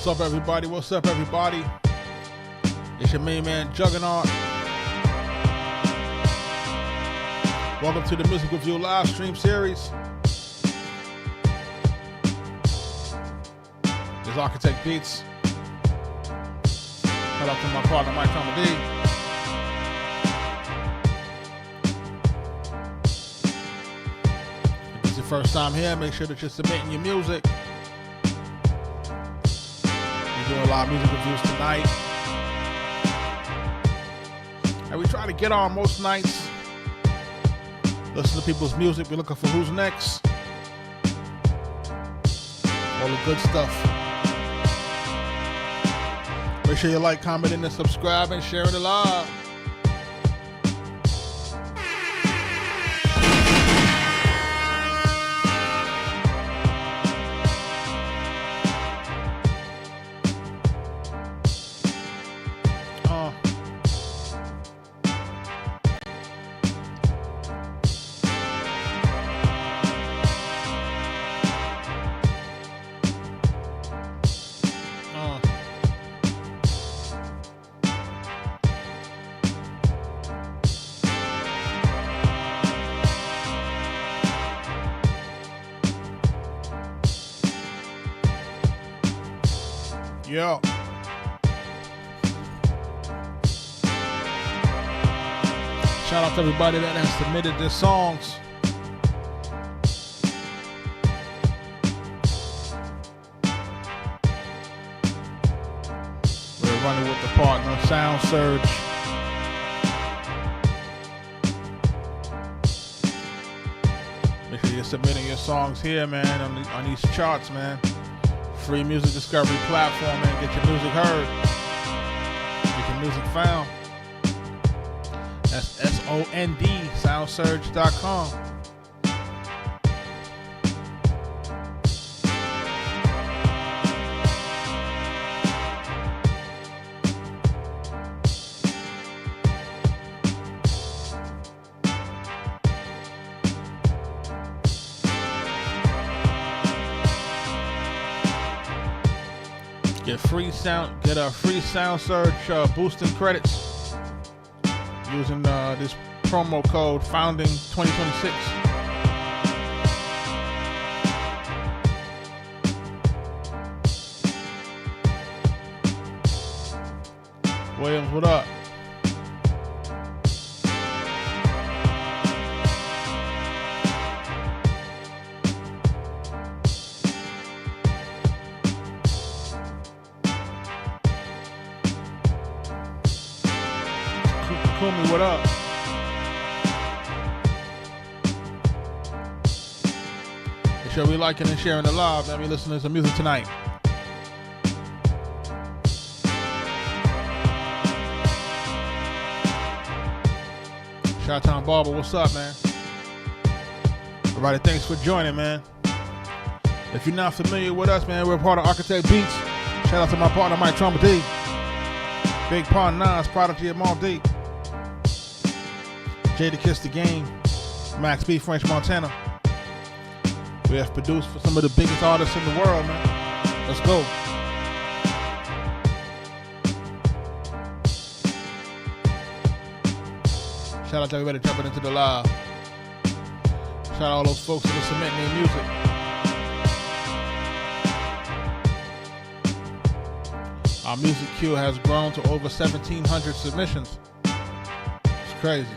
What's up, everybody? What's up, everybody? It's your main man, Juggernaut. Welcome to the Music Review live stream series. This is Arkatech Beatz. Shout out to my partner, Mike Comedy. If it's your first time here, make sure that you're submitting your music. We're doing a lot of music reviews tonight. And we try to get on most nights. Listen to people's music. We're looking for who's next. All the good stuff. Make sure you like, commenting, and subscribe, and sharing it live. Yo. Shout out to everybody that has submitted their songs. We're running with the partner, Sound Surge. Make sure you're submitting your songs here, man, on these charts, man. Free music discovery platform, man. Get your music heard. Get your music found. That's SOND, soundsurge.com. Get a free Sound Surge boosting credits using this promo code Founding 2026. Williams, what up? Kumi, what up? Make sure we liking and sharing the live. Let me listen to some music tonight. Chi-Town Barber, what's up, man? Everybody, thanks for joining, man. If you're not familiar with us, man, we're part of Arkatech Beatz. Shout out to my partner, Mike Comedy. Big Pond Nas, Prodigy of Maldi. Jay to Kiss the Game, Max B, French Montana. We have produced for some of the biggest artists in the world, man. Let's go. Shout out to everybody jumping into the live. Shout out all those folks that are submitting their music. Our music queue has grown to over 1,700 submissions. It's crazy.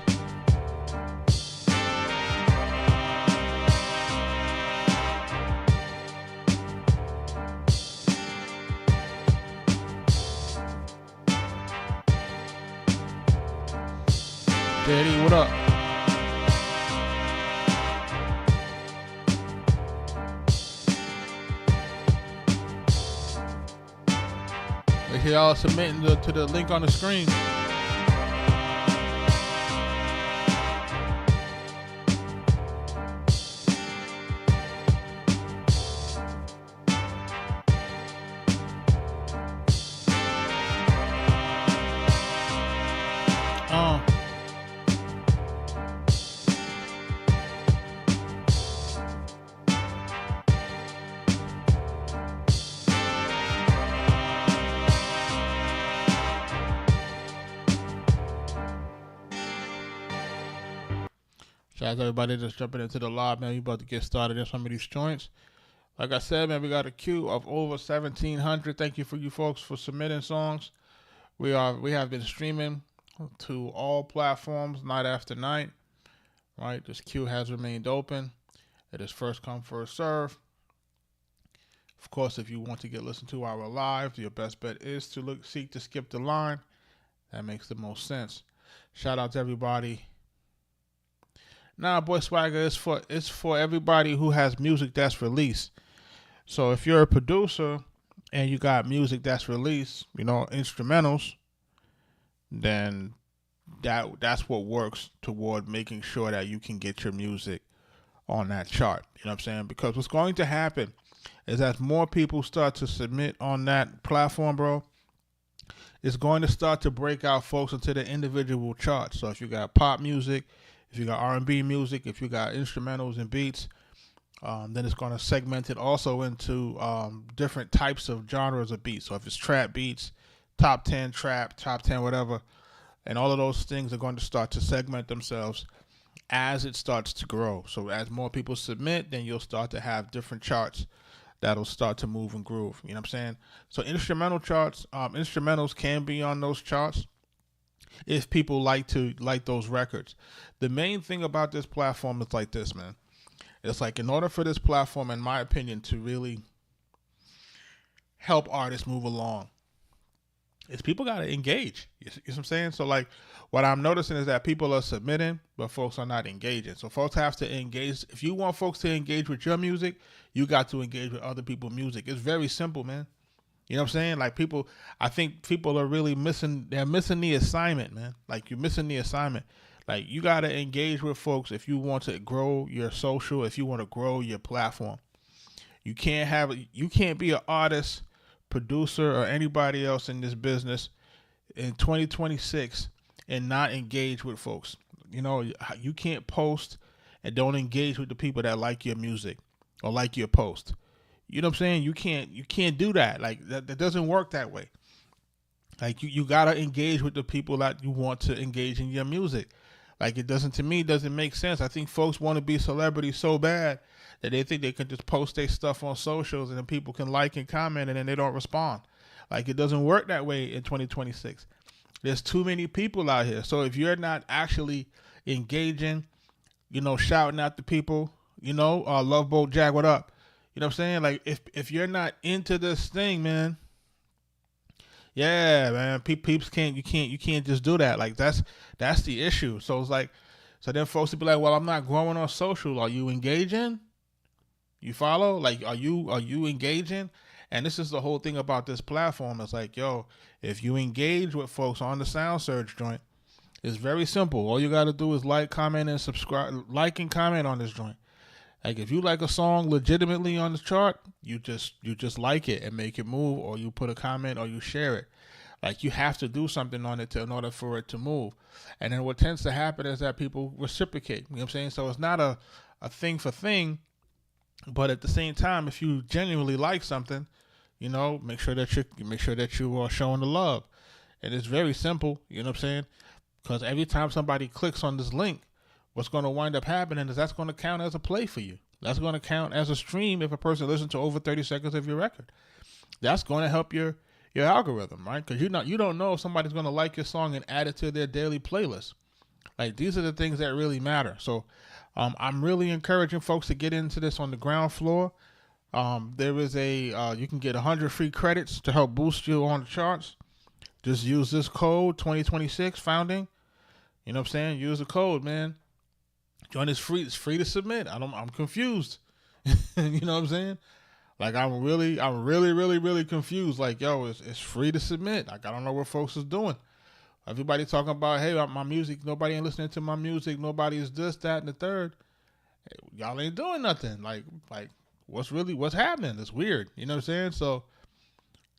JD, what up? Make sure y'all submitting to the link on the screen. Shout out to everybody that's jumping into the live, man. We about to get started in some of these joints. Like I said, man, we got a queue of over 1,700. Thank you for you folks for submitting songs. We have been streaming to all platforms night after night. Right, this queue has remained open. It is first come, first serve. Of course, if you want to get listened to our live, your best bet is to seek to skip the line. That makes the most sense. Shout out to everybody. Nah, Boy Swagger, it's for everybody who has music that's released. So if you're a producer and you got music that's released, instrumentals, then that's what works toward making sure that you can get your music on that chart. You know what I'm saying? Because what's going to happen is as more people start to submit on that platform, bro, it's going to start to break out folks into the individual charts. So if you got pop music, if you got R&B music, if you got instrumentals and beats, then it's going to segment it also into different types of genres of beats. So if it's trap beats, top 10 trap, top 10 whatever, and all of those things are going to start to segment themselves as it starts to grow. So as more people submit, then you'll start to have different charts that'll start to move and groove. You know what I'm saying? So instrumental charts, instrumentals can be on those charts if people like those records. The main thing about this platform is like this, man. It's like in order for this platform, in my opinion, to really help artists move along, is people got to engage. You see what I'm saying? So like what I'm noticing is that people are submitting, but folks are not engaging. So folks have to engage. If you want folks to engage with your music, you got to engage with other people's music. It's very simple, man. You know what I'm saying? Like I think people are really missing the assignment, man. Like you're missing the assignment. Like you got to engage with folks if you want to grow your social, if you want to grow your platform. You can't be an artist, producer, or anybody else in this business in 2026 and not engage with folks. You can't post and don't engage with the people that like your music or like your post. You know what I'm saying? You can't do that. Like that doesn't work that way. Like you gotta engage with the people that you want to engage in your music. Like it doesn't make sense. I think folks want to be celebrities so bad that they think they can just post their stuff on socials and then people can like and comment and then they don't respond. Like it doesn't work that way in 2026. There's too many people out here. So if you're not actually engaging, shouting at the people, Love Boat Jack, what up? You know what I'm saying? Like if you're not into this thing, man, yeah, man, peeps you can't just do that. Like that's the issue. So it's like, so then folks will be like, well, I'm not growing on social. Are you engaging? You follow? Like, are you engaging? And this is the whole thing about this platform. It's like, yo, if you engage with folks on the Sound Surge joint, it's very simple. All you got to do is like, comment, and subscribe. Like and comment on this joint. Like if you like a song legitimately on the chart, you just like it and make it move, or you put a comment or you share it. Like you have to do something on it in order for it to move. And then what tends to happen is that people reciprocate. You know what I'm saying? So it's not a thing for thing, but at the same time, if you genuinely like something, make sure that you are showing the love. And it's very simple. You know what I'm saying? Because every time somebody clicks on this link, what's going to wind up happening is that's going to count as a play for you. That's going to count as a stream if a person listens to over 30 seconds of your record. That's going to help your algorithm, right? Because you don't know if somebody's going to like your song and add it to their daily playlist. Like these are the things that really matter. So I'm really encouraging folks to get into this on the ground floor. There is you can get 100 free credits to help boost you on the charts. Just use this code 2026 founding. You know what I'm saying? Use the code, man. Join is free. It's free to submit. I'm confused. You know what I'm saying? Like I'm really, really confused. Like, yo, it's free to submit. Like I don't know what folks is doing. Everybody talking about, hey, my music, nobody ain't listening to my music. Nobody is this, that, and the third. Hey, y'all ain't doing nothing. Like what's happening? It's weird. You know what I'm saying? So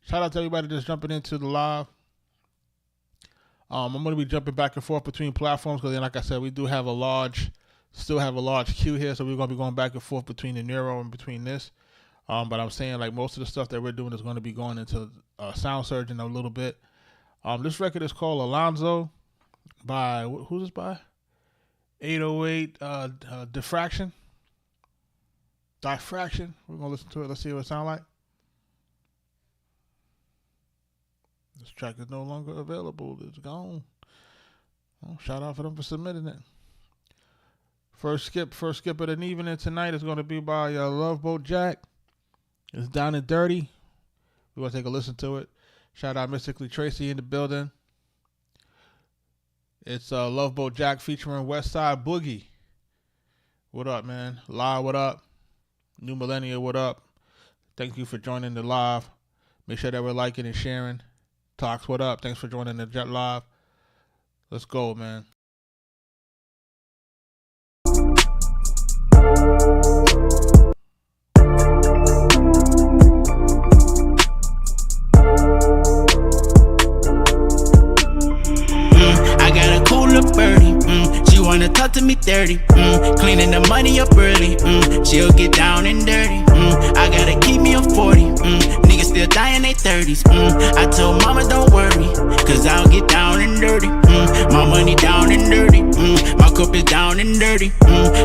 shout out to everybody that's jumping into the live. I'm going to be jumping back and forth between platforms because then, like I said, we do have still have a large queue here. So we're going to be going back and forth between the Nero and between this. But I'm saying like most of the stuff that we're doing is going to be going into Sound Surge in a little bit. This record is called Alonzo by, who's this by? 808 diffraction. Diffraction. We're gonna listen to it. Let's see what it sounds like. This track is no longer available. It's gone. Oh, shout out for them for submitting it. First skip of the evening tonight is going to be by Love Boat Jack. It's Down and Dirty. We're going to take a listen to it. Shout out Mystically Tracy in the building. It's Love Boat Jack featuring Westside Boogie. What up, man? Live, what up? New Millennia, what up? Thank you for joining the live. Make sure that we're liking and sharing. Talks, what up? Thanks for joining the Jet Live. Let's go, man. I got a cool little birdie. She wanna talk to me dirty. Cleaning the money up early. She'll get down and dirty. I gotta keep me a 40. Niggas still dying they 30s. I told mama don't worry, cause I'll get down and dirty. My money down and dirty. My cup is down and dirty.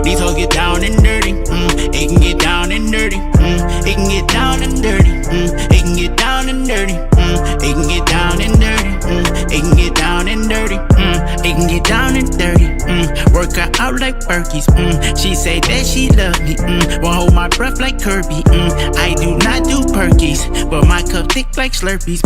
These hoes get down and dirty. It can get down and dirty. It can get down and dirty. It can get down and dirty. It can get down and dirty. It can get down and dirty. It can get down and dirty. Work her out like Berkey's. She say that she love me. Won't hold my breath like Kirby. I do not do perkies, but my cup thick like Slurpees.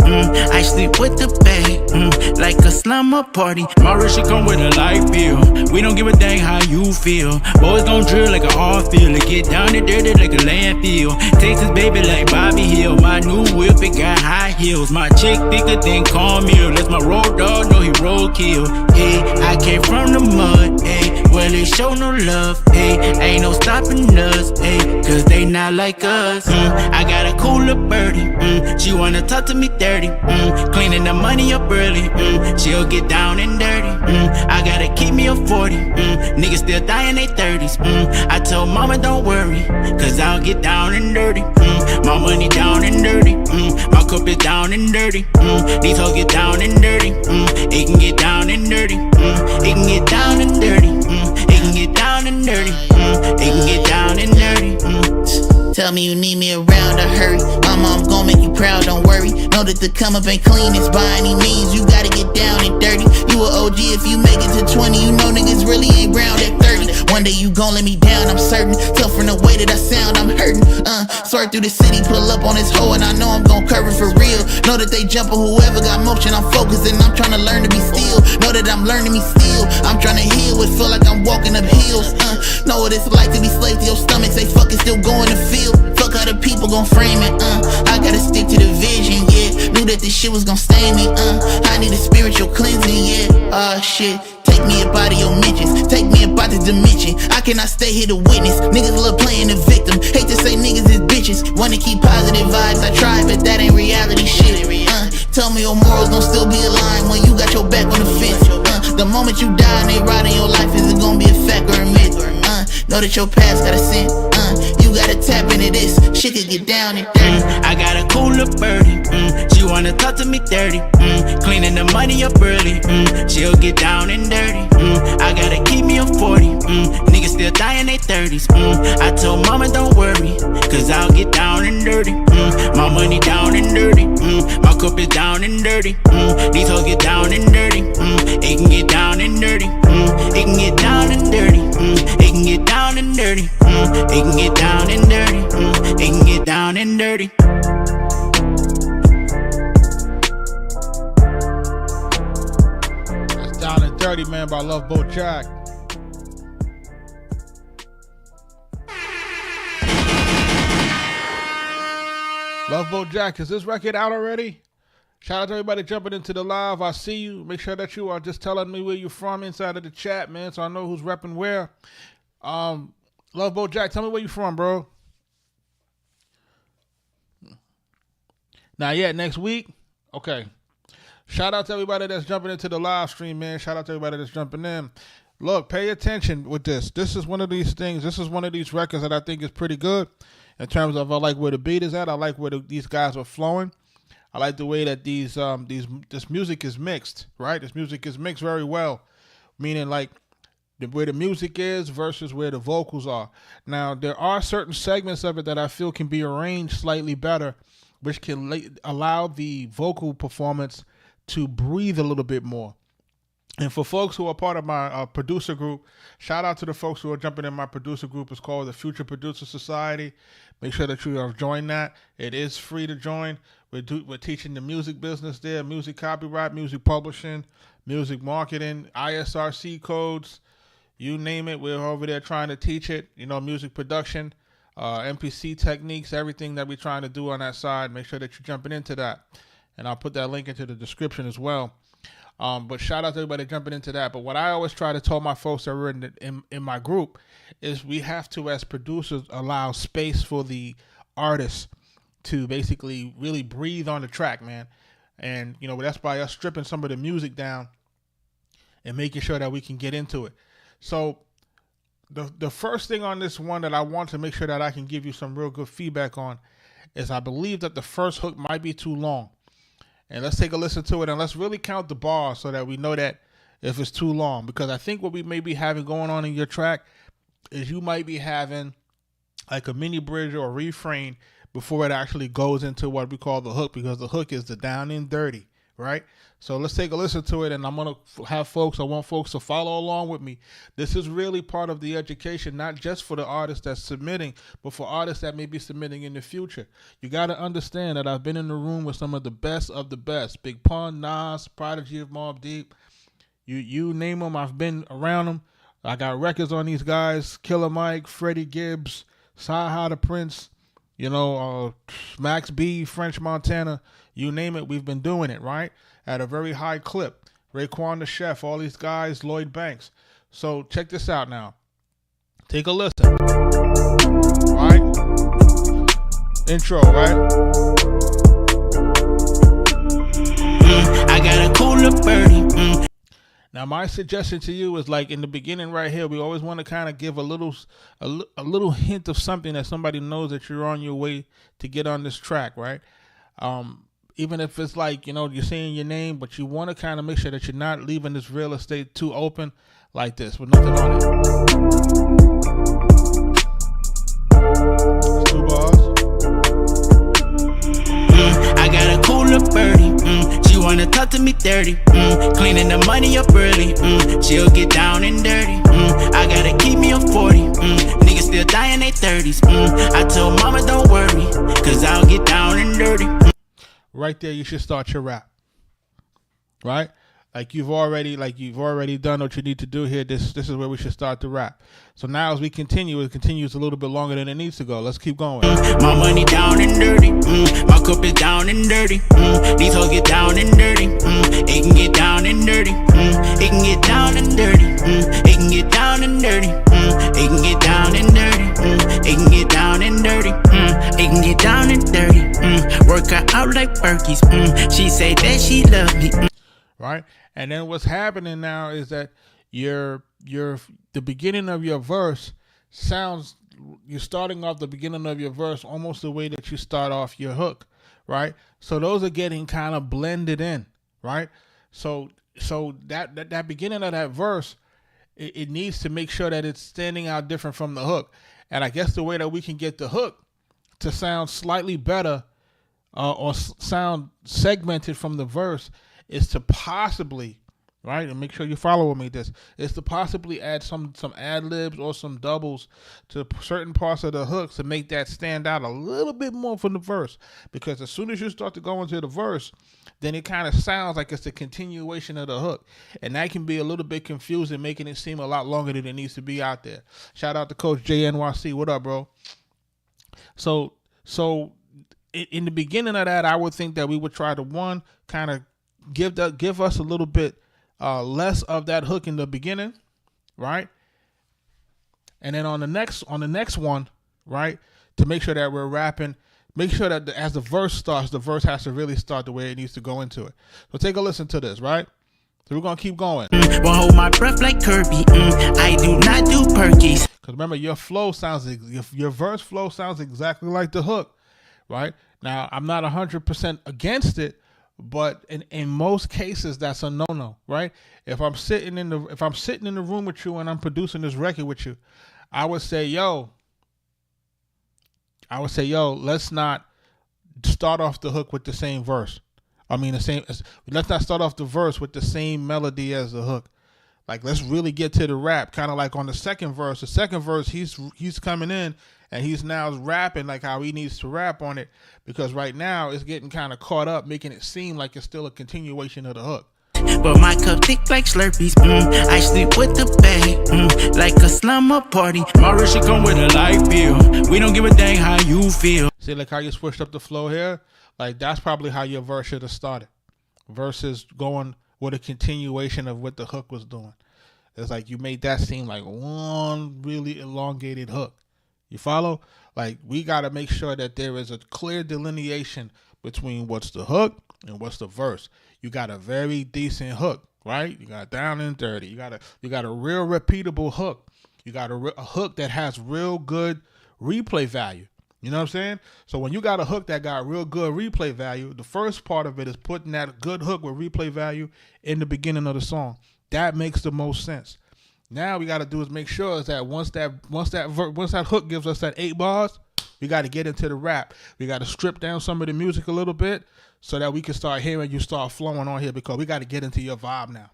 I sleep with the bag, like a slumber party. My wrist should come with a light bill. We don't give a dang how you feel. Boys gon' drill like an oil field. Get down and dirty like a landfill. Texas baby like Bobby Hill. My new whip, it got high heels. My chick thicker than cornmeal. Let's my road dog know he roadkill. Hey, I came from the mud. Hey, well it show no love. Hey, ain't no stopping us. Hey, cause they not like us. I got a cooler birdie. She wanna talk to me dirty. Cleaning the money up early. She'll get down and dirty. I gotta keep me a 40. Niggas still dying they 30s. I told mama don't worry, cause I'll get down and dirty. My money down and dirty. My cup is down and dirty. These hoes get down and dirty. It can get down and dirty. It can get down and dirty. It can get down and dirty. It can get down and dirty. Tell me you need me around to hurry. My mom's gon' make you proud, don't worry. Know that the come up ain't clean, it's by any means. You gotta get down and dirty. You a OG if you make it to 20. You know niggas really ain't round at 30. One day you gon' let me down, I'm certain. Tell from the way that I sound, I'm hurting. Swerve through the city, pull up on this hoe, and I know I'm gon' curve it for real. Know that they jumpin', whoever got motion, I'm focused, and I'm tryna learn to be still. Know that I'm learning me still. I'm tryna heal what feel like I'm walking up hills. Know what it's like to be slave to your stomach. Say fuck it, still going to feel. Fuck how the people gon' frame it. I gotta stick to the vision, yeah. Knew that this shit was gon' stain me. I need a spiritual cleansing, yeah. Shit. Take me up out of your mentions. Take me up out this dimension. I cannot stay here to witness. Niggas love playing the victim. Hate to say niggas is bitches. Wanna keep positive vibes. I try, but that ain't reality shit. Tell me your morals gon' still be aligned when you got your back on the fence. The moment you die and they ride in your life, is it gon' be a fact or a myth? Know that your past got a scent. You gotta tap into this. Shit could get down and dirty. I got a cooler birdie. She wanna talk to me dirty. Cleaning the money up early. She'll get down and dirty. I gotta keep me a 40. Niggas still dying they 30s. I told mama don't worry, cause I'll get down and dirty. My money down and dirty. My cup is down and dirty. These hoes get down and dirty. It can get down and dirty. It can get down and dirty. It can get down and dirty. It can get down and dirty. It can get down and dirty. That's Down and Dirty, man, by Love Boat Jack. Love Boat Jack, is this record out already? Shout out to everybody jumping into the live. I see you. Make sure that you are just telling me where you're from inside of the chat, man, so I know who's repping where. Love Boat Jack, tell me where you from, bro. Not yet, next week? Okay. Shout out to everybody that's jumping into the live stream, man. Shout out to everybody that's jumping in. Look, pay attention with this. This is one of these things. This is one of these records that I think is pretty good in terms of I like where the beat is at. I like where these guys are flowing. I like the way that this music is mixed, right? This music is mixed very well, meaning like where the music is versus where the vocals are. Now, there are certain segments of it that I feel can be arranged slightly better, which can allow the vocal performance to breathe a little bit more. And for folks who are part of my producer group, shout out to the folks who are jumping in my producer group. It's called the Future Producer Society. Make sure that you have joined that. It is free to join. We're teaching the music business there, music copyright, music publishing, music marketing, ISRC codes, you name it. We're over there trying to teach it, music production, MPC techniques, everything that we're trying to do on that side. Make sure that you're jumping into that. And I'll put that link into the description as well. But shout out to everybody jumping into that. But what I always try to tell my folks that are in my group is we have to, as producers, allow space for the artists to basically really breathe on the track, man. And, that's by us stripping some of the music down and making sure that we can get into it. So the first thing on this one that I want to make sure that I can give you some real good feedback on is I believe that the first hook might be too long. And let's take a listen to it, and let's really count the bars so that we know that if it's too long. Because I think what we may be having going on in your track is you might be having like a mini bridge or a refrain before it actually goes into what we call the hook, because the hook is the down and dirty, right? So let's take a listen to it, and I want folks to follow along with me. This is really part of the education, not just for the artist that's submitting, but for artists that may be submitting in the future. You got to understand that I've been in the room with some of the best of the best. Big Pun, Nas, Prodigy of Mobb Deep. You name them, I've been around them. I got records on these guys: Killer Mike, Freddie Gibbs, Saha the Prince, Max B, French Montana, you name it, we've been doing it, right? At a very high clip. Raekwon the Chef, all these guys, Lloyd Banks. So check this out now. Take a listen. Right? Intro, right? I got a cooler birdie. Now, my suggestion to you is, like in the beginning right here, we always want to kind of give a little hint of something that somebody knows that you're on your way to get on this track, right? Even if it's like, you're saying your name, but you want to kind of make sure that you're not leaving this real estate too open like this with nothing on it. It's 2 bars. I got a cooler birdie. She wanna talk to me dirty. Cleaning the money up early. She'll get down and dirty. I gotta keep me a 40. Niggas still dying they 30s. I told mama don't worry, cause I'll get down and dirty. Right there, you should start your rap. Right? Like you've already done what you need to do here. This is where we should start the rap. So now as we continue, it continues a little bit longer than it needs to go. Let's keep going. My money down and dirty. My cup is down and dirty. These hoes get down and dirty. It can get down and dirty. It can get down and dirty. It can get down and dirty. It can get down and dirty. It can get down and dirty. It can get down and dirty. Work her out like Berkey's. She say that she love me. Right? And then what's happening now is that the beginning of your verse sounds, you're starting off the beginning of your verse almost the way that you start off your hook, right? So those are getting kind of blended in, right? So that beginning of that verse, it needs to make sure that it's standing out different from the hook. And I guess the way that we can get the hook to sound slightly better or sound segmented from the verse is to possibly, right, and make sure you follow me this, is to possibly add some ad-libs or some doubles to certain parts of the hooks to make that stand out a little bit more from the verse. Because as soon as you start to go into the verse, then it kind of sounds like it's a continuation of the hook. And that can be a little bit confusing, making it seem a lot longer than it needs to be out there. Shout out to Coach JNYC. What up, bro? So in the beginning of that, I would think that we would try to, kind of give us a little bit less of that hook in the beginning, right? And then on the next one, right, to make sure that we're rapping, make sure that as the verse starts, the verse has to really start the way it needs to go into it. So take a listen to this, right? So we're gonna keep going. Won't hold my breath like Kirby. I do not do perkies. Because remember, your verse flow sounds exactly like the hook, right? Now I'm not 100% against it, But in most cases, that's a no-no, right? If I'm sitting in the room with you and I'm producing this record with you, I would say, yo, let's not start off the hook with the same verse. Let's not start off the verse with the same melody as the hook. Like, let's really get to the rap, kind of like on the second verse. The second verse, he's coming in and he's now rapping like how he needs to rap on it, because right now it's getting kind of caught up, making it seem like it's still a continuation of the hook. But my cup thick like Slurpees, I sleep with the bag, like a slumber party. My wrist should come with a light bill. We don't give a dang how you feel. See, like how you switched up the flow here? Like, that's probably how your verse should have started, versus going with a continuation of what the hook was doing. It's like you made that seem like one really elongated hook. You follow? Like, we got to make sure that there is a clear delineation between what's the hook and what's the verse. You got a very decent hook, right? You got down and dirty. You got a real repeatable hook. You got a hook that has real good replay value. You know what I'm saying? So when you got a hook that got real good replay value, the first part of it is putting that good hook with replay value in the beginning of the song. That makes the most sense. Now we got to do is make sure is that once that hook gives us that 8 bars, we got to get into the rap. We got to strip down some of the music a little bit so that we can start hearing you start flowing on here, because we got to get into your vibe now.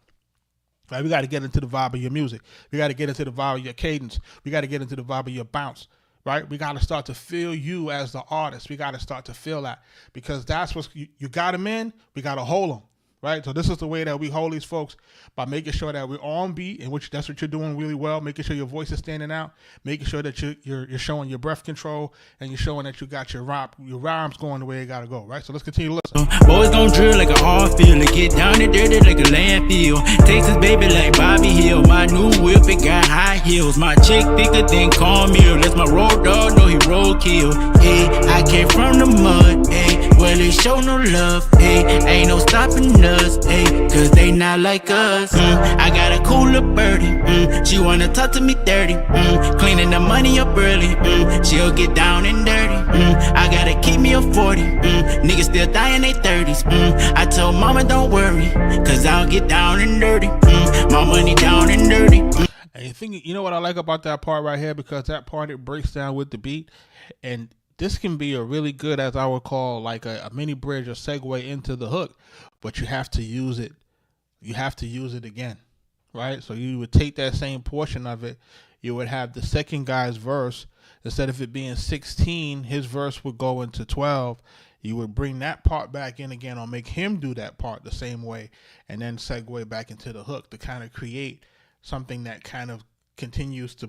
Right? We got to get into the vibe of your music. We got to get into the vibe of your cadence. We got to get into the vibe of your bounce. Right? We got to start to feel you as the artist. We got to start to feel that, because that's what you got them in. We got to hold them. Right? So this is the way that we hold these folks, by making sure that we're on beat, in which that's what you're doing really well, making sure your voice is standing out, making sure that you're showing your breath control, and you're showing that you got your rhymes going the way they got to go. Right? So let's continue to listen. Boys gon' drill like a hard field, get down and dirty like a landfill. Texas baby like Bobby Hill. My new whip, it got high heels. My chick thicker than cornmeal. That's my road dog, know he road kill. Hey, I came from the mud, hey, well they show no love, hey, ain't no stopping us, hey, cause they not like us. I got a cooler birdie, she wanna talk to me dirty, cleaning the money up early, she'll get down and dirty. I gotta keep me a 40, niggas still dying they 30s. I told mama don't worry, cause I'll get down and dirty, my money down and dirty. And you know what I like about that part right here, because that part, it breaks down with the beat, and this can be a really good, as I would call, like a mini bridge or segue into the hook, but you have to use it. You have to use it again, right? So you would take that same portion of it. You would have the second guy's verse. Instead of it being 16, his verse would go into 12. You would bring that part back in again, or make him do that part the same way, and then segue back into the hook to kind of create something that kind of continues to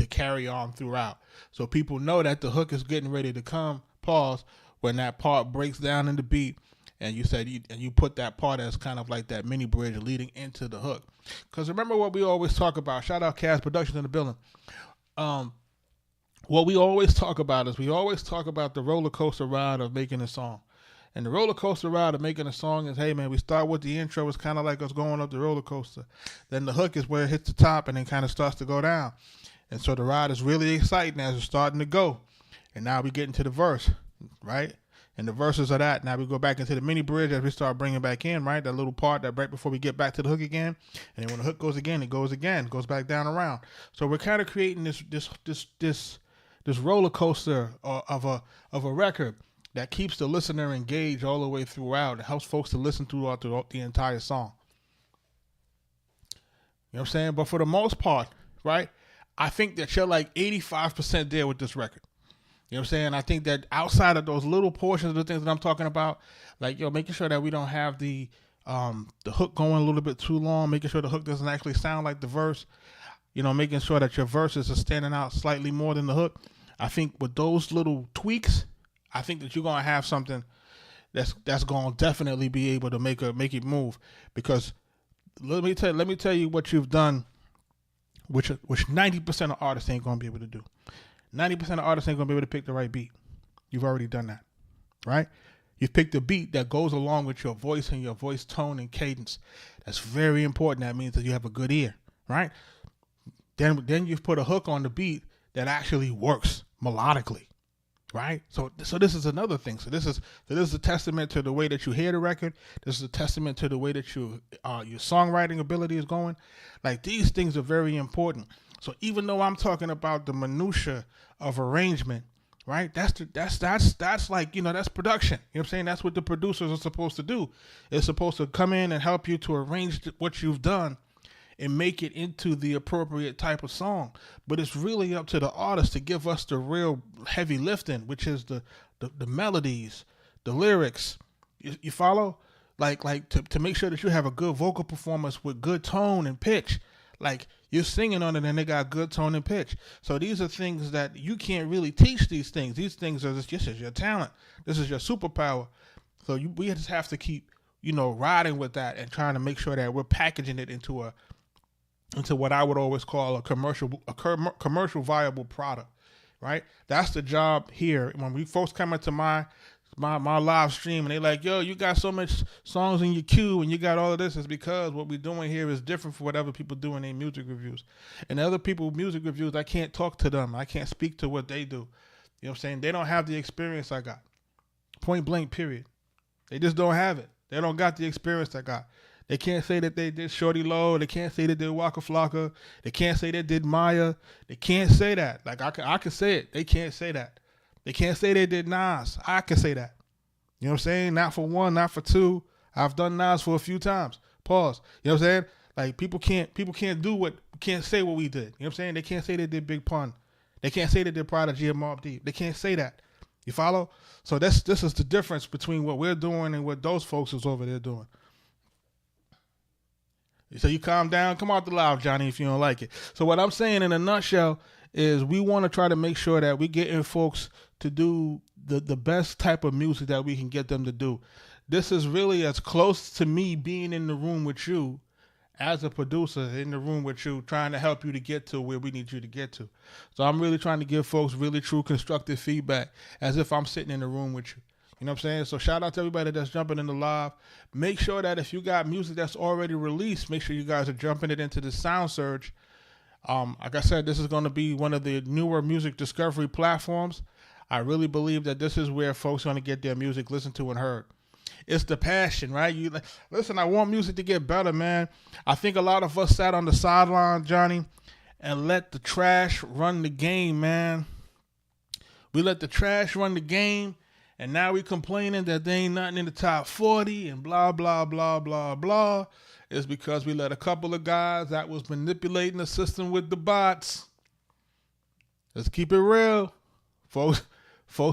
carry on throughout. So people know that the hook is getting ready to come, pause, when that part breaks down in the beat, and you put that part as kind of like that mini bridge leading into the hook. Because remember what we always talk about, shout out Cass Productions in the building. What we always talk about is the roller coaster ride of making a song. And the roller coaster ride of making a song is, hey man, we start with the intro. It's kind of like us going up the roller coaster. Then the hook is where it hits the top and then kind of starts to go down. And so the ride is really exciting as it's starting to go. And now we get into the verse, right? And the verses are that. Now we go back into the mini bridge as we start bringing back in, right? That little part that right before we get back to the hook again. And then when the hook goes again, it goes back down around. So we're kind of creating this roller coaster of a record that keeps the listener engaged all the way throughout. It helps folks to listen throughout the entire song. You know what I'm saying? But for the most part, right, I think that you're like 85% there with this record. You know what I'm saying? I think that outside of those little portions of the things that I'm talking about, like, making sure that we don't have the hook going a little bit too long, making sure the hook doesn't actually sound like the verse, making sure that your verses are standing out slightly more than the hook. I think with those little tweaks, I think that you're gonna have something that's gonna definitely be able to make it move. Because let me tell you what you've done, which 90% of artists ain't gonna be able to do. 90% of artists ain't gonna be able to pick the right beat. You've already done that, right? You've picked a beat that goes along with your voice and your voice tone and cadence. That's very important. That means that you have a good ear, right? Then you've put a hook on the beat that actually works melodically. right? So this is another thing. So this is a testament to the way that you hear the record. This is a testament to the way that your songwriting ability is going. Like, these things are very important. So even though I'm talking about the minutia of arrangement, right? That's like, that's production. You know what I'm saying? That's what the producers are supposed to do. It's supposed to come in and help you to arrange what you've done and make it into the appropriate type of song. But it's really up to the artist to give us the real heavy lifting, which is the melodies, the lyrics. You follow? Like to make sure that you have a good vocal performance with good tone and pitch. Like, you're singing on it and they got good tone and pitch. So these are things that you can't really teach these things. These things are just your talent. This is your superpower. So we just have to keep, riding with that and trying to make sure that we're packaging it into what I would always call a commercial viable product, right? That's the job here. When we folks come into my live stream and they like, yo, you got so much songs in your queue and you got all of this, is because what we're doing here is different from what other people do in their music reviews. And other people's music reviews, I can't talk to them. I can't speak to what they do. You know what I'm saying? They don't have the experience I got. Point blank, period. They just don't have it. They don't got the experience I got. They can't say that they did Shorty Low. They can't say they did Waka Flocka. They can't say they did Maya. They can't say that. Like, I can say it. They can't say that. They can't say they did Nas. I can say that. You know what I'm saying? Not for one, not for two. I've done Nas for a few times. Pause. You know what I'm saying? Like, people can't say what we did. You know what I'm saying? They can't say they did Big Pun. They can't say they did Prodigy and Mobb Deep. They can't say that. You follow? So this is the difference between what we're doing and what those folks is over there doing. So you calm down, come out the live, Johnny, if you don't like it. So what I'm saying in a nutshell is we want to try to make sure that we getting folks to do the best type of music that we can get them to do. This is really as close to me being in the room with you as a producer, in the room with you, trying to help you to get to where we need you to get to. So I'm really trying to give folks really true constructive feedback as if I'm sitting in the room with you. You know what I'm saying? So shout out to everybody that's jumping in the live. Make sure that if you got music that's already released, make sure you guys are jumping it into the Sound Surge. Like I said, this is going to be one of the newer music discovery platforms. I really believe that this is where folks are going to get their music listened to and heard. It's the passion, right? Listen, I want music to get better, man. I think a lot of us sat on the sideline, Johnny, and let the trash run the game, man. We let the trash run the game. And now we complaining that there ain't nothing in the top 40 and blah, blah, blah, blah, blah. It's because we let a couple of guys that was manipulating the system with the bots. Let's keep it real. Folks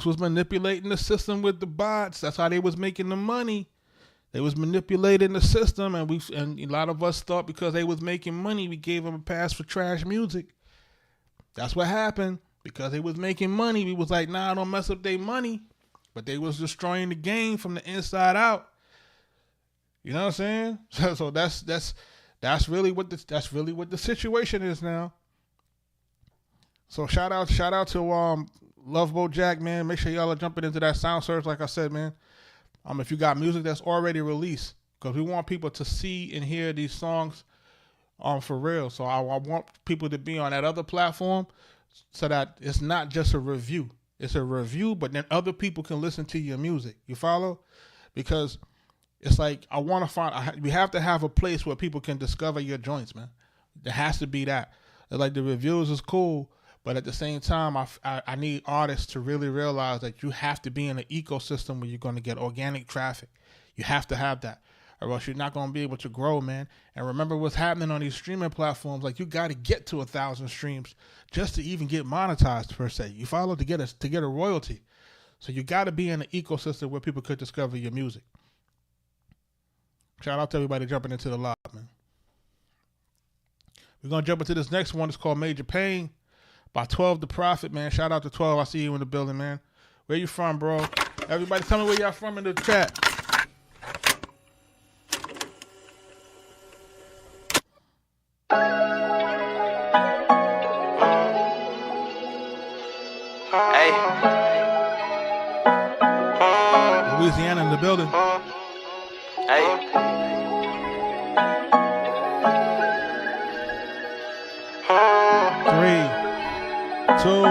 was manipulating the system with the bots. That's how they was making the money. They was manipulating the system, and a lot of us thought because they was making money, we gave them a pass for trash music. That's what happened. Because they was making money, we was like, nah, don't mess up their money. But they was destroying the game from the inside out. You know what I'm saying? So that's really what the situation is now. So shout out to Loveboat Jack, man. Make sure y'all are jumping into that Sound Surge, like I said, man. If you got music that's already released, because we want people to see and hear these songs for real. So I want people to be on that other platform so that it's not just a review. It's a review, but then other people can listen to your music. You follow? Because it's like we have to have a place where people can discover your joints, man. There has to be that. Like, the reviews is cool, but at the same time, I need artists to really realize that you have to be in an ecosystem where you're going to get organic traffic. You have to have that, or else you're not going to be able to grow, man. And remember what's happening on these streaming platforms. Like, you got to get to 1,000 streams just to even get monetized, per se. You follow? To get a royalty. So you got to be in an ecosystem where people could discover your music. Shout out to everybody jumping into the live, man. We're going to jump into this next one. It's called Major Pain by 12 the Prophet, man. Shout out to 12. I see you in the building, man. Where you from, bro? Everybody tell me where y'all from in the chat. Hey. Louisiana in the building. Hey. 3, 2.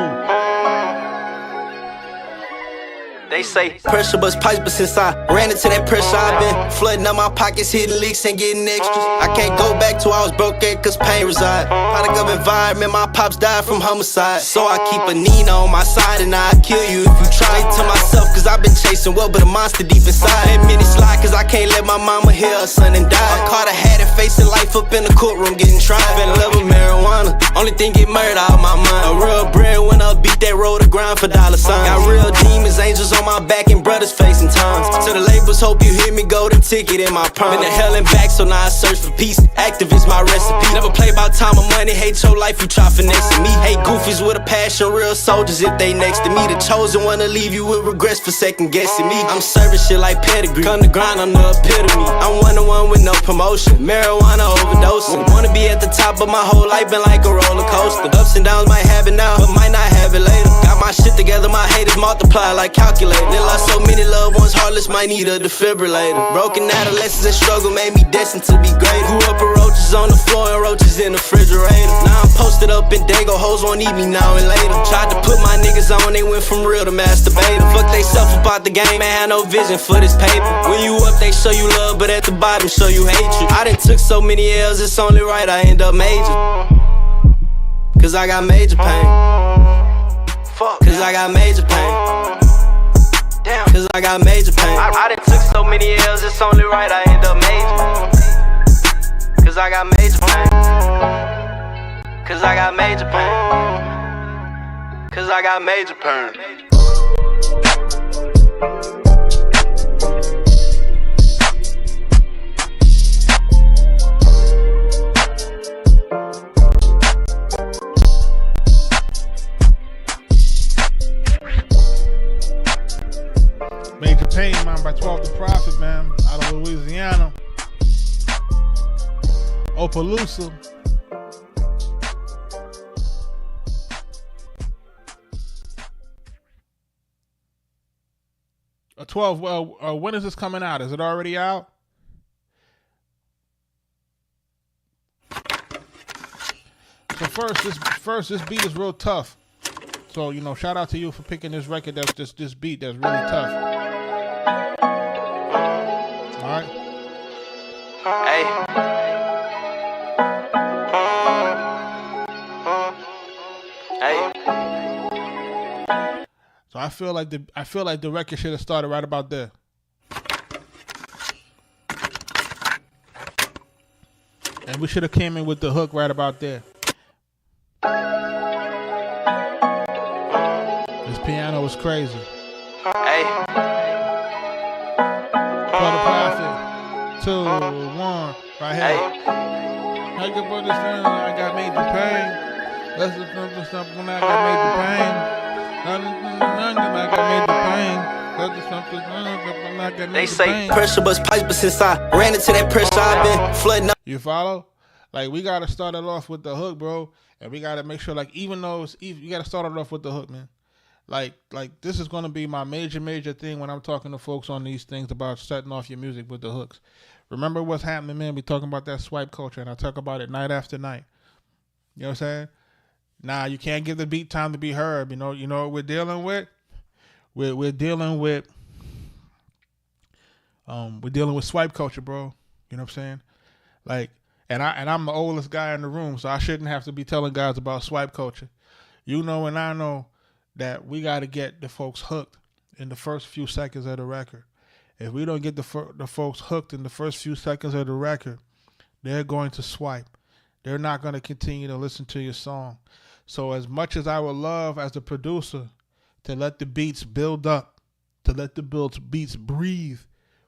They say pressure bust pipes, but since I ran into that pressure, I've been flooding up my pockets, hitting leaks and getting extras. I can't go back to I was broke there cause pain reside. Product of environment, my pops died from homicide. So I keep a Nina on my side and I'll kill you if you try. To myself cause I've been chasing well, but a monster deep inside. Let me slide cause I can't let my mama hear her son and die. I caught a hat and facing life up in the courtroom getting tried. Been in love with marijuana, only thing get murdered out of my mind. A real breadwinner, beat that road to grind for dollar signs. Got real demons, angels on my back and brothers facing times. To the labels, hope you hear me, golden ticket in my prime. Been to hell and back, so now I search for peace. Activist, my recipe. Never play about time or money, hate your life, you try finessing me. Hate goofies with a passion, real soldiers if they next to me. The chosen one to leave you with regrets for second guessing me. I'm serving shit like pedigree, come to grind, I'm the epitome. I'm one-on-one with no promotion, marijuana overdosing. Wanna be at the top, but my whole life been like a roller coaster. Ups and downs might have it now, but might not have it later. Got my shit together, my haters multiply like calculator. They lost so many loved ones, heartless, might need a defibrillator. Broken adolescence and struggle made me destined to be great. Grew up with roaches on the floor and roaches in the refrigerator. Now I'm posted up in Dago, hoes won't need me now and later. Tried to put my niggas on, they went from real to masturbator. Fuck they self about the game, man, had no vision for this paper. When you up, they show you love, but at the bottom show you hatred. I done took so many L's, it's only right I end up major. Cause I got major pain. Cause I got major pain. Cause I got major pain. I done took so many L's, it's only right I end up major. Cause I got major pain. Cause I got major pain. Cause I got major pain. Major Pain, man, by 12 the Prophet, man, out of Louisiana. Opelousas. A 12, when is this coming out? Is it already out? So first, this beat is real tough. So, you know, shout out to you for picking this record. That's just this beat that's really tough. All right. Hey. Hey. So I feel like the record should have started right about there. And we should have came in with the hook right about there. This piano was crazy. Hey. For the Prophet. 2, 1, right here. Hey. I can put this in, I got major pain. Let's just put something when I got major pain. I got major pain. They say pressure bust pipes, but since I ran into that pressure, I've been flooding up. You follow? Like, we gotta start it off with the hook, bro, and we gotta make sure, like, even though it's you gotta start it off with the hook, man. Like this is gonna be my major thing when I'm talking to folks on these things about setting off your music with the hooks. Remember what's happening, man? We talking about that swipe culture, and I talk about it night after night. You know what I'm saying? Nah, you can't give the beat time to be heard. You know what we're dealing with? We're dealing with swipe culture, bro. You know what I'm saying? Like, and I'm the oldest guy in the room, so I shouldn't have to be telling guys about swipe culture. You know, and I know that we got to get the folks hooked in the first few seconds of the record. If we don't get the folks hooked in the first few seconds of the record, they're going to swipe. They're not going to continue to listen to your song. So as much as I would love as a producer to let the beats build up, to let the beats breathe,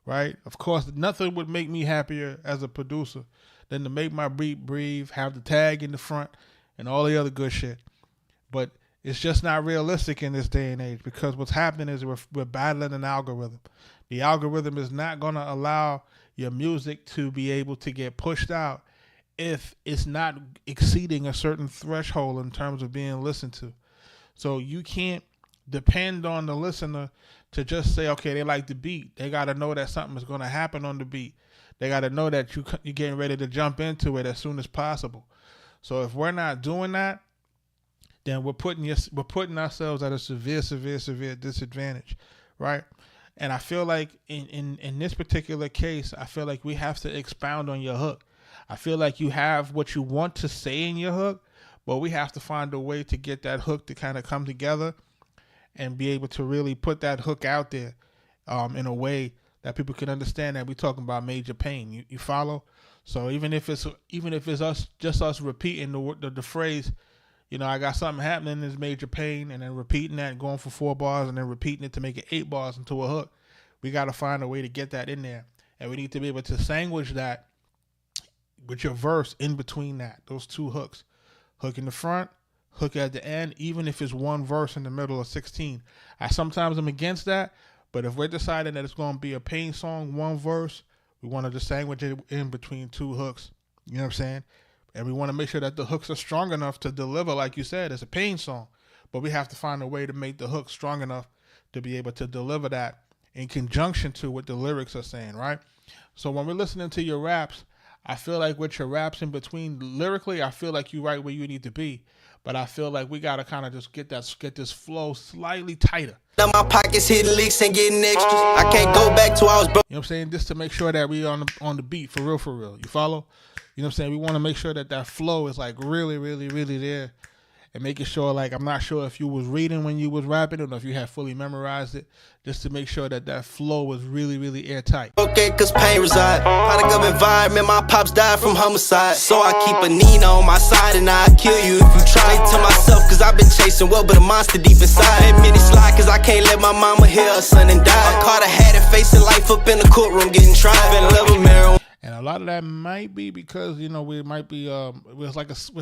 right? Of course, nothing would make me happier as a producer than to make my beat breathe, have the tag in the front, and all the other good shit. But it's just not realistic in this day and age, because what's happening is we're battling an algorithm. The algorithm is not going to allow your music to be able to get pushed out if it's not exceeding a certain threshold in terms of being listened to. So you can't depend on the listener to just say, okay, they like the beat. They got to know that something is going to happen on the beat. They got to know that you're getting ready to jump into it as soon as possible. So if we're not doing that, then we're putting ourselves at a severe disadvantage, right? And I feel like in this particular case, I feel like we have to expound on your hook. I feel like you have what you want to say in your hook, but we have to find a way to get that hook to kind of come together and be able to really put that hook out there in a way that people can understand that we're talking about major pain. You follow? So even if it's us repeating the phrase, you know, I got something happening, there's major pain, and then repeating that and going for 4 bars and then repeating it to make it 8 bars into a hook, we got to find a way to get that in there. And we need to be able to sandwich that with your verse in between those 2 hooks. Hook in the front, hook at the end, even if it's 1 verse in the middle of 16. I sometimes am against that, but if we're deciding that it's going to be a pain song, 1 verse, we want to just sandwich it in between 2 hooks. You know what I'm saying? And we want to make sure that the hooks are strong enough to deliver, like you said, it's a pain song. But we have to find a way to make the hook strong enough to be able to deliver that in conjunction to what the lyrics are saying, right? So when we're listening to your raps, I feel like with your raps in between, lyrically, I feel like you're right where you need to be. But I feel like we got to kind of just get this flow slightly tighter. Now my pockets hit leaks and getting extras. I can't go back to I was broke. You know what I'm saying? Just to make sure that we on the beat for real. You follow? You know what I'm saying? We want to make sure that flow is like really, really, really there. And making sure, like, I'm not sure if you was reading when you was rapping or if you had fully memorized it, just to make sure that flow was really, really airtight. Okay, cause pain reside. Product of environment, my pops died from homicide. So I keep a Nina on my side and I'll kill you if you try. To myself, cause I've been chasing well, but a monster deep inside. Let me slide, cause I can't let my mama hear her son and die. I caught a had it facing life up in the courtroom getting tried. Been loving marijuana. And a lot of that might be because, you know, we might be we're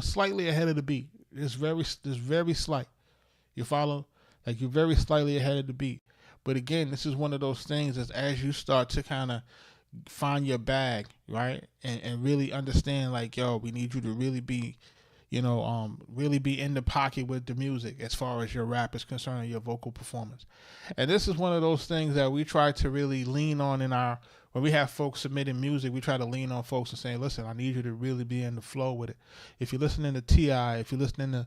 slightly ahead of the beat. It's very slight. You follow? Like, you're very slightly ahead of the beat. But again, this is one of those things that as you start to kind of find your bag, right? And really understand, like, yo, we need you to really be, you know, really be in the pocket with the music as far as your rap is concerned, your vocal performance. And this is one of those things that we try to really lean on when we have folks submitting music, we try to lean on folks and say, listen, I need you to really be in the flow with it. If you're listening to T.I., if you're listening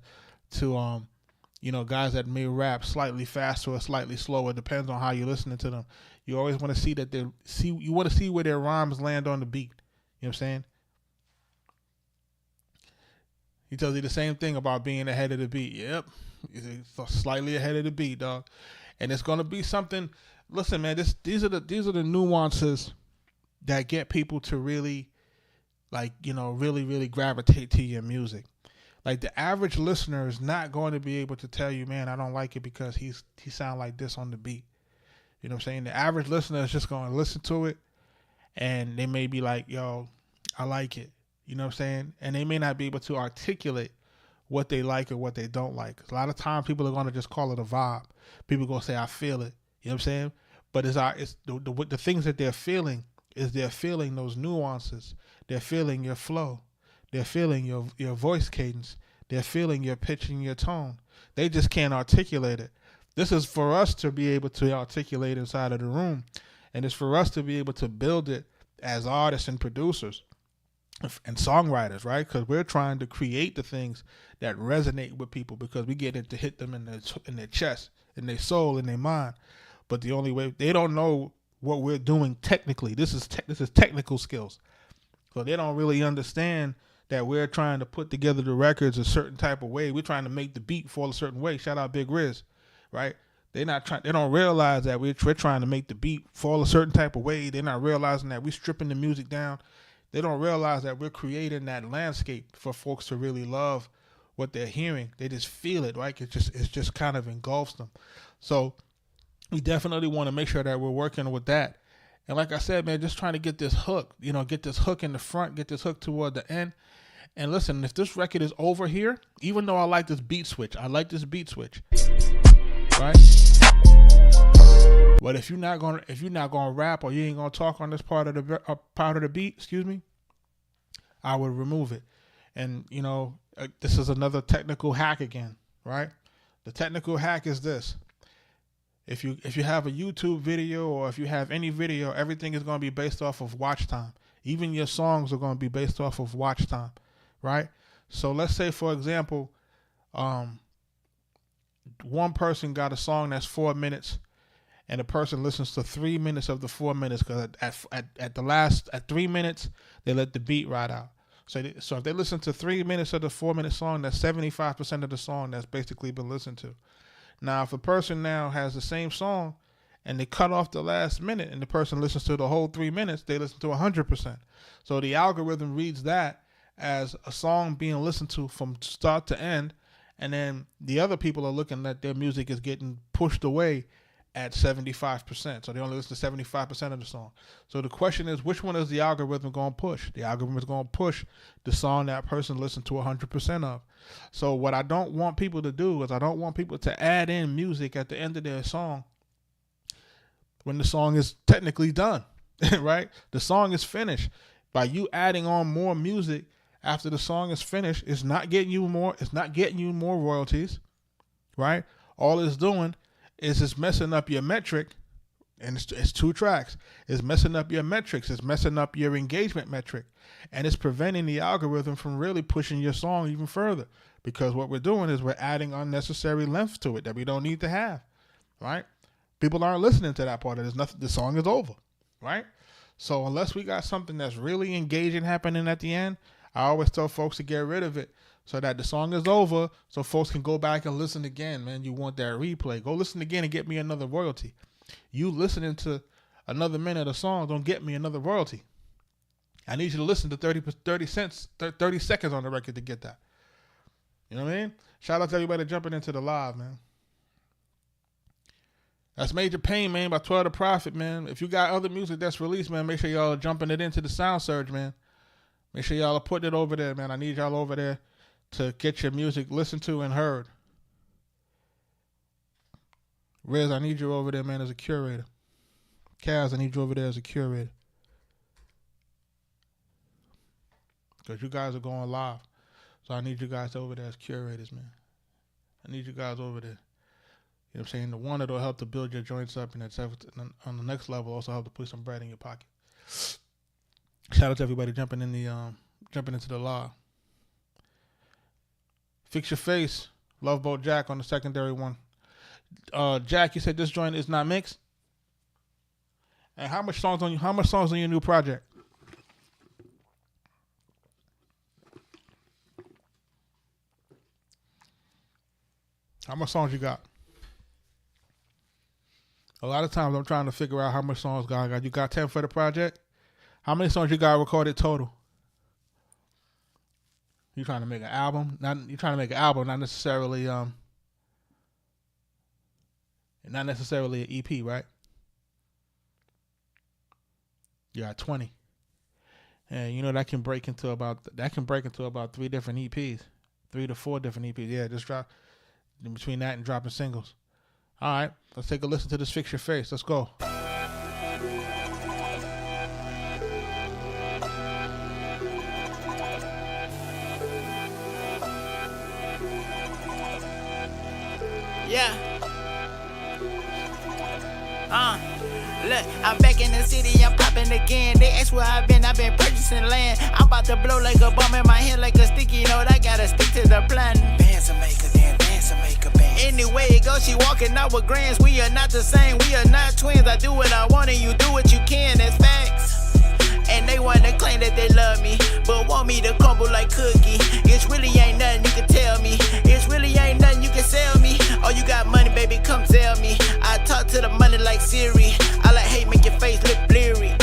to you know, guys that may rap slightly faster or slightly slower, it depends on how you're listening to them. You always want to see that you want to see where their rhymes land on the beat. You know what I'm saying? He tells you the same thing about being ahead of the beat. Yep. It's slightly ahead of the beat, dog. And it's going to be something. Listen, man, these are the nuances that get people to really, like, you know, really, really gravitate to your music. Like, the average listener is not going to be able to tell you, man, I don't like it because he sound like this on the beat. You know what I'm saying? The average listener is just going to listen to it, and they may be like, yo, I like it. You know what I'm saying? And they may not be able to articulate what they like or what they don't like. A lot of times people are going to just call it a vibe. People are going to say, I feel it. You know what I'm saying? But it's the things that they're feeling is they're feeling those nuances. They're feeling your flow. They're feeling your voice cadence. They're feeling your pitch and your tone. They just can't articulate it. This is for us to be able to articulate inside of the room. And it's for us to be able to build it as artists and producers and songwriters, right? Because we're trying to create the things that resonate with people, because we get it to hit them in their chest, in their soul, in their mind. But the only way, they don't know what we're doing technically. This is technical skills. So they don't really understand that we're trying to put together the records a certain type of way. We're trying to make the beat fall a certain way. Shout out Big Riz, right? They don't realize that we're trying to make the beat fall a certain type of way. They're not realizing that we're stripping the music down. They don't realize that we're creating that landscape for folks to really love what they're hearing. They just feel it, right? It just kind of engulfs them. So we definitely want to make sure that we're working with that. And like I said, man, just trying to get this hook, you know, get this hook in the front, get this hook toward the end. And listen, if this record is over here, even though I like this beat switch, right? But if you're not gonna rap, or you ain't gonna talk on this part of the beat, excuse me, I would remove it. And you know, this is another technical hack again, right? The technical hack is this: if you have a YouTube video, or if you have any video, everything is gonna be based off of watch time. Even your songs are gonna be based off of watch time, right? So let's say, for example, one person got a song that's 4 minutes, and the person listens to 3 minutes of the 4 minutes, because at 3 minutes they let the beat ride out. So if they listen to 3 minutes of the 4 minute song, that's 75% of the song that's basically been listened to. Now, if a person now has the same song and they cut off the last minute and the person listens to the whole 3 minutes, they listen to 100%. So the algorithm reads that as a song being listened to from start to end, and then the other people are looking at their music is getting pushed away at 75%. So they only listen to 75% of the song. So the question is, which one is the algorithm going to push? The algorithm is going to push the song that person listened to 100% of. So what I don't want people to do is I don't want people to add in music at the end of their song when the song is technically done, right? The song is finished. By you adding on more music after the song is finished, it's not getting you more royalties, right? All it's doing is it's messing up your metric, and it's 2 tracks. It's messing up your metrics. It's messing up your engagement metric, and it's preventing the algorithm from really pushing your song even further, because what we're doing is we're adding unnecessary length to it that we don't need to have, right? People aren't listening to that part. There's nothing. The song is over, right? So unless we got something that's really engaging happening at the end, I always tell folks to get rid of it so that the song is over, so folks can go back and listen again. Man, you want that replay. Go listen again and get me another royalty. You listening to another minute of song don't get me another royalty. I need you to listen to 30 seconds on the record to get that. You know what I mean? Shout out to everybody jumping into the live, man. That's Major Pain, man, by 12 The Prophet, man. If you got other music that's released, man, make sure y'all are jumping it into the Sound Surge, man. Make sure y'all are putting it over there, man. I need y'all over there to get your music listened to and heard. Riz, I need you over there, man, as a curator. Kaz, I need you over there as a curator. Because you guys are going live. So I need you guys over there as curators, man. I need you guys over there. You know what I'm saying? The one that'll help to build your joints up, and that's on the next level also help to put some bread in your pocket. Shout out to everybody jumping into the live. Fix Your Face, Love Boat Jack on the secondary one. Jack, you said this joint is not mixed. And how much songs on your new project? How much songs you got? A lot of times I'm trying to figure out how much songs I got. You got 10 for the project? How many songs you got recorded total? You trying to make an album? Not necessarily not necessarily an EP, right? You got 20. And you know that can break into about 3 different EPs. 3 to 4 different EPs. Yeah, just drop in between that and dropping singles. All right, let's take a listen to this Fix Your Face. Let's go. Yeah. Look, I'm back in the city, I'm popping again. They ask where I've been purchasing land. I'm about to blow like a bomb in my head, like a sticky note. I gotta stick to the plan. Dance and make a dance, dance and make a band. Anyway it goes, she walking out with grands. We are not the same, we are not twins. I do what I want and you do what you can, that's facts. And they wanna claim that they love me, but want me to crumble like cookie. It really ain't nothing you can tell me. It really ain't nothing you can sell me. Oh, you got money, baby, come tell me. I talk to the money like Siri. I like hate, make your face look bleary.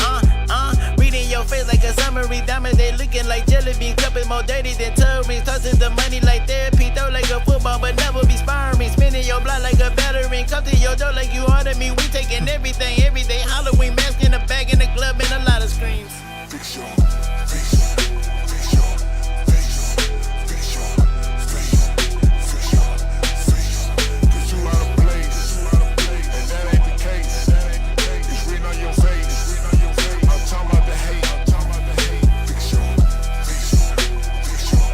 Reading your face like a summary. Diamonds, they looking like jelly beans. Cup is more dirty than turbines. Tossing the money like therapy. Throw like a football, but never be sparring. Spinning your block like a veteran. Come to your door like you ordered me. We taking everything, every day. Halloween mask in the bag in the club and a lot of screams. Fix your face. Fix your face. Fix your face. Fix your face. Cause you out of place. And that ain't the case. It's written on your face. I'm talking about the hate. Fix your face. Fix your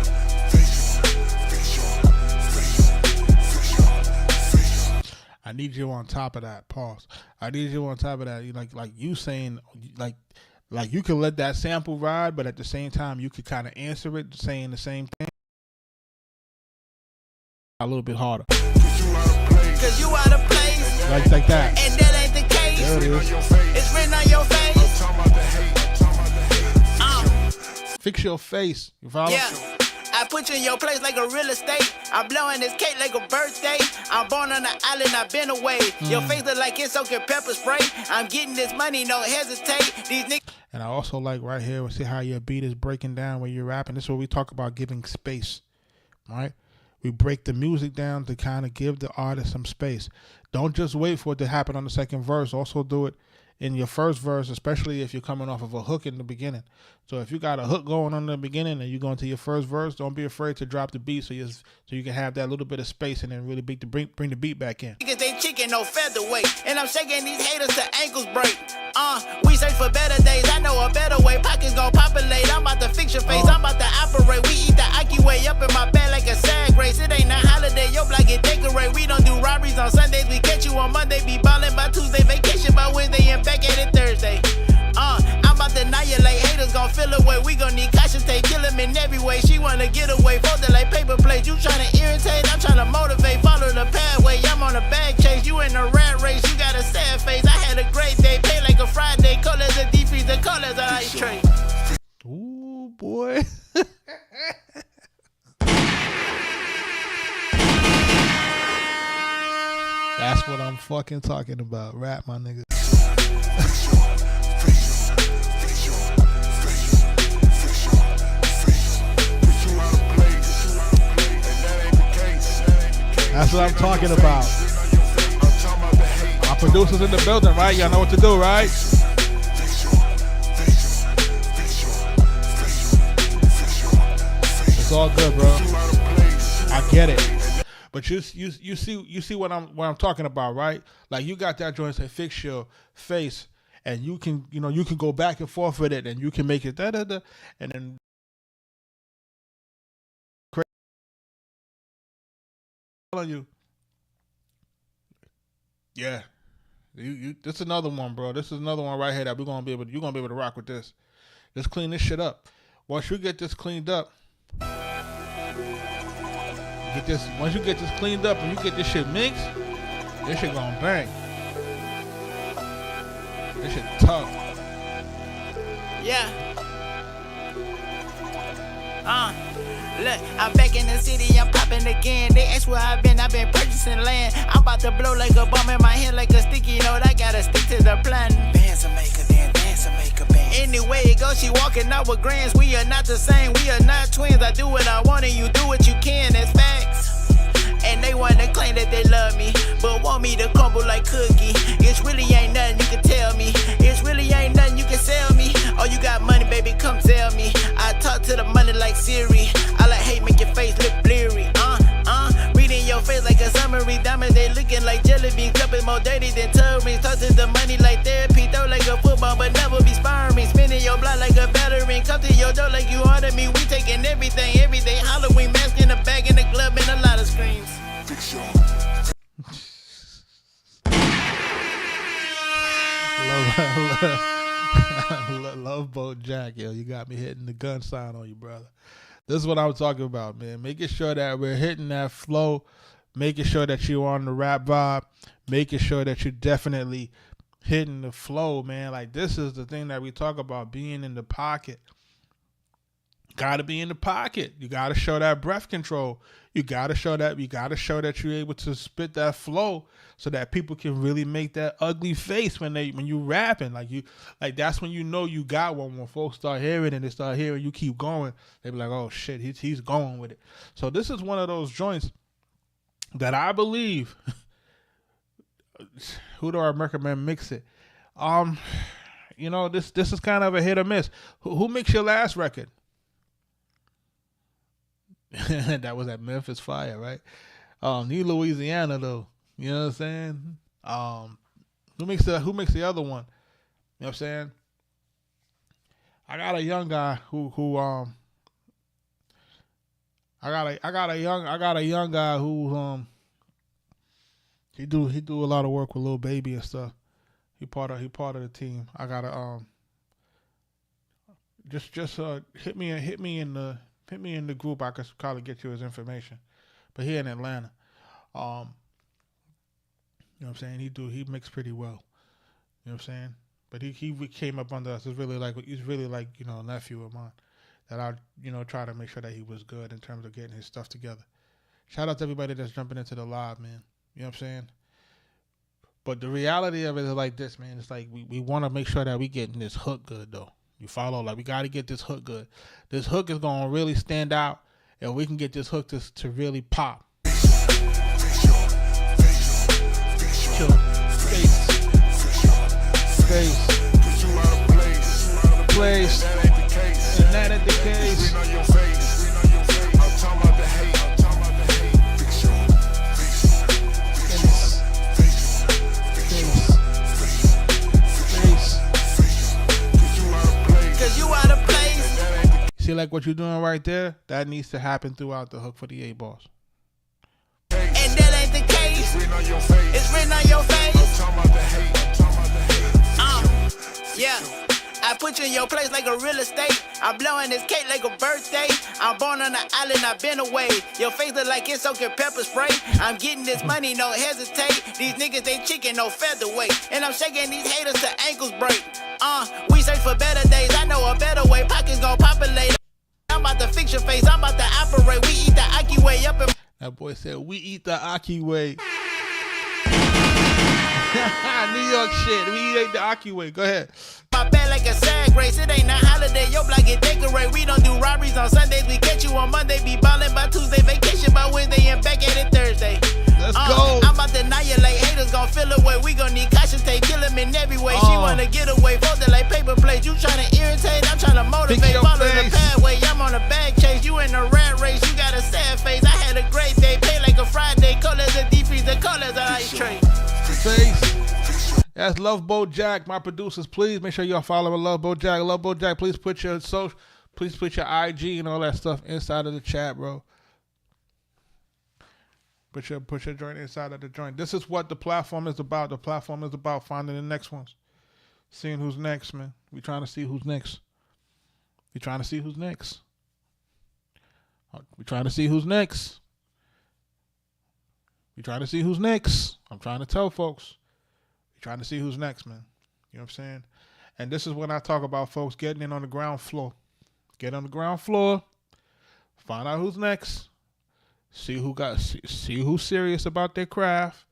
face. Fix your face. Fix your face. I need you on top of that. Pause. I need you on top of that. Like you saying, like you can let that sample ride, but at the same time, you could kind of answer it saying the same thing a little bit harder. Cause you out of place. Like that. And that ain't the it is. It's written on your face. Fix your face. You follow? Yeah. I put you in your place like a real estate. I'm blowing this cake like a birthday. I'm born on the island, I've been away. Your face look like it's soaking pepper spray. I'm getting this money, no hesitate. These niggas. And I also like right here, we see how your beat is breaking down when you're rapping. This is what we talk about, giving space, right? We break the music down to kind of give the artist some space. Don't just wait for it to happen on the second verse. Also do it in your first verse, especially if you're coming off of a hook in the beginning. So if you got a hook going on in the beginning and you go into your first verse, don't be afraid to drop the beat so you can have that little bit of space and then really bring the beat back in. Niggas they chicken, no featherweight. And I'm shaking these haters till ankles break. We search for better days, I know a better way. Pockets gon' populate, I'm about to fix your face, I'm about to operate. We eat the Aki way up in my bed like a sad grace. It ain't a holiday, your block get decorate. We don't do robberies on Sundays, we catch you on Monday. Be ballin' by Tuesday, vacation by Wednesday, and back at it Thursday. I'm about to annihilate, haters gon' feel away. We gon' need caution tape, kill him in every way. She wanna get away, fold it like paper plates. You tryna irritate, I'm tryna motivate. Follow the pathway, I'm on a bag chase. You in a rat race, you got a sad face. I had a great day, pay like a Friday. Cold as a deep freezer, cold as an ice tray. Ooh, boy. That's what I'm fucking talking about. Rap, my nigga. That's what I'm talking about. Our producers in the building, right? Y'all know what to do, right? It's all good, bro. I get it. But you see what I'm talking about, right? Like you got that joint say fix your face, and you can go back and forth with it, and you can make it da da da, and then on you. Yeah. This is another one, bro. This is another one right here that you're gonna be able to rock with this. Just clean this shit up. Once you get this cleaned up, once you get this cleaned up and you get this shit mixed, this shit gonna bang. This shit tough. Yeah. Look, I'm back in the city, I'm popping again. They ask where I've been purchasing land. I'm about to blow like a bomb in my head like a sticky note. I gotta stick to the plan. Bands and make a dance, dance and make a band. Anyway it goes, she walking out with grands. We are not the same, we are not twins. I do what I want and you do what you can, that's facts. And they wanna claim that they love me, but want me to crumble like cookie. It really ain't nothing you can tell me. It really ain't nothing you can sell me. Oh, you got money, baby, come tell me. I talk to the money like Siri. I like hate, make your face look bleary. Reading your face like a summary. Diamonds, they looking like jelly beans. Cup is more dirty than turbines. Talk to the money like therapy. Throw like a football, but never be sparring. Spinning your block like a battery. Come to your door like you ordered me. We taking everything, every day. Halloween mask in the bag, in the club, and a lot of screams. Love Boat Jack, yo. You got me hitting the gun sign on you, brother. This is what I'm talking about, man. Making sure that we're hitting that flow, making sure that you're on the rap vibe, making sure that you're definitely hitting the flow, man. Like, this is the thing that we talk about, being in the pocket. Gotta be in the pocket. You gotta show that breath control. You gotta show that you're able to spit that flow so that people can really make that ugly face when you rapping. Like that's when you know you got one. When folks start hearing and they start hearing you keep going, they be like, oh shit, he's going with it. So this is one of those joints that I believe who do I recommend mix it? This is kind of a hit or miss. Who mixed your last record? That was at Memphis Fire, right? New Louisiana though. You know what I'm saying? Who makes the other one? You know what I'm saying? I got a young guy who I got a young guy who he do a lot of work with Lil Baby and stuff. He part of the team. I gotta just hit me in the group. I could probably get you his information. But here in Atlanta, you know what I'm saying? He mix pretty well. You know what I'm saying? But he came up under us. He's really like a nephew of mine that I try to make sure that he was good in terms of getting his stuff together. Shout out to everybody that's jumping into the live, man. You know what I'm saying? But the reality of it is like this, man. It's like we want to make sure that we getting this hook good, though. You follow? Like, we got to get this hook good. This hook is going to really stand out, and we can get this hook to really pop. Chill. Space. Place. And that ain't the case. See, like what you're doing right there, that needs to happen throughout the hook for the 8 bars. And that ain't the case. It's written on your face. Yeah. I put you in your place like a real estate. I'm blowing this cake like a birthday. I'm born on the island, I've been away. Your face look like it's soaking pepper spray. I'm getting this money, no hesitate. These niggas, they chicken, no featherweight. And I'm shaking these haters till ankles break. We search for better days. I know a better way. Pockets gon' populate. I'm about to fix your face. I'm about to operate. We eat the Aki way up and... That boy said, we eat the Aki way. New York shit. We eat the Aki way. Go ahead. My bad like a sad grace. It ain't a holiday. Your block get decorate. We don't do robberies on Sundays. We catch you on Monday. Be ballin' by Tuesday. Vacation by Wednesday and back at it Thursday. Let's go. I'm about to annihilate. Haters gon' feel away. We gon' need caution tape. Kill him in every way. She wanna get away. Fold it like paper plates. You tryna irritate. I'm tryna motivate. Follow the pathway. I'm on a bag chase. You in a rat race. You got a sad face. I had a great day. Pay like a Friday. Cold as a deep freezer. Cold as an ice tray. Face. That's Love Boat Jack, my producers. Please make sure y'all follow Love Boat Jack. Love Boat Jack, please put your IG and all that stuff inside of the chat, bro. Put your joint inside of the joint. This is what the platform is about. The platform is about finding the next ones. Seeing who's next, man. We trying to see who's next. We trying to see who's next. We trying to see who's next. We trying to see who's next. I'm trying to tell folks. Trying to see who's next, man. You know what I'm saying? And this is when I talk about folks getting in on the ground floor. Get on the ground floor. Find out who's next. See who's serious about their craft.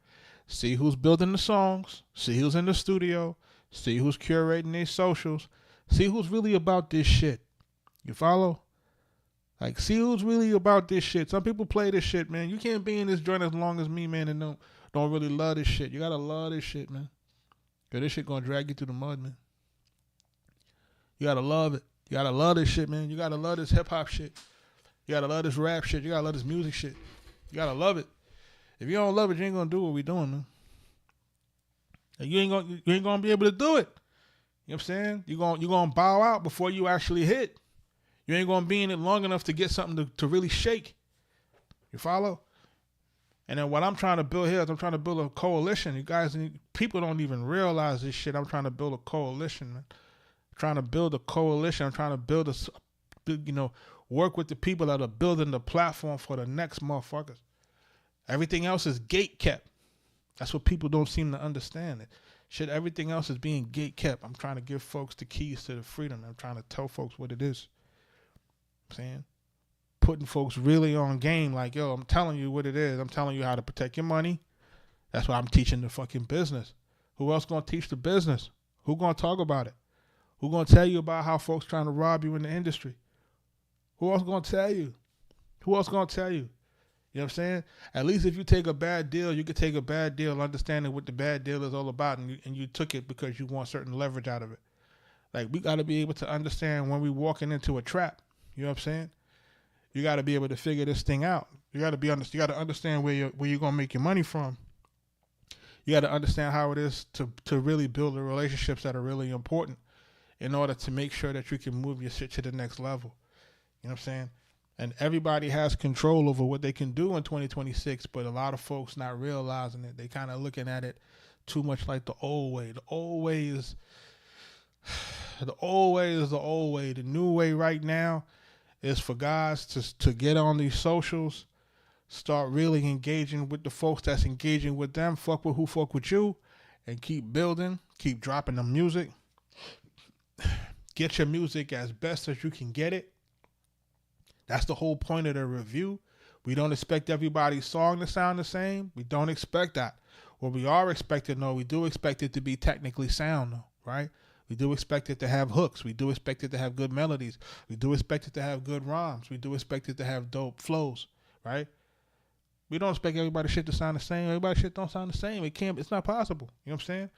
See who's building the songs. See who's in the studio. See who's curating their socials. See who's really about this shit. You follow? Like, see who's really about this shit. Some people play this shit, man. You can't be in this joint as long as me, man, and don't really love this shit. You gotta love this shit, man. Cause this shit gonna drag you through the mud, man. You gotta love it. You gotta love this shit, man. You gotta love this hip hop shit. You gotta love this rap shit. You gotta love this music shit. You gotta love it. If you don't love it, you ain't gonna do what we doing, man. Like, you ain't gonna be able to do it. You know what I'm saying? You gonna bow out before you actually hit. You ain't gonna be in it long enough to get something to really shake. You follow? And then what I'm trying to build here is I'm trying to build a coalition. You guys, people don't even realize this shit. I'm trying to build a coalition, man. I'm trying to build a coalition. I'm trying to build work with the people that are building the platform for the next motherfuckers. Everything else is gate kept. That's what people don't seem to understand. Shit, everything else is being gate kept. I'm trying to give folks the keys to the freedom. I'm trying to tell folks what it is. I'm saying? Putting folks really on game, like, yo, I'm telling you what it is. I'm telling you how to protect your money. That's what I'm teaching the fucking business. Who else gonna teach the business? Who gonna talk about it? Who gonna tell you about how folks trying to rob you in the industry? Who else gonna tell you? Who else gonna tell you? You know what I'm saying? At least if you take a bad deal, you could take a bad deal understanding what the bad deal is all about, and you took it because you want certain leverage out of it. Like, we gotta be able to understand when we walking into a trap. You know what I'm saying? You got to be able to figure this thing out. You got to understand where you're gonna make your money from. You got to understand how it is to really build the relationships that are really important in order to make sure that you can move your shit to the next level. You know what I'm saying? And everybody has control over what they can do in 2026, but a lot of folks not realizing it. They kind of looking at it too much like the old way. The old way is the old way. The new way right now is for guys to get on these socials, start really engaging with the folks that's engaging with them, fuck with who fuck with you, and keep building, keep dropping the music. Get your music as best as you can get it. That's the whole point of the review. We don't expect everybody's song to sound the same. We don't expect that. What we are expecting, though, we do expect it to be technically sound, though, right? We do expect it to have hooks. We do expect it to have good melodies. We do expect it to have good rhymes. We do expect it to have dope flows, right? We don't expect everybody's shit to sound the same. Everybody's shit don't sound the same. It's not possible. You know what I'm saying?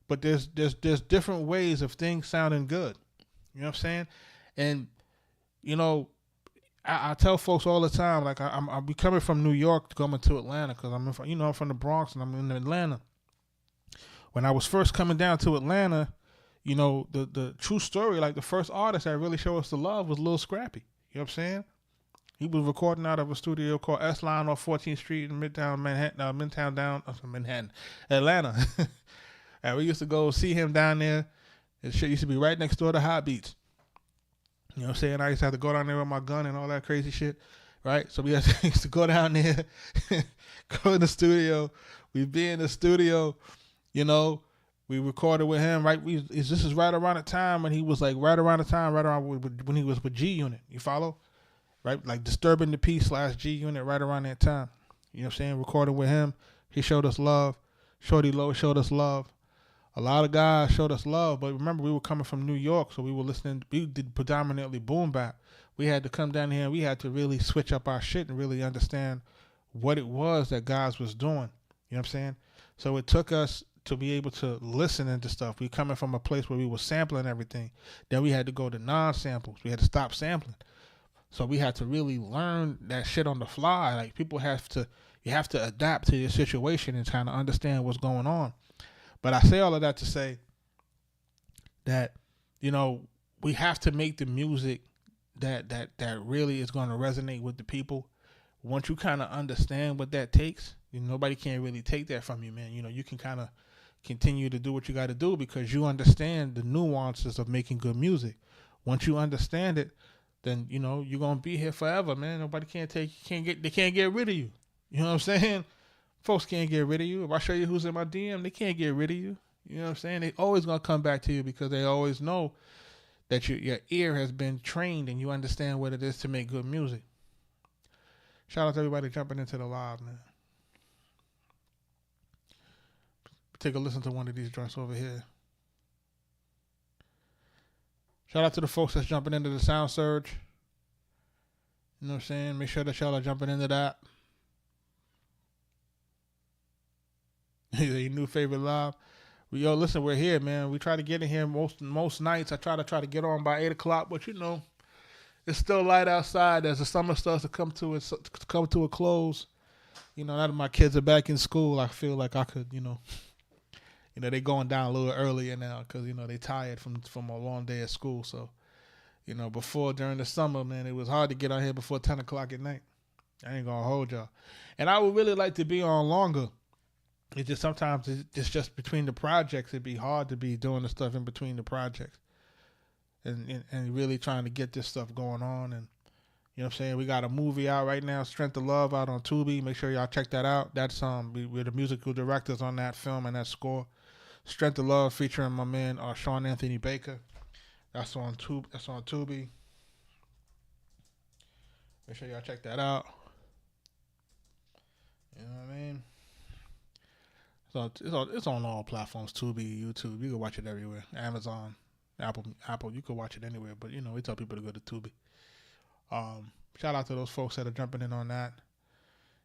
But there's different ways of things sounding good. You know what I'm saying? And, you know, I tell folks all the time, like I'll be coming from New York coming to Atlanta because I'm from the Bronx and I'm in Atlanta. When I was first coming down to Atlanta, you know, the true story, like the first artist that really showed us the love was Lil Scrappy. You know what I'm saying? He was recording out of a studio called S-Line off 14th Street in Manhattan, Atlanta. And we used to go see him down there. His shit used to be right next door to Hot Beats. You know what I'm saying? I used to have to go down there with my gun and all that crazy shit, right? So we used to go down there, go in the studio. We'd be in the studio, you know. We recorded with him, right? This is right around the time when he was like, right around when he was with G Unit. You follow? Right? Like Disturbing the Peace / G Unit right around that time. You know what I'm saying? Recording with him. He showed us love. Shorty Low showed us love. A lot of guys showed us love, but remember, we were coming from New York, so we did predominantly boom bap. We had to come down here and we had to really switch up our shit and really understand what it was that guys was doing. You know what I'm saying? So it took us to be able to listen into stuff. We coming from a place where we were sampling everything. Then we had to go to non-samples. We had to stop sampling. So we had to really learn that shit on the fly. Like you have to adapt to your situation and kind of understand what's going on. But I say all of that to say that, you know, we have to make the music that really is going to resonate with the people. Once you kind of understand what that takes, nobody can really take that from you, man. You know, you can kind of continue to do what you got to do because you understand the nuances of making good music. Once you understand it, then, you know, you're going to be here forever, man. Nobody they can't get rid of you. You know what I'm saying? Folks can't get rid of you. If I show you who's in my DM, they can't get rid of you. You know what I'm saying? They always going to come back to you because they always know that your ear has been trained and you understand what it is to make good music. Shout out to everybody jumping into the live, man. Take a listen to one of these joints over here. Shout out to the folks that's jumping into the Sound Surge. You know what I'm saying? Make sure that y'all are jumping into that. Your new favorite live. Listen, we're here, man. We try to get in here most nights. I try to get on by 8 o'clock, but you know, it's still light outside as the summer starts to come to a close. You know, now that my kids are back in school, I feel like I could, you know, they going down a little earlier now because, you know, they tired from a long day at school. So, you know, during the summer, man, it was hard to get on here before 10 o'clock at night. I ain't gonna hold y'all. And I would really like to be on longer. It's just sometimes it's just between the projects. It'd be hard to be doing the stuff in between the projects and really trying to get this stuff going on. And, you know what I'm saying? We got a movie out right now, Strength of Love, out on Tubi. Make sure y'all check that out. That's we're the musical directors on that film and that score. Strength of Love featuring my man Sean Anthony Baker. That's on Tubi. Make sure y'all check that out. You know what I mean? So it's on all platforms, Tubi, YouTube. You can watch it everywhere. Amazon, Apple, you can watch it anywhere. But, you know, we tell people to go to Tubi. Shout out to those folks that are jumping in on that.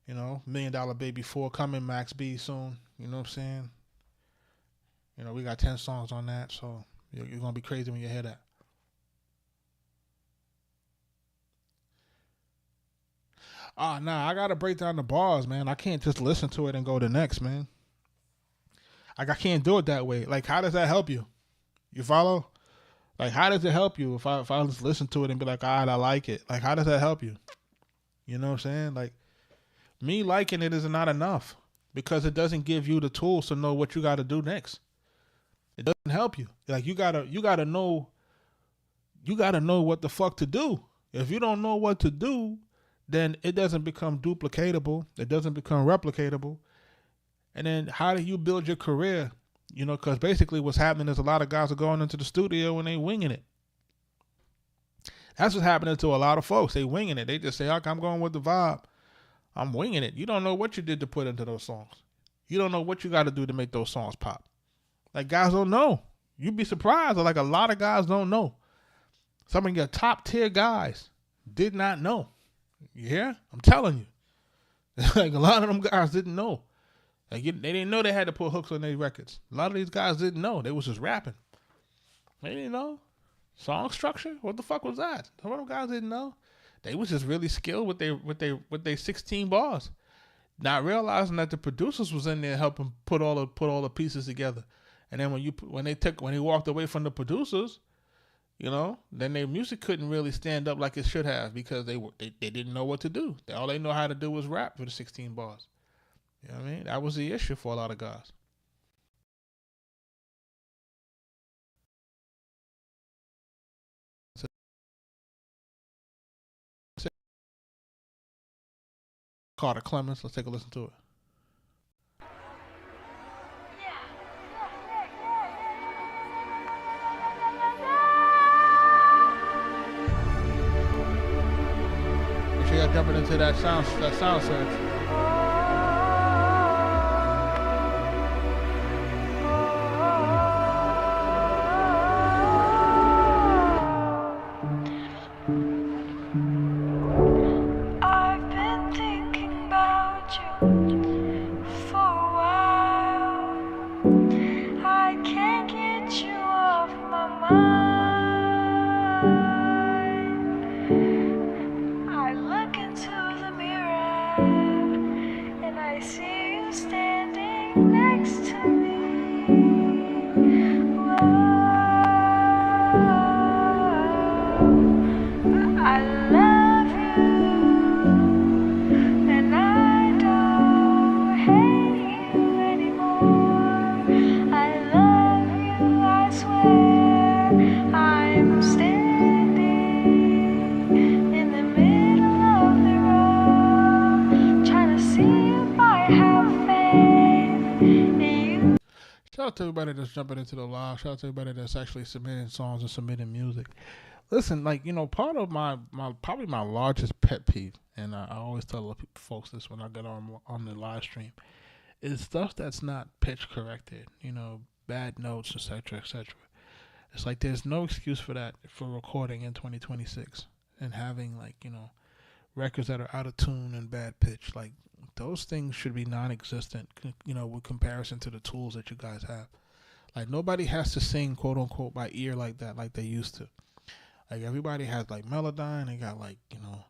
You know, $1 Million Baby 4 coming, Max B soon. You know what I'm saying? You know, we got 10 songs on that, so you're going to be crazy when you hear that. Nah, I got to break down the bars, man. I can't just listen to it and go to next, man. Like, I can't do it that way. Like, how does that help you? You follow? Like, how does it help you if I just listen to it and be like, all right, I like it? Like, how does that help you? You know what I'm saying? Like, me liking it is not enough because it doesn't give you the tools to know what you got to do next. It doesn't help you. Like, you gotta know what the fuck to do. If you don't know what to do, then it doesn't become duplicatable. It doesn't become replicatable. And then how do you build your career You know, because basically what's happening is a lot of guys are going into the studio and they winging it. That's what's happening to a lot of folks. They winging it. They just say, I'm going with the vibe. I'm winging it. You don't know what you did to put into those songs. You don't know what you got to do to make those songs pop. Like, guys don't know. You'd be surprised. Like, a lot of guys don't know. Some of your top tier guys did not know. You hear? I'm telling you. Like, a lot of them guys didn't know. Like, they didn't know they had to put hooks on their records. A lot of these guys didn't know. They was just rapping. They didn't know. Song structure? What the fuck was that? Some of them guys didn't know. They was just really skilled with their 16 bars. Not realizing that the producers was in there helping put all the pieces together. And then when they walked away from the producers, you know, then their music couldn't really stand up like it should have because they didn't know what to do. All they know how to do was rap for the 16 bars. You know what I mean? That was the issue for a lot of guys. Carter Clemens. Let's take a listen to it. Make sure y'all jumping into that sound search. Shout out to everybody that's jumping into the live. Shout out to everybody that's actually submitting songs and submitting music. Listen, like, you know, part of my probably my largest pet peeve, and I always tell folks this when I get on the live stream, is stuff that's not pitch corrected. You know, bad notes, etc., etc. It's like there's no excuse for that for recording in 2026 and having, like, you know, records that are out of tune and bad pitch. Like, those things should be non-existent, you know, with comparison to the tools that you guys have. Like, nobody has to sing, quote unquote, by ear like that, like they used to. Like, everybody has, like, Melodyne. They got, like, you know,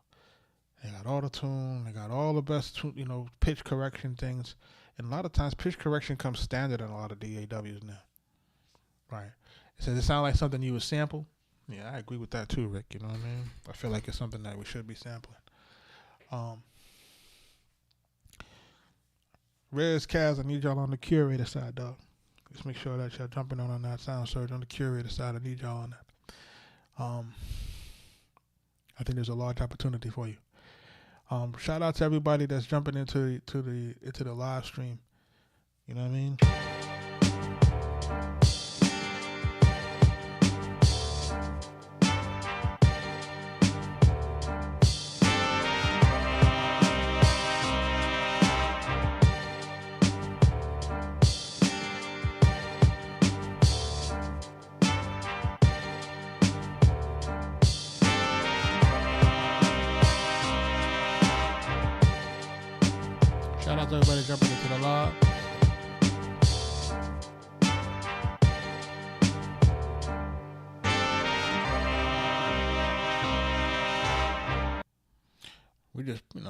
they got auto-tune. They got all the best, you know, pitch correction things. And a lot of times, pitch correction comes standard in a lot of DAWs now. Right. It says it sounds like something you would sample. Yeah, I agree with that too, Rick. You know what I mean? I feel like it's something that we should be sampling. Rez, Kaz, I need y'all on the curator side, dog. Just make sure that y'all jumping on that sound surge on the curator side. I need y'all on that. I think there's a large opportunity for you. Shout out to everybody that's jumping into the live stream. You know what I mean? Shout out to everybody jumping into the live.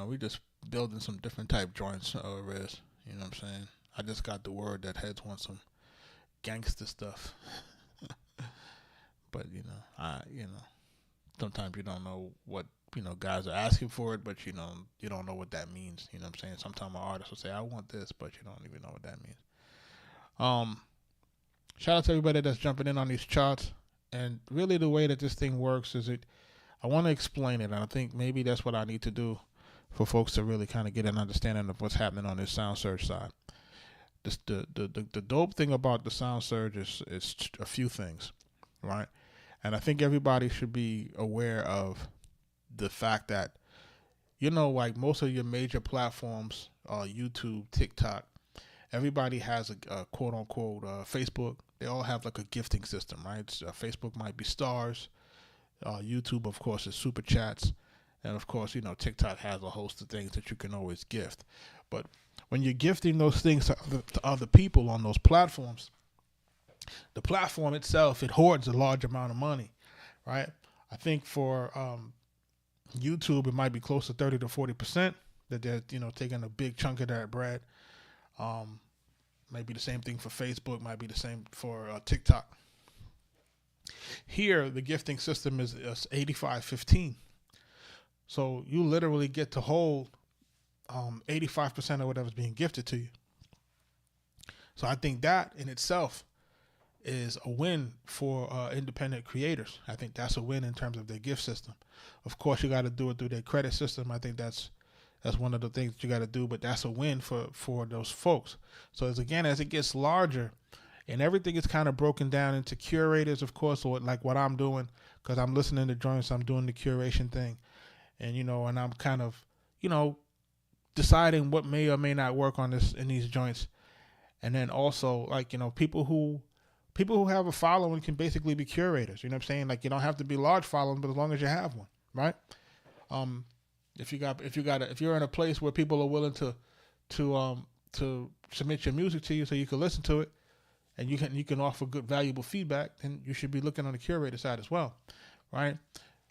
We just building some different type joints, Riz. You know what I'm saying? I just got the word that Heads want some gangster stuff. But sometimes you don't know what, guys are asking for it, but you don't know what that means. You know what I'm saying? Sometimes an artist will say, I want this, but you don't even know what that means. Shout out to everybody that's jumping in on these charts. And really the way that this thing works is I want to explain it, and I think maybe that's what I need to do for folks to really kind of get an understanding of what's happening on this sound search side. the dope thing about the Sound Surge is a few things, right? And I think everybody should be aware of the fact that, like most of your major platforms, YouTube, TikTok, everybody has a quote unquote Facebook. They all have like a gifting system, right? Facebook might be stars. YouTube, of course, is super chats. And of course, TikTok has a host of things that you can always gift. But when you're gifting those things to other people on those platforms, the platform itself, it hoards a large amount of money, right? I think for YouTube, it might be close to 30 to 40% that they're, taking a big chunk of that bread. Maybe the same thing for Facebook, might be the same for TikTok. Here, the gifting system is 85-15. So you literally get to hold 85% of whatever's being gifted to you. So I think that in itself is a win for independent creators. I think that's a win in terms of their gift system. Of course, you got to do it through their credit system. I think that's one of the things that you got to do, but that's a win for those folks. So as it gets larger, and everything is kind of broken down into curators, of course, or like what I'm doing, because I'm listening to joints, I'm doing the curation thing, and and I'm kind of deciding what may or may not work in these joints, and then also like people who have a following can basically be curators. You know what I'm saying? Like you don't have to be large following, but as long as you have one, right? If you're in a place where people are willing to submit your music to you so you can listen to it, and you can offer good valuable feedback, then you should be looking on the curator side as well, right?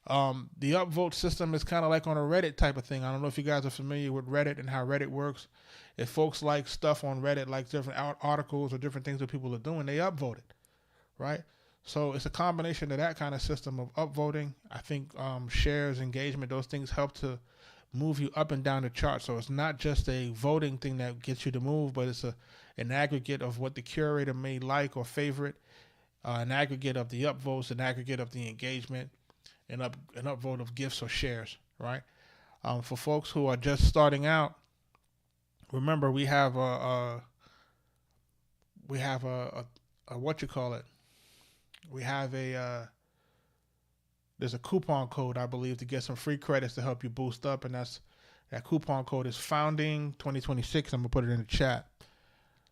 The upvote system is kind of like on a Reddit type of thing. I don't know if you guys are familiar with Reddit and how Reddit works. If folks like stuff on Reddit, like different articles or different things that people are doing, they upvote it, right? So it's a combination of that kind of system of upvoting. I think shares, engagement, those things help to move you up and down the chart. So it's not just a voting thing that gets you to move, but it's an aggregate of what the curator may like or favorite, an aggregate of the upvotes, an aggregate of the engagement, an upvote of gifts or shares, right? For folks who are just starting out, remember we have a what you call it? We have there's a coupon code, I believe, to get some free credits to help you boost up, and that coupon code is Founding 2026. I'm gonna put it in the chat.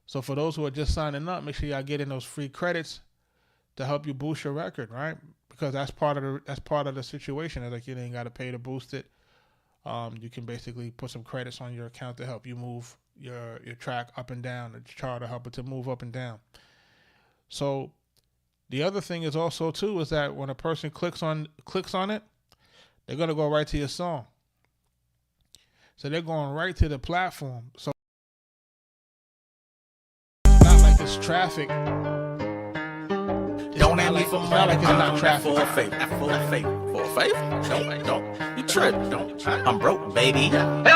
So for those who are just signing up, make sure y'all get in those free credits to help you boost your record, right? Because that's part of the situation. Like you ain't got to pay to boost it. You can basically put some credits on your account to help you move your track up and down, the chart to help it to move up and down. So the other thing is also too is that when a person clicks on it, they're gonna go right to your song. So they're going right to the platform. So it's not like it's traffic. Don't ask me for money. It's not traffic. For a favor. For a favor? Don't. You tripping. I'm broke, baby. Don't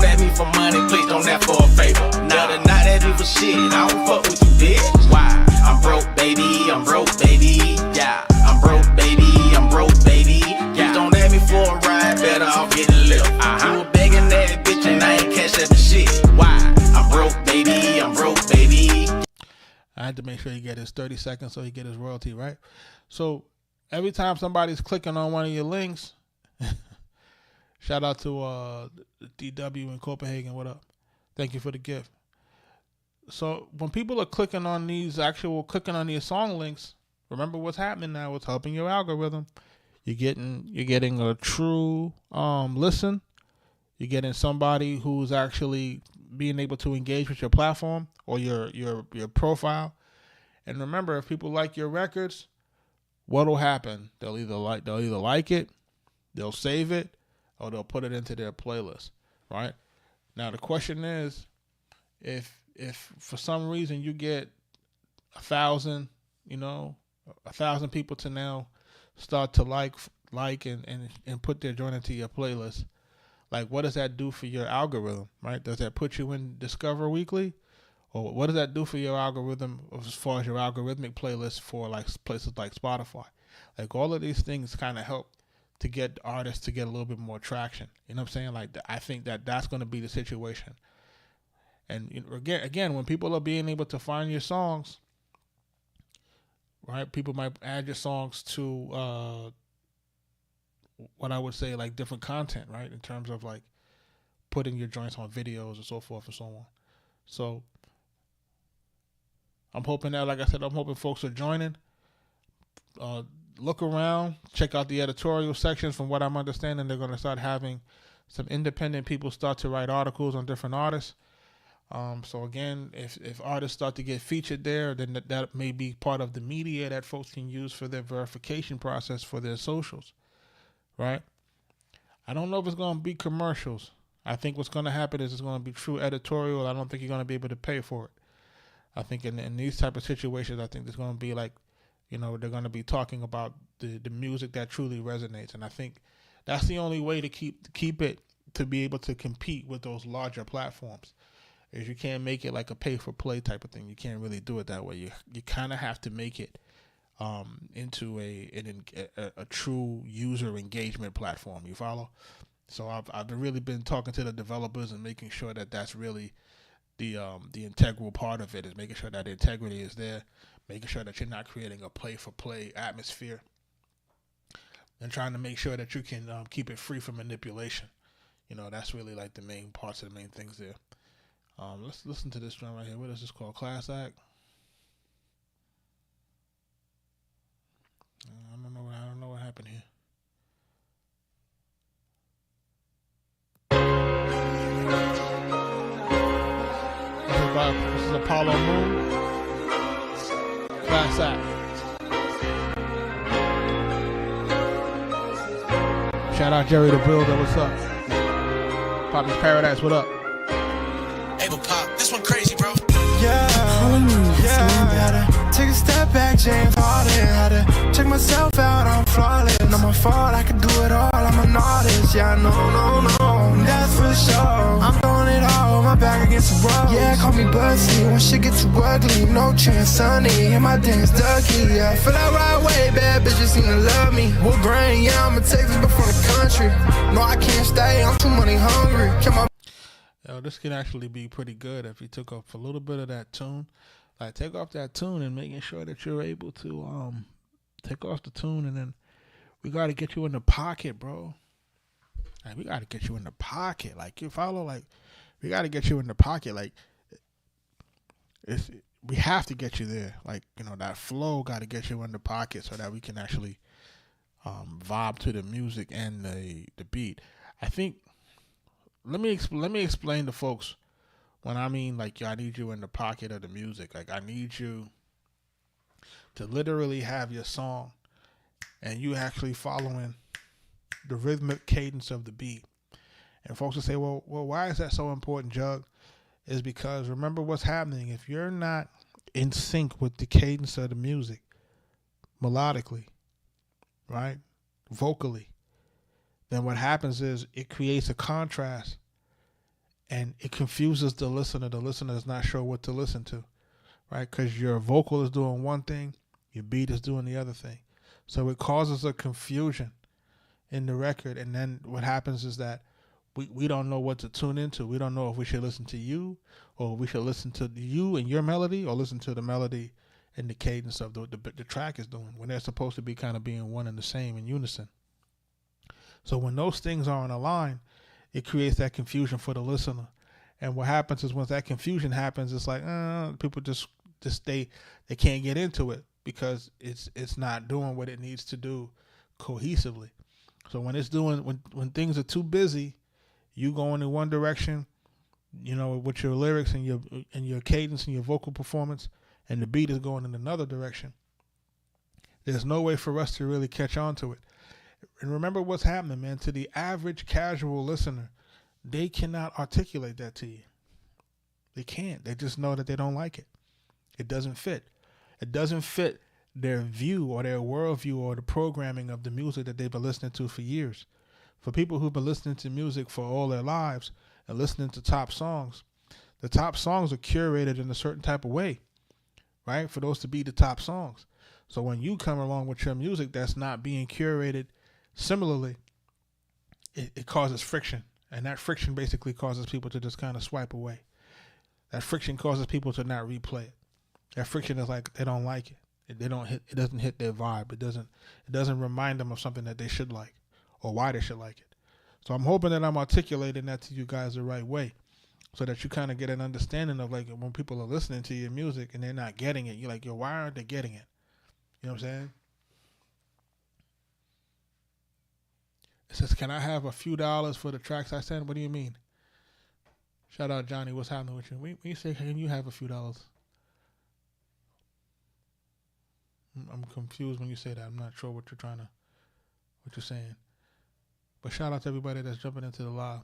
ask me for money. Please don't ask for a favor. Better not ask me for shit. I don't fuck with you, bitch. Why? I'm broke, baby. I'm broke, baby. Yeah. I'm broke, baby. I'm broke, baby. Please don't ask me for a ride. Better off getting left. You were begging that bitch and I ain't cash that shit. Why? I'm broke, baby. I'm broke, baby. I had to make sure he get his 30 seconds so he get his royalty, right? So every time somebody's clicking on one of your links, shout out to DW in Copenhagen, what up? Thank you for the gift. So when people are clicking on these song links, remember what's happening now. It's helping your algorithm. You're getting a true listen. You're getting somebody who's actually being able to engage with your platform or your profile. And remember, if people like your records, what'll happen? They'll either like it, they'll save it, or they'll put it into their playlist, right? Now the question is, if for some reason you get 1,000 people to now start to like and put their joint into your playlist, like what does that do for your algorithm, right? Does that put you in Discover Weekly? Or what does that do for your algorithm as far as your algorithmic playlist for like places like Spotify? Like all of these things kind of help to get artists to get a little bit more traction. You know what I'm saying? Like I think that's going to be the situation. And again, when people are being able to find your songs, right? People might add your songs to what I would say like different content, right? In terms of like putting your joints on videos and so forth and so on. So I'm hoping that, like I said, I'm hoping folks are joining. Look around, check out the editorial sections. From what I'm understanding, they're going to start having some independent people start to write articles on different artists. So again, if artists start to get featured there, then that may be part of the media that folks can use for their verification process for their socials, right? I don't know if it's going to be commercials. I think what's going to happen is it's going to be true editorial. I don't think you're going to be able to pay for it. I think in these type of situations, I think there's going to be like, they're going to be talking about the music that truly resonates. And I think that's the only way to keep it, to be able to compete with those larger platforms, is you can't make it like a pay for play type of thing. You can't really do it that way. You kind of have to make it into a true user engagement platform. You follow? So I've really been talking to the developers and making sure that that's really the integral part of it, is making sure that the integrity is there, making sure that you're not creating a play for play atmosphere, and trying to make sure that you can keep it free from manipulation. That's really like the main parts of the main things there. Let's listen to this drum right here. What is this called? Class Act? I don't know what happened here. This is Apollo Moon. Class Act. Shout out Jerry the Builder. What's up? Poppy's Paradise. What up? Able Pop, this one crazy, bro. Yeah, had to take a step back, James Harden. Had to check myself out, I'm flawless. Not my fault, I can do it all, I'm an artist. Yeah, no, that's for sure. I'm doing it all, my back against the wall. Yeah, call me Bugsy, when shit gets too ugly. No chance, sunny, in my dance ducky. Yeah, feel that right way, bad bitches seem to love me. Wood grain, yeah, I'm a Texas, but from the country. No, I can't stay, I'm too money hungry. This can actually be pretty good if you took off a little bit of that tune. Like, take off that tune and making sure that you're able to take off the tune, and then we got to get you in the pocket, bro. Like, we got to get you in the pocket. Like, you follow? Like, we got to get you in the pocket. Like, we have to get you there. Like, that flow got to get you in the pocket so that we can actually vibe to the music and the beat. I think. Let me explain to folks when I mean like I need you in the pocket of the music. Like, I need you to literally have your song and you actually following the rhythmic cadence of the beat. And folks will say, well, why is that so important, Jug? Is because remember what's happening. If you're not in sync with the cadence of the music, melodically, right, vocally, then what happens is it creates a contrast and it confuses the listener. The listener is not sure what to listen to, right? Because your vocal is doing one thing, your beat is doing the other thing. So it causes a confusion in the record. And then what happens is that we don't know what to tune into. We don't know if we should listen to you, or we should listen to you and your melody, or listen to the melody and the cadence of the track is doing, when they're supposed to be kind of being one and the same in unison. So when those things are in a line, it creates that confusion for the listener. And what happens is once that confusion happens, it's like people just they can't get into it because it's not doing what it needs to do cohesively. So when things are too busy, you going in one direction, with your lyrics and your cadence and your vocal performance, and the beat is going in another direction. There's no way for us to really catch on to it. And remember what's happening, man. To the average casual listener, they cannot articulate that to you. They can't. They just know that they don't like it. It doesn't fit. It doesn't fit their view or their worldview or the programming of the music that they've been listening to for years. For people who've been listening to music for all their lives and listening to top songs, the top songs are curated in a certain type of way, right? For those to be the top songs. So when you come along with your music that's not being curated similarly, it causes friction. And that friction basically causes people to just kind of swipe away. That friction causes people to not replay it. That friction is like they don't like it. It doesn't hit their vibe. It doesn't remind them of something that they should like or why they should like it. So I'm hoping that I'm articulating that to you guys the right way, so that you kind of get an understanding of, like, when people are listening to your music and they're not getting it, you're like, yo, why aren't they getting it? You know what I'm saying? It says, can I have a few dollars for the tracks I send? What do you mean? Shout out Johnny, what's happening with you? When you say, can you have a few dollars? I'm confused when you say that. I'm not sure what you're saying. But shout out to everybody that's jumping into the live.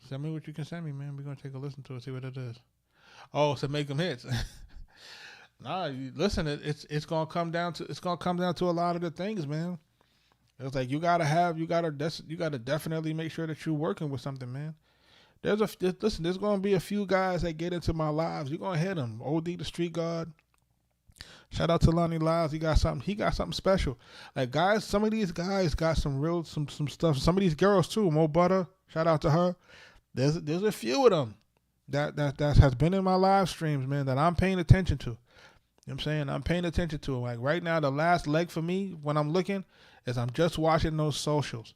Send me what you can send me, man. We're gonna take a listen to it, see what it is. Oh, so make them hits. Nah, listen, it's gonna come down to a lot of the things, man. It's like you gotta definitely make sure that you're working with something, man. There's gonna be a few guys that get into my lives. You're gonna hit them. OD the Street Guard. Shout out to Lonnie Lives. He got something special. Like, guys, some of these guys got some stuff. Some of these girls too. Mo Butter. Shout out to her. There's a few of them that has been in my live streams, man, that I'm paying attention to. You know what I'm saying? I'm paying attention to it. Like, right now, the last leg for me when I'm looking is I'm just watching those socials.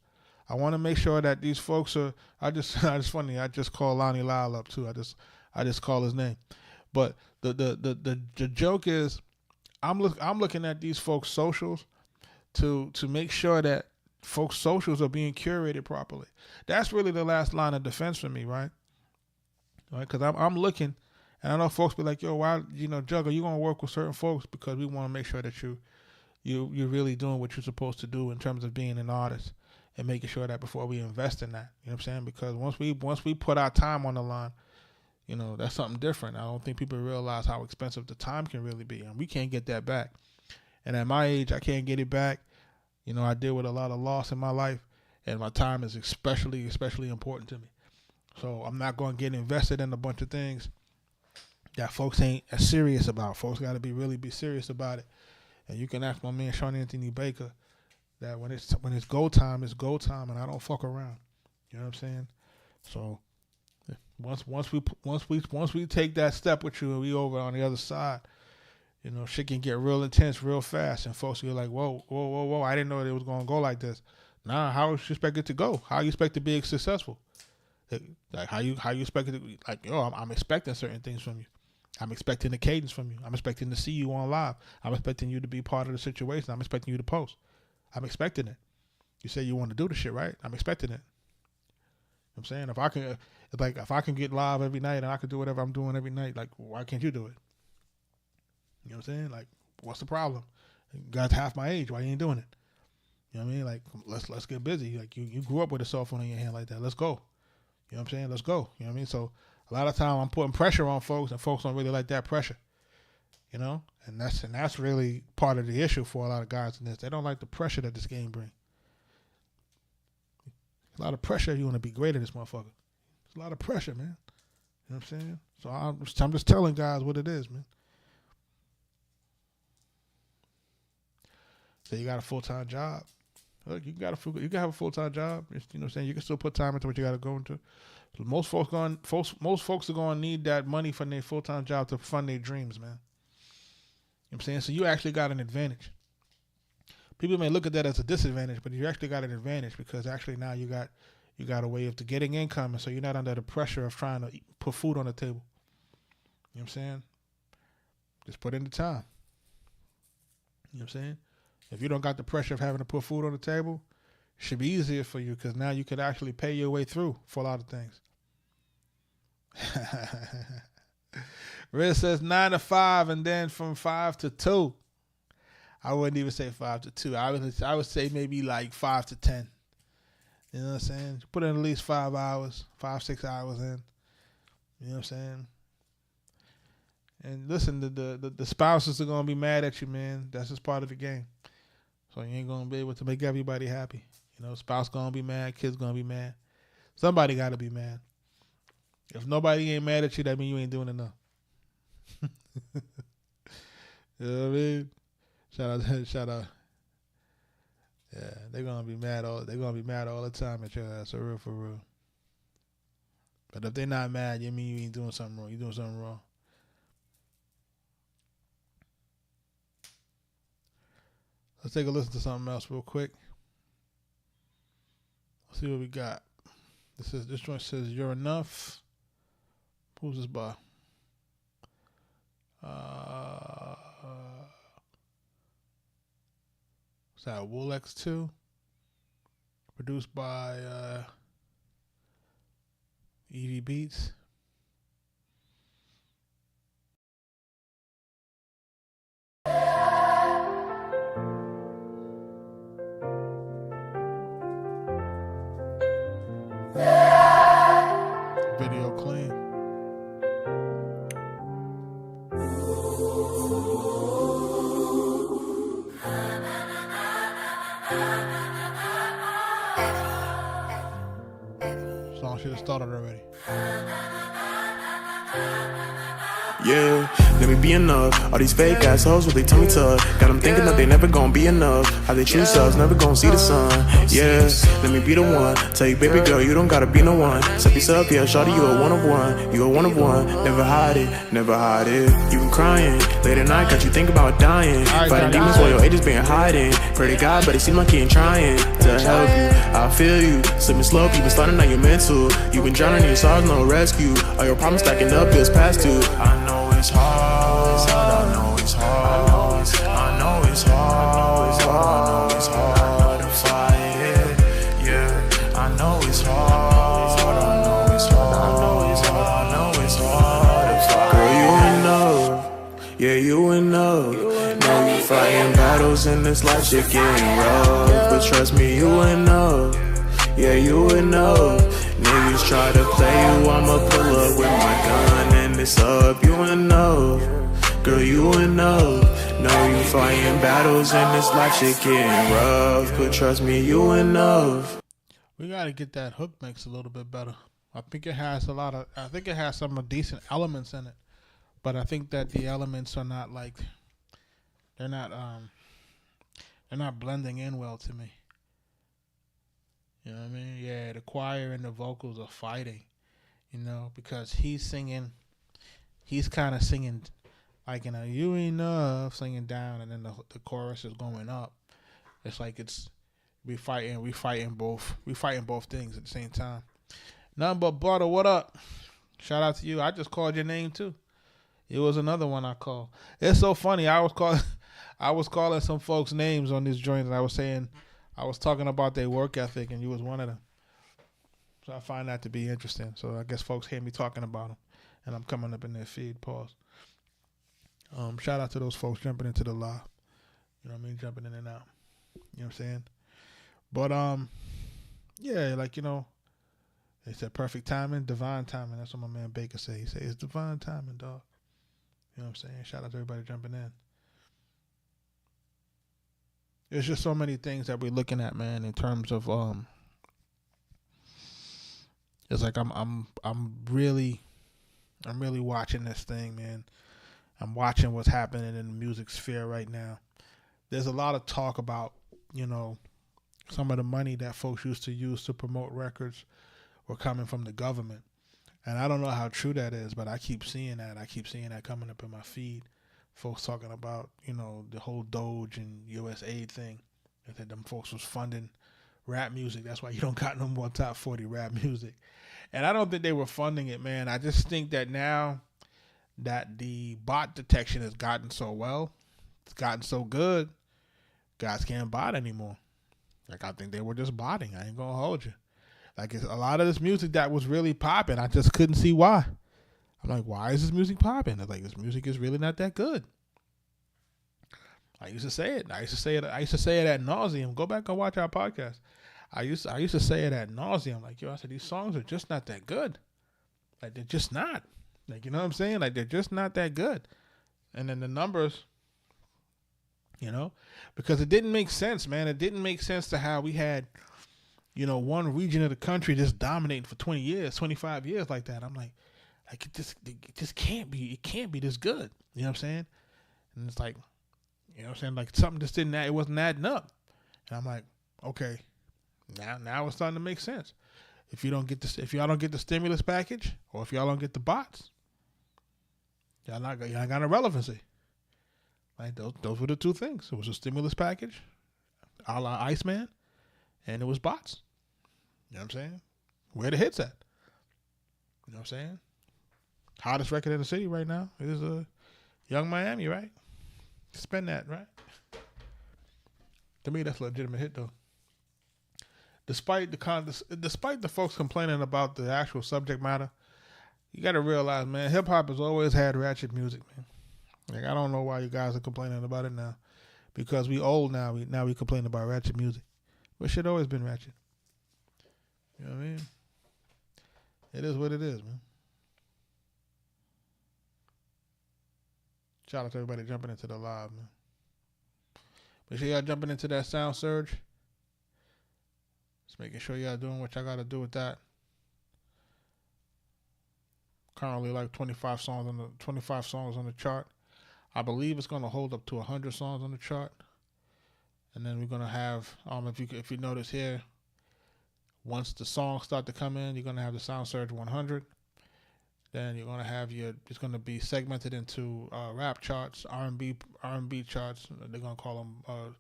I want to make sure that these folks are. I just call Lonnie Lyle up too. I just call his name. But the joke is, I'm looking at these folks' socials to make sure that folks' socials are being curated properly. That's really the last line of defense for me, right? Right? Because I'm looking, and I know folks be like, yo, why, Jugger, you gonna work with certain folks because we want to make sure that you're really doing what you're supposed to do in terms of being an artist, and making sure that before we invest in that, you know what I'm saying? Because once we put our time on the line, that's something different. I don't think people realize how expensive the time can really be, and we can't get that back. And at my age, I can't get it back. I deal with a lot of loss in my life, and my time is especially important to me. So I'm not going to get invested in a bunch of things that folks ain't as serious about. Folks got to really be serious about it. And you can ask my man Sean Anthony Baker that when it's go time, it's go time, and I don't fuck around. You know what I'm saying? So once we take that step with you and we over on the other side, shit can get real intense real fast, and folks are like, whoa, I didn't know it was gonna go like this. Nah, how you expect it to go? How you expect to be successful? Like how you expect it to be? Like, yo, I'm expecting certain things from you. I'm expecting the cadence from you. I'm expecting to see you on live. I'm expecting you to be part of the situation. I'm expecting you to post. I'm expecting it. You say you want to do the shit, right? I'm expecting it. I'm saying, if I can get live every night and I can do whatever I'm doing every night, like, why can't you do it? You know what I'm saying? Like, what's the problem? You guys half my age. Why you ain't doing it? You know what I mean? Like, let's get busy. Like, you grew up with a cell phone in your hand like that. Let's go. You know what I'm saying? Let's go. You know what I mean? So a lot of time I'm putting pressure on folks, and folks don't really like that pressure. And that's really part of the issue for a lot of guys in this. They don't like the pressure that this game brings. A lot of pressure. You want to be great at this motherfucker. It's a lot of pressure, man. You know what I'm saying? So I'm just telling guys what it is, man. So you got a full-time job. Look, you can have a full-time job. You know what I'm saying? You can still put time into what you got to go into. So most folks are going to need that money from their full-time job to fund their dreams, man. You know what I'm saying? So you actually got an advantage. People may look at that as a disadvantage, but you actually got an advantage, because actually now you got a way of getting income, and so you're not under the pressure of trying to put food on the table. You know what I'm saying? Just put in the time. You know what I'm saying? If you don't got the pressure of having to put food on the table, it should be easier for you, because now you could actually pay your way through for a lot of things. Riz says 9 to 5, and then from 5 to 2. I wouldn't even say 5 to 2. I would say maybe like 5 to 10. You know what I'm saying? Put in at least 5 hours, 6 hours in. You know what I'm saying? And listen, the spouses are gonna be mad at you, man. That's just part of the game. So you ain't gonna be able to make everybody happy. Spouse gonna be mad, kids gonna be mad. Somebody gotta be mad. If nobody ain't mad at you, that means you ain't doing enough. You know what I mean? Shout out. Yeah, they're gonna be mad all the time at your ass, for real. But if they're not mad, you mean you ain't doing something wrong. You doing something wrong. Let's take a listen to something else real quick. Let's see what we got. This joint says "You're Enough." Who's this by? What's that? Wool X2. Produced by Arkatech Beatz. Video clean. Song should have started already. Yeah, let me be enough. All these fake assholes with they tummy tuck. Got them thinking that they never gonna be enough. How they choose us, never gonna see the sun. Yeah, let me be the one. Tell you, baby girl, you don't gotta be no one. Step yourself, yeah, shawty, you a one of one. You a one of one. Never hide it, never hide it. You been crying late at night, got you think about dying. Fighting demons while your age has been hiding. Pray to God, but it seems like he ain't trying to help you. I feel you, slipping slow, you been starting on your mental. You been drowning in your sorrows, no rescue. All your problems stacking up, bills past due. I know it's hard, I know it's hard, I know it's hard, I know it's hard to fight it, yeah. I know it's hard, I know it's hard, I know it's hard, I know it's hard to fight. Girl, you enough, yeah, you enough. Know you fighting battles in this life, shit getting rough, but trust me, you enough, yeah, you enough. Niggas try to play you, I'ma pull up with my gun and it's up, you enough. Girl, you enough. Know you fighting battles in this life, shit getting rough, but trust me, you enough. We gotta get that hook mix a little bit better. I think it has some decent elements in it, but I think that the elements are not like, they're not blending in well to me. You know what I mean? Yeah, the choir and the vocals are fighting, you know, because he's kind of singing like in a "you enough" singing down, and then the chorus is going up. It's like we fighting both things at the same time. Nothing but butter. What up? Shout out to you. I just called your name too. It was another one I called. It's so funny. I was calling some folks names on this joint, and I was talking about their work ethic, and you was one of them. So I find that to be interesting. So I guess folks hear me talking about them, and I'm coming up in their feed. Pause. Shout out to those folks jumping into the live. You know what I mean? Jumping in and out. You know what I'm saying? But yeah, like, you know, they said perfect timing, divine timing. That's what my man Baker said. He said it's divine timing, dog. You know what I'm saying? Shout out to everybody jumping in. There's just so many things that we're looking at, man, in terms of it's like I'm really watching this thing, man. I'm watching what's happening in the music sphere right now. There's a lot of talk about, you know, some of the money that folks used to use to promote records were coming from the government. And I don't know how true that is, but I keep seeing that. I keep seeing that coming up in my feed. Folks talking about, you know, the whole Doge and USAID thing. They said them folks was funding rap music. That's why you don't got no more top 40 rap music. And I don't think they were funding it, man. I just think that now that the bot detection has gotten so well, it's gotten so good, guys can't bot anymore. Like, I think they were just botting. I ain't gonna hold you. Like, it's a lot of this music that was really popping, I just couldn't see why. I'm like, why is this music popping? It's like, this music is really not that good. I used to say it. I used to say it ad nauseum. Go back and watch our podcast. I used to say it ad nauseum. Like, yo, I said, these songs are just not that good. Like, they're just not. Like, you know what I'm saying? Like, they're just not that good. And then the numbers, you know, because it didn't make sense, man. It didn't make sense to how we had, you know, one region of the country just dominating for 20 years, 25 years like that. I'm like it just can't be. It can't be this good. You know what I'm saying? And it's like, you know what I'm saying? Like, something just it wasn't adding up. And I'm like, Okay, now it's starting to make sense. If y'all don't get the stimulus package, or if y'all don't get the bots, y'all got a relevancy. Like those were the two things. It was a stimulus package, a la Iceman, and it was bots. You know what I'm saying? Where the hits at? You know what I'm saying? Hottest record in the city right now is Young Miami, right? Spend that, right? To me, that's a legitimate hit, though. Despite the folks complaining about the actual subject matter, you got to realize, man, hip hop has always had ratchet music, man. Like, I don't know why you guys are complaining about it now, because we old now. We complain about ratchet music, but shit always been ratchet. You know what I mean? It is what it is, man. Shout out to everybody jumping into the live, man. Make sure y'all jumping into that sound surge. Just making sure y'all doing what y'all got to do with that. Currently, like 25 songs on the chart. I believe it's going to hold up to 100 songs on the chart. And then we're going to have, if you notice here, once the songs start to come in, you're going to have the Sound Surge 100. Then you're going to have it's going to be segmented into rap charts, R&B charts. They're going to call them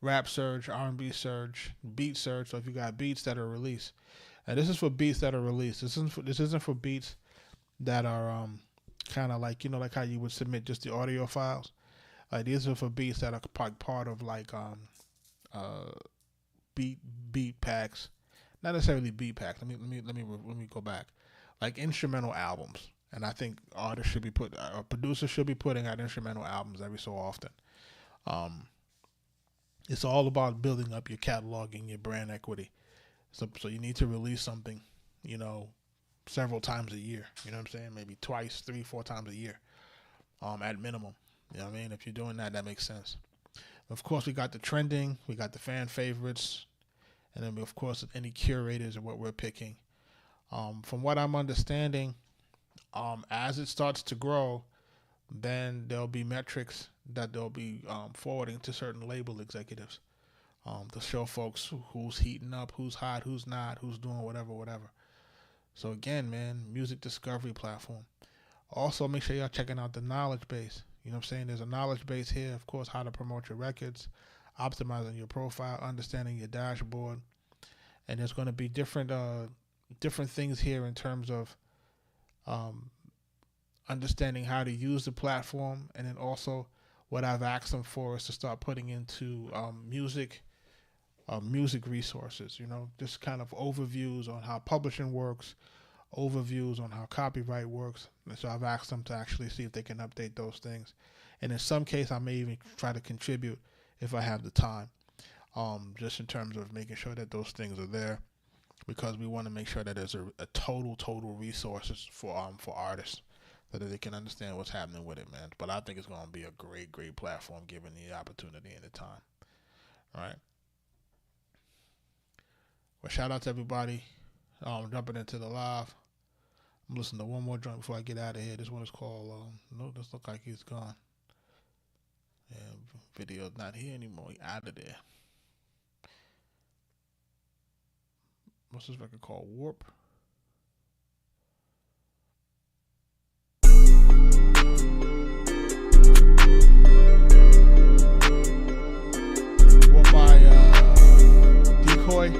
rap surge, R&B surge, beat surge. So if you got beats that are released, and this is for beats that are released. This isn't for beats that are kind of like, like how you would submit just the audio files. These are for beats that are part of like beat packs. Not necessarily beat packs. Let me go back. Like instrumental albums, and I think artists should be producers should be putting out instrumental albums every so often. It's all about building up your catalog and your brand equity. So you need to release something, several times a year. You know what I'm saying? Maybe twice, 3-4 times a year, at minimum. You know what I mean? If you're doing that, that makes sense. Of course, we got the trending, we got the fan favorites, and then of course any curators and what we're picking. From what I'm understanding, as it starts to grow, then there'll be metrics that they'll be forwarding to certain label executives to show folks who's heating up, who's hot, who's not, who's doing whatever. So again, man, music discovery platform. Also, make sure y'all checking out the knowledge base. You know what I'm saying? There's a knowledge base here, of course, how to promote your records, optimizing your profile, understanding your dashboard, and there's going to be different things here in terms of understanding how to use the platform, and then also what I've asked them for is to start putting into music resources, just kind of overviews on how publishing works, overviews on how copyright works. And so I've asked them to actually see if they can update those things. And in some case, I may even try to contribute if I have the time, just in terms of making sure that those things are there, because we want to make sure that there's a total resources for artists so that they can understand what's happening with it, man. But I think it's going to be a great platform given the opportunity and the time. All right. Well, shout out to everybody jumping into the live. I'm listening to one more joint before I get out of here. This one is called, no, this look like he's gone. Yeah, video's not here anymore. He out of there. What's this record called? Warp. Warp by Decoy.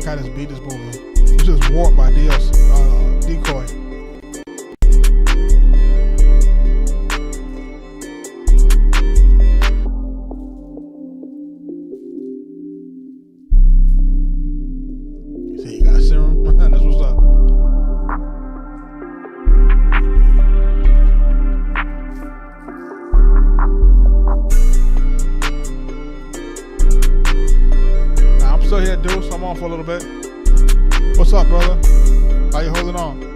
How this beat is moving. It's just Warp by Decoy. You see, you got Serum? That's what's up. still here, Deuce. I'm on for a little bit. What's up, brother? How you holding on?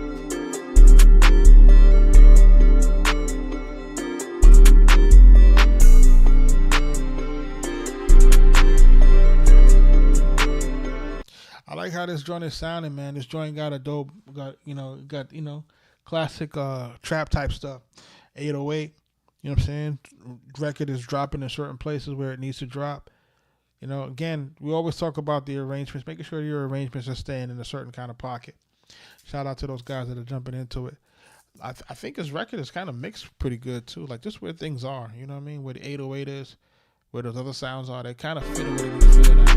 I like how this joint is sounding, man. This joint got a dope, got classic trap type stuff. 808, you know what I'm saying? Record is dropping in certain places where it needs to drop. You know, again, we always talk about the arrangements, making sure your arrangements are staying in a certain kind of pocket. Shout out to those guys that are jumping into it. I think his record is kind of mixed pretty good too. Like just where things are, you know what I mean? Where the 808 is, where those other sounds are, they kind of fit in where they need to fit in at.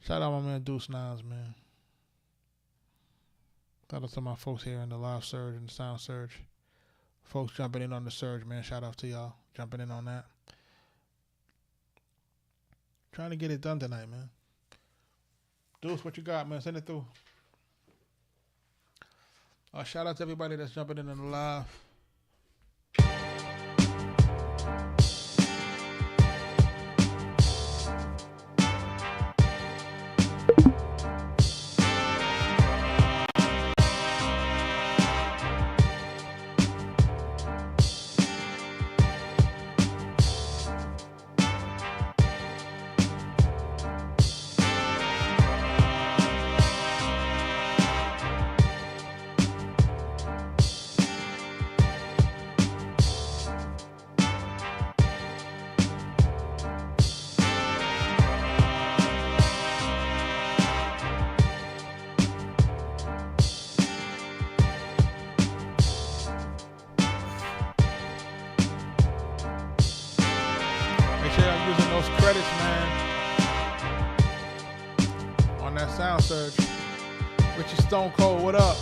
Shout out my man Deuce Nines, man. Shout out to my folks here in the live surge and the sound surge. Folks jumping in on the surge, man. Shout out to y'all jumping in on that. Trying to get it done tonight, man. Deuce, what you got, man? Send it through. Shout out to everybody that's jumping in on the live. Credits, man, on that sound surge. Richie Stone Cold, what up?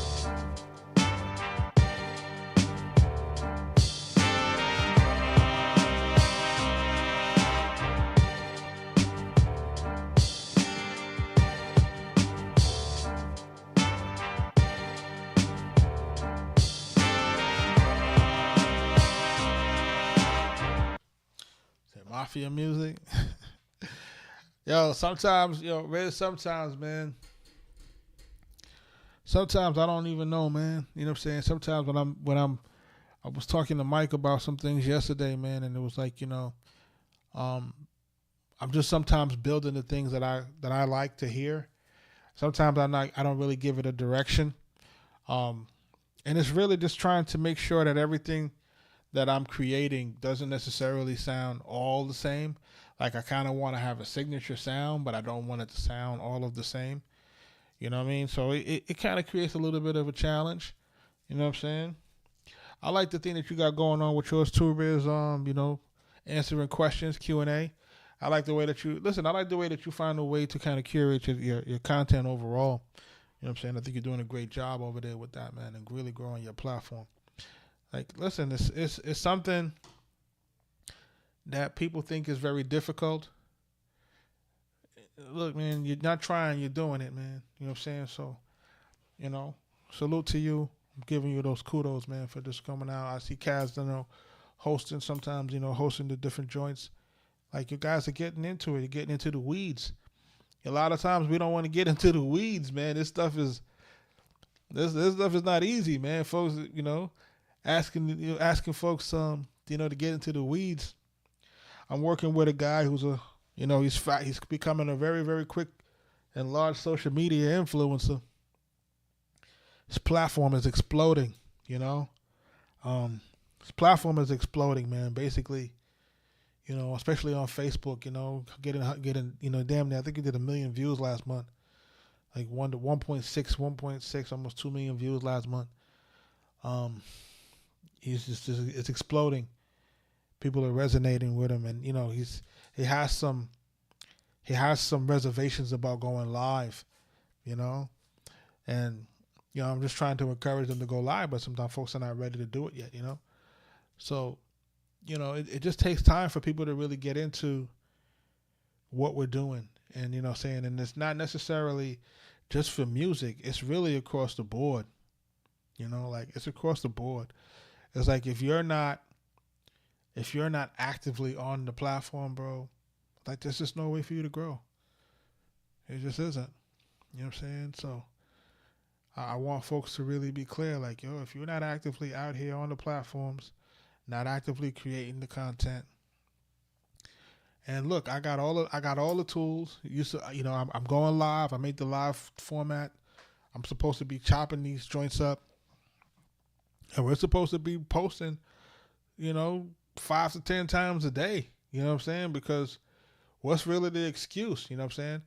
Mafia music. Sometimes, man. Sometimes I don't even know, man. You know what I'm saying? Sometimes I was talking to Mike about some things yesterday, man, and it was like, I'm just sometimes building the things that I like to hear. Sometimes I don't really give it a direction. And it's really just trying to make sure that everything that I'm creating doesn't necessarily sound all the same. Like I kind of want to have a signature sound, but I don't want it to sound all of the same. You know what I mean? So it kind of creates a little bit of a challenge. You know what I'm saying? I like the thing that you got going on with yours too, Riz. Answering questions, Q&A. I like the way that you find a way to kind of curate your content overall. You know what I'm saying? I think you're doing a great job over there with that, man, and really growing your platform. Like, listen, it's something that people think is very difficult. Look, man, you're not trying, you're doing it, man. You know what I'm saying? So, salute to you. I'm giving you those kudos, man, for just coming out. I see Kaz, hosting sometimes, hosting the different joints. Like, you guys are getting into it. You're getting into the weeds. A lot of times we don't want to get into the weeds, man. This stuff is not easy, man. Folks, asking folks, to get into the weeds. I'm working with a guy who's he's becoming a very, very quick and large social media influencer. His platform is exploding, His platform is exploding, man. Basically, especially on Facebook, getting, damn near, I think he did 1 million views last month. Like 1.6, almost 2 million views last month. It's exploding. People are resonating with him, and he has some reservations about going live, and I'm just trying to encourage them to go live, but sometimes folks are not ready to do it yet, So, it just takes time for people to really get into what we're doing, and and it's not necessarily just for music. It's really across the board, it's across the board. It's like if you're not actively on the platform, bro, Like, there's just no way for you to grow. It just isn't. You know what I'm saying? So I want folks to really be clear, like, yo, if you're not actively out here on the platforms, not actively creating the content, and look, I got all the tools. I'm going live. I made the live format. I'm supposed to be chopping these joints up, and we're supposed to be posting, 5 to 10 times a day. You know what I'm saying? Because what's really the excuse? You know what I'm saying?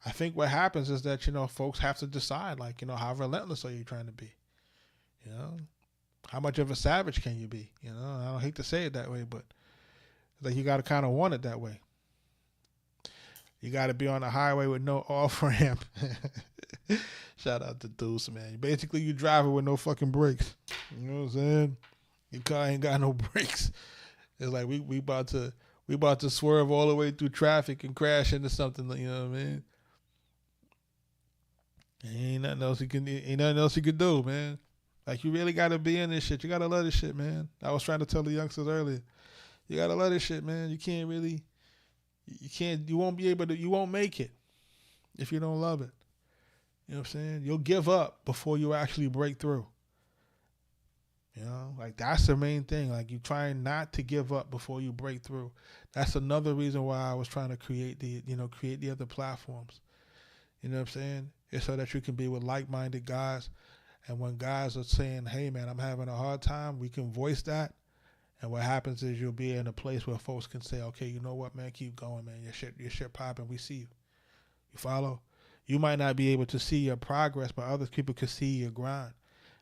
I think what happens is that, folks have to decide, like, how relentless are you trying to be? How much of a savage can you be? I don't hate to say it that way, but like, you got to kind of want it that way. You got to be on the highway with no off ramp. Shout out to Deuce, man. Basically, you driving with no fucking brakes. You know what I'm saying? Your car ain't got no brakes. It's like we about to swerve all the way through traffic and crash into something. You know what I mean? Ain't nothing else you can do, man. Like, you really got to be in this shit. You got to love this shit, man. I was trying to tell the youngsters earlier. You got to love this shit, man. You won't make it if you don't love it. You know what I'm saying? You'll give up before you actually break through. Like, that's the main thing. Like, you trying not to give up before you break through. That's another reason why I was trying to create the other platforms. You know what I'm saying? It's so that you can be with like-minded guys. And when guys are saying, hey, man, I'm having a hard time, we can voice that. And what happens is you'll be in a place where folks can say, okay, you know what, man, keep going, man. Your shit popping. We see you. You follow? You might not be able to see your progress, but other people can see your grind.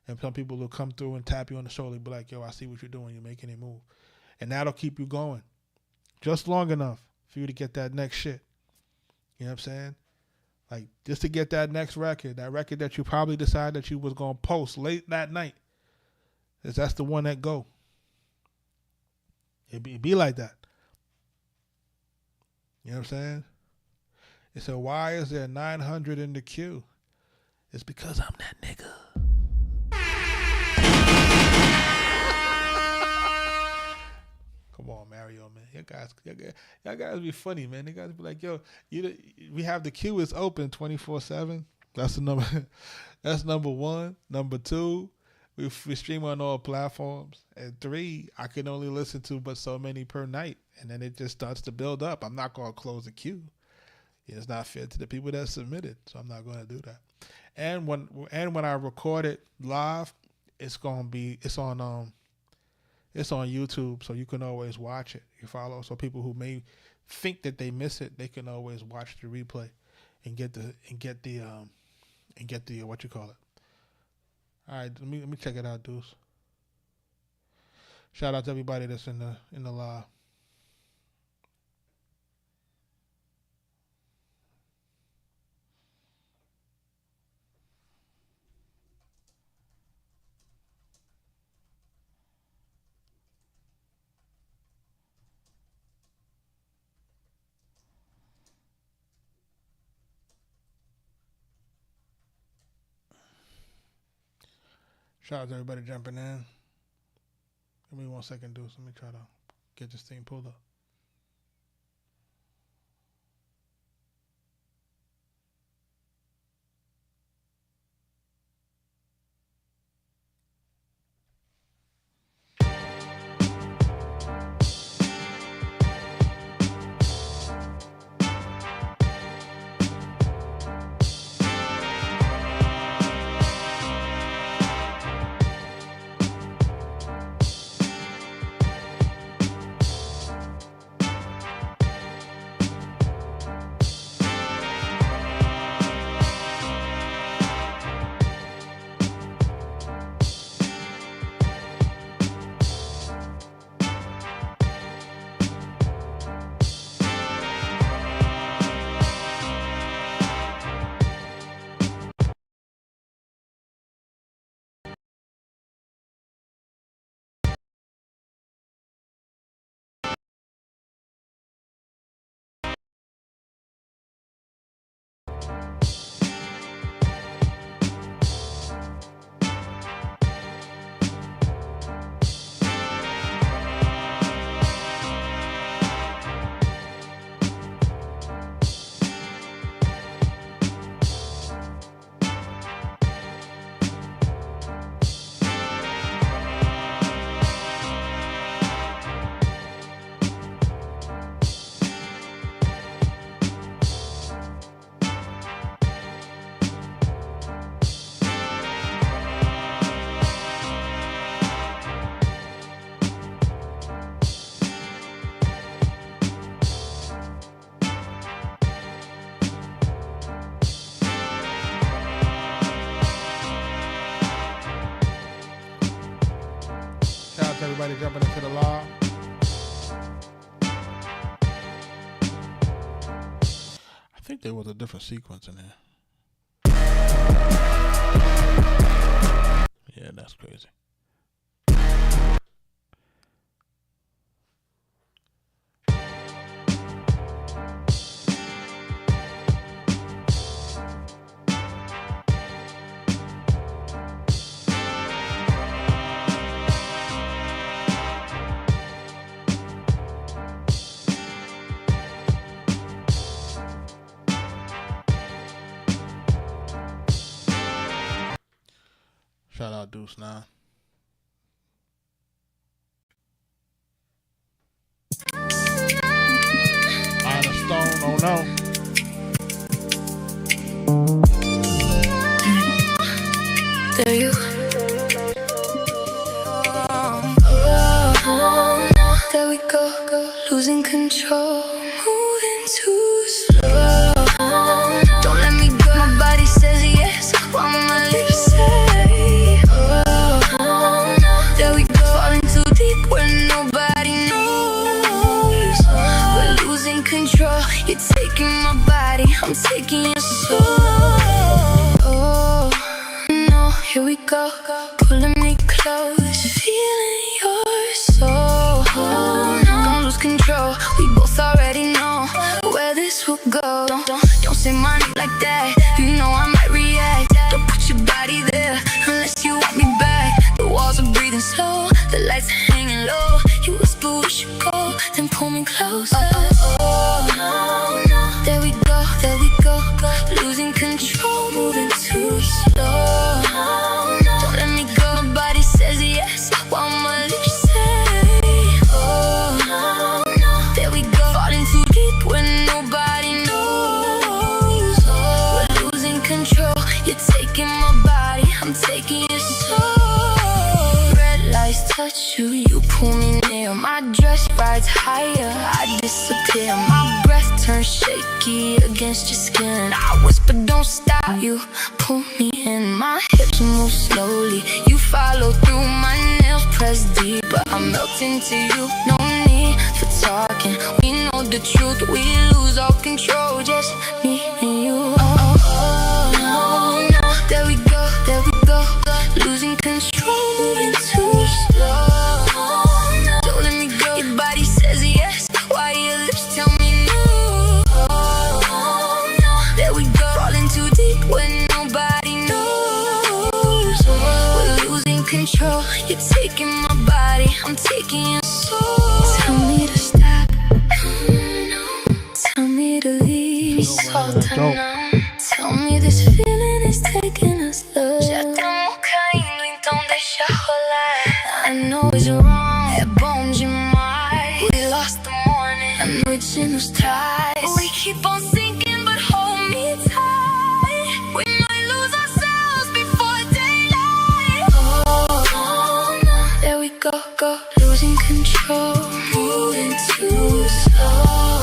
And some people will come through and tap you on the shoulder and be like, yo, I see what you're doing. You're making a move. And that'll keep you going just long enough for you to get that next shit. You know what I'm saying? Like, just to get that next record, that record that you probably decided that you was going to post late that night, that's the one that go. It be like that. You know what I'm saying? It said, why is there 900 in the queue? It's because I'm that nigga. Come on, Mario, man. Y'all guys be funny, man. They guys be like, yo, we have the queue is open 24/7. That's the number. That's number one. Number two, we stream on all platforms. And three, I can only listen to but so many per night, and then it just starts to build up. I'm not gonna close the queue. It's not fair to the people that submitted, so I'm not gonna do that. And when I record it live, it's on YouTube, so you can always watch it. You follow? So people who may think that they miss it, they can always watch the replay and get the what you call it. All right, let me check it out, Deuce. Shout out to everybody that's in the live. Shout out to everybody jumping in. Give me 1 second, Deuce. Let me try to get this thing pulled up. jumping into the live. I think there was a different sequence in there. Yeah, that's crazy. Shout out Deuce 9. Iron of Stone, oh no. There you there we go, losing control, moving too slow. Don't let me go. My body says yes, while my lips say there we go, falling too deep where nobody knows. We're losing control. You're taking my body, I'm taking your soul. Here we go, pulling me close, feeling your soul. Don't lose control, we both already know where this will go. Don't say my name like that, you know I might react. Don't put your body there, unless you want me back. The walls are breathing slow, the lights are hanging low. You whisper we should go, then pull me closer. There we go, losing control, moving too slow. Don't let me go, my body says yes, while my lips say there we go, falling too deep when nobody knows. We're losing control, you're taking my body, I'm taking your soul. Red lights touch you, you pull me near. My dress rides higher, I disappear. My breath turns shaky against your skin. I whisper don't stop, you pull me in. My hips move slowly, you follow through. My nails press deeper, I'm melting to you. No need for talking, we know the truth. We lose all control, just me and you. There we go, losing control, moving too slow. Don't let me go, your body says yes, while your lips tell me no. There we go, falling too deep when nobody knows. We're losing control, you're taking my body, I'm taking your soul. Tell me to stop, tell me to leave, so tonight. Tell me this feeling is taking us low. Já estamos caindo, então deixa rolar. I know it's wrong, é bom demais. We lost the morning, a noite nos traz. We keep on sinking, but hold me tight. We might lose ourselves before daylight. There we go, losing control, moving too slow.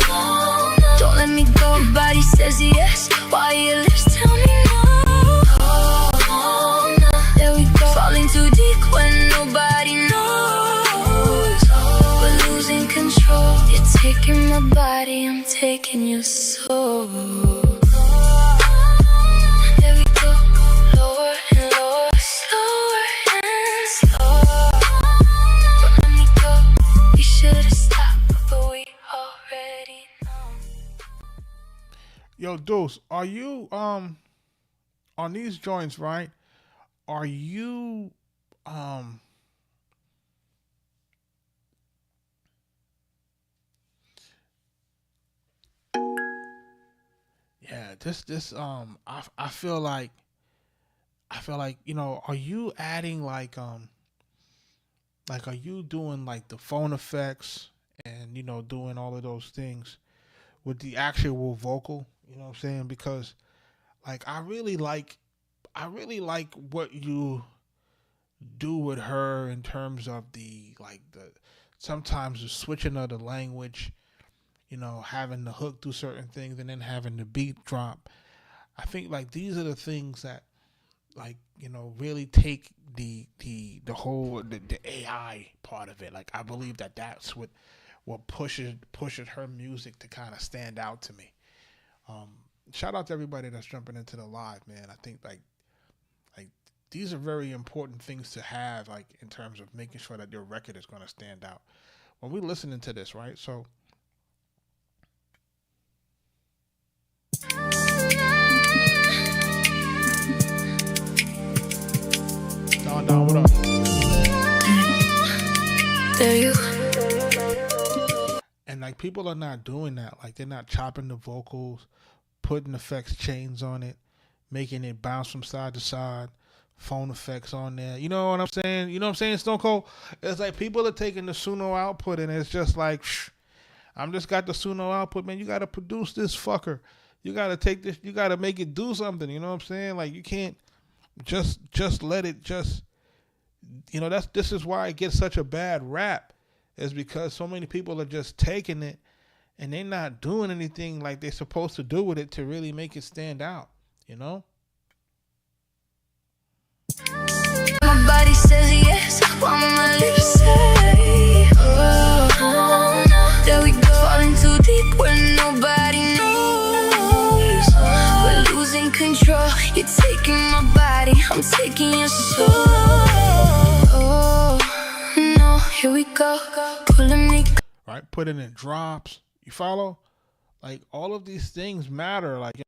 Don't let me go, body says yes, while your lips tell me no. There we go, falling too deep when nobody knows. We're losing control, you're taking my body, I'm taking your soul. There we go, lower and lower, slower and slower. Don't let me go, we should've stopped, but we already know. Yo, Deuce, are you on these joints, right? Are you yeah, this I feel like you know, are you adding like are you doing like the phone effects and you know doing all of those things with the actual vocal, you know what I'm saying? Because like I really like what you do with her in terms of the sometimes the switching of the language, you know, having the hook do certain things and then having the beat drop. I think like these are the things that like, you know, really take the whole the AI part of it. Like, I believe that's what pushes her music to kind of stand out to me. Shout out to everybody that's jumping into the live, man. I think like these are very important things to have, like in terms of making sure that your record is going to stand out when we're listening to this, right? So. Don, what up? There you. And like, people are not doing that. Like, they're not chopping the vocals, putting effects chains on it, making it bounce from side to side, phone effects on there. You know what I'm saying? You know what I'm saying, Stone Cold? It's like people are taking the Suno output and it's just like, I'm just got the Suno output, man. You got to produce this fucker. You got to take this, you got to make it do something. You know what I'm saying? Like, you can't just let it just, you know, this is why it gets such a bad rap, is because so many people are just taking it and they're not doing anything like they're supposed to do with it to really make it stand out, you know? My body says yes, while my lips say, oh, there we go, falling too deep where nobody knows. We're losing control, you're taking my body, I'm taking your soul. Oh, no, here we go, pulling me. Right, putting in drops, you follow? Like, all of these things matter, like,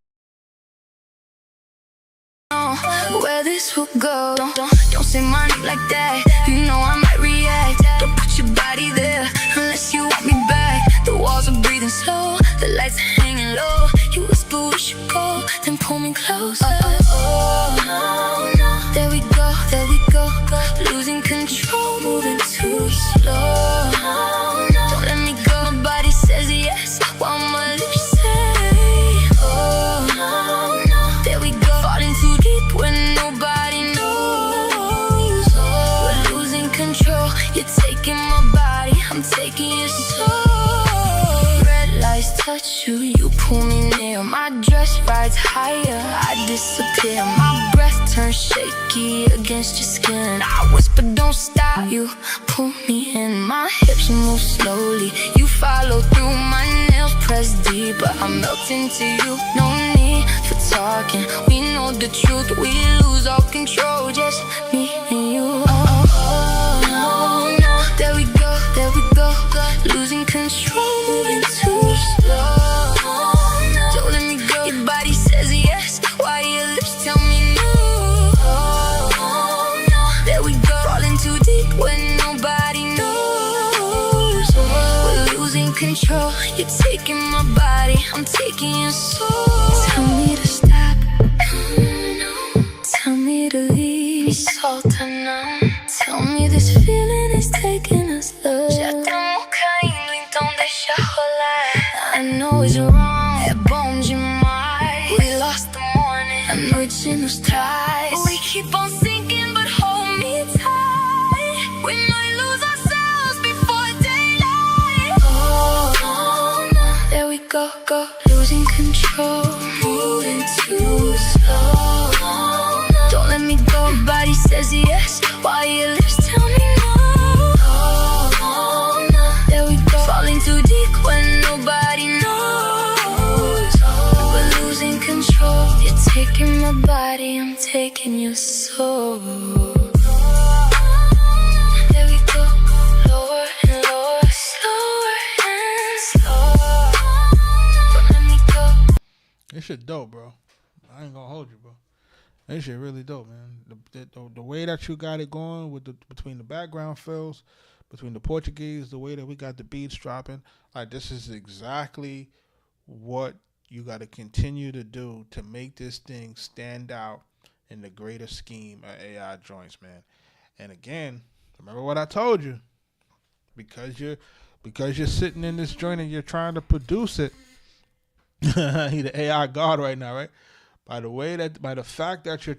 where this will go. Don't say my name like that. You know I might react. Don't put your body there unless you want me back. The walls are breathing slow, the lights are hanging low. You whisper we should go, then pull me closer. Oh, no. There we go, losing control, moving too slow. Don't let me go. My body says yes, while my lips say, oh, no. There we go, falling too deep when nobody knows. We're losing control, you're taking my body, I'm taking your soul. Red lights touch you, you pull me near. My dress rides higher, I disappear. My breath turns shaky against your skin. I whisper don't stop, you pull me in. My hips move slowly, you follow through. My nails press deeper, I'm melting to you. No need for talking, we know the truth. We lose all control, just me and you. Oh, no. There we go, losing control, moving too slow. Don't let me go. Your body says yes, while your lips tell me no. Oh, no. There we go, falling too deep when nobody knows. We're losing control, you're taking my body, I'm taking your soul. Tell me to stop, no. Tell me to leave, be salt and numb. Tell me this feeling is taking us low. Já estamos caindo, então deixa rolar. I know it's wrong, é bom demais. We lost the morning, a noite nos traz. We keep on sinking, but hold me tight. We might lose ourselves before daylight. Oh, no. There we go, losing control, moving too slow. Don't let me go, body says yes, while your lips tell me no. Oh, no. There we go, falling too deep when nobody knows. We're losing control, you're taking my body, I'm taking your soul. There we go, lower and lower, slower and slower. Don't let me go. this shit dope, bro. I ain't gonna hold you, bro. This shit really dope, man. The way that you got it going with between the background fills, between the Portuguese, the way that we got the beats dropping, like, this is exactly what you got to continue to do to make this thing stand out in the greater scheme of AI joints, man. And again, remember what I told you, because you're sitting in this joint and you're trying to produce it. He the AI god right now, right? By the fact that you're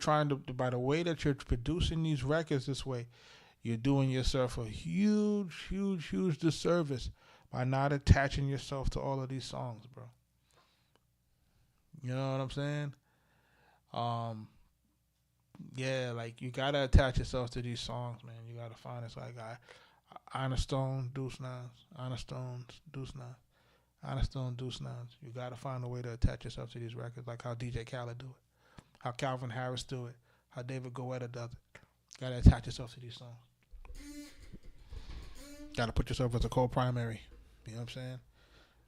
producing these records this way, you're doing yourself a huge disservice by not attaching yourself to all of these songs, bro. You know what I'm saying? Yeah, like you gotta attach yourself to these songs, man. You gotta find it's like Honest Stone, Deuce Nines, Honest Stone, Deuce Nines, Honest Stone, Deuce Nines. You gotta find a way to attach yourself to these records, like how DJ Khaled do it, how Calvin Harris do it, how David Guetta does it. Gotta attach yourself to these songs. Gotta put yourself as a co-primary. You know what I'm saying?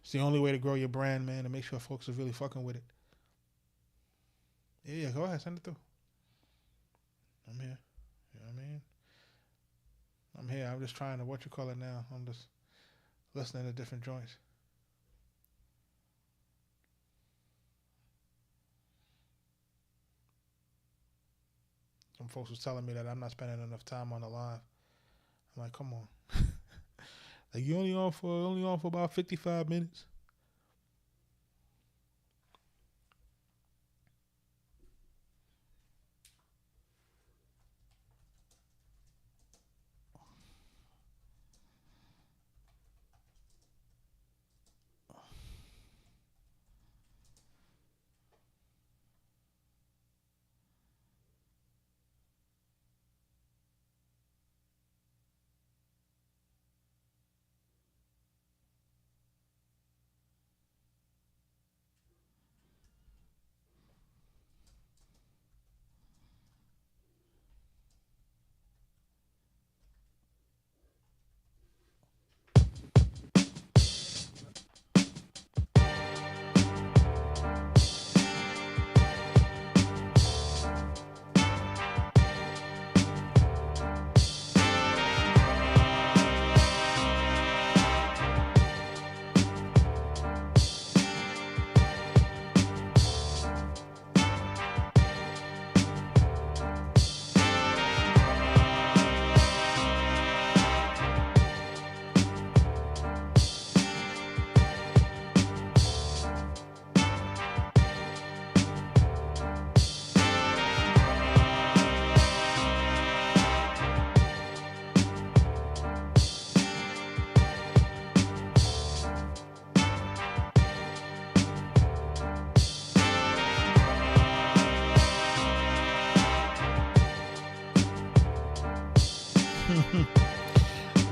It's the only way to grow your brand, man, and make sure folks are really fucking with it. Yeah, go ahead, send it through. I'm here. You know what I mean? I'm here. I'm just trying to, what you call it now? I'm just listening to different joints. Some folks was telling me that I'm not spending enough time on the live. I'm like, come on. Like you only on for about 55 minutes.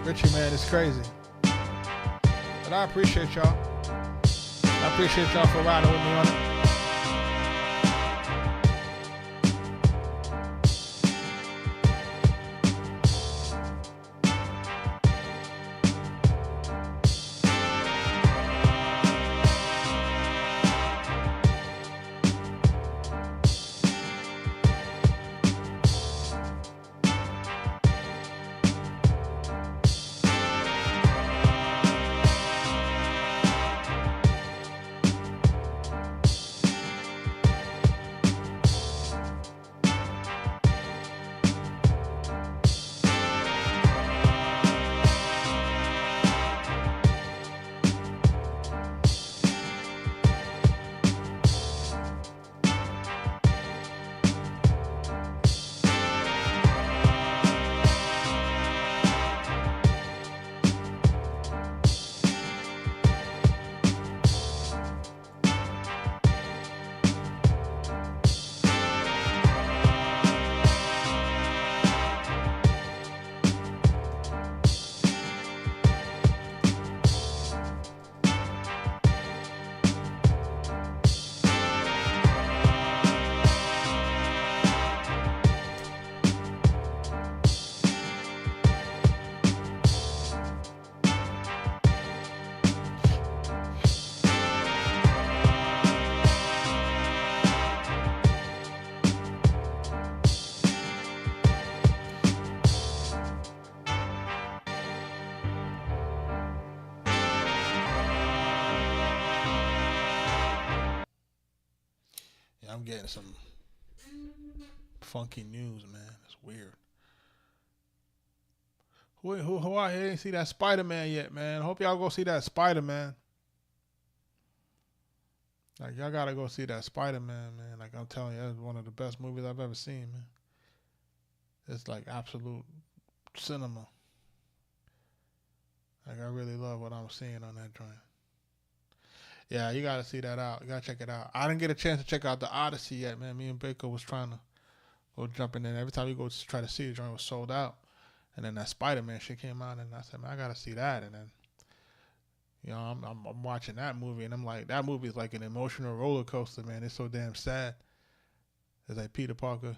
Richie, man, it's crazy. But I appreciate y'all. I appreciate y'all for riding with me on it. I'm getting some funky news, man. It's weird. Who out here ain't see that Spider-Man yet, man? Hope y'all go see that Spider-Man. Like, y'all gotta go see that Spider-Man, man. Like, I'm telling you, that's one of the best movies I've ever seen, man. It's like absolute cinema. Like, I really love what I'm seeing on that joint. Yeah, you gotta see that out. You gotta check it out. I didn't get a chance to check out the Odyssey yet, man. Me and Baker was trying to Go jumping in. Every time you go to try to see the joint was sold out. And then that Spider-Man shit came out, and I said, man, I gotta see that. And then, I'm watching that movie, and I'm like, that movie is like an emotional roller coaster, man. It's so damn sad. It's like Peter Parker.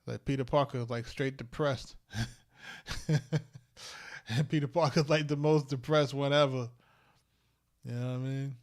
Is like straight depressed. And Peter Parker's like the most depressed one ever. You know what I mean?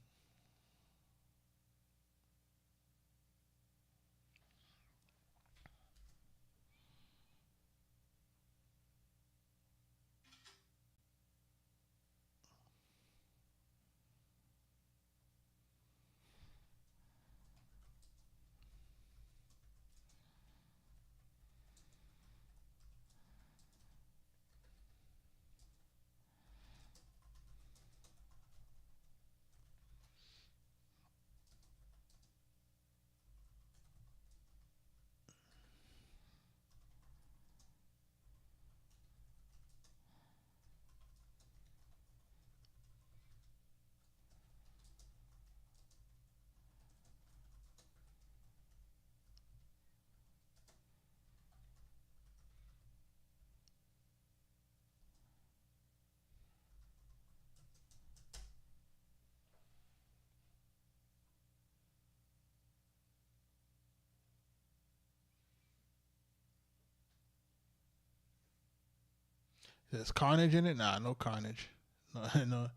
There's carnage in it? Nah, no carnage. No,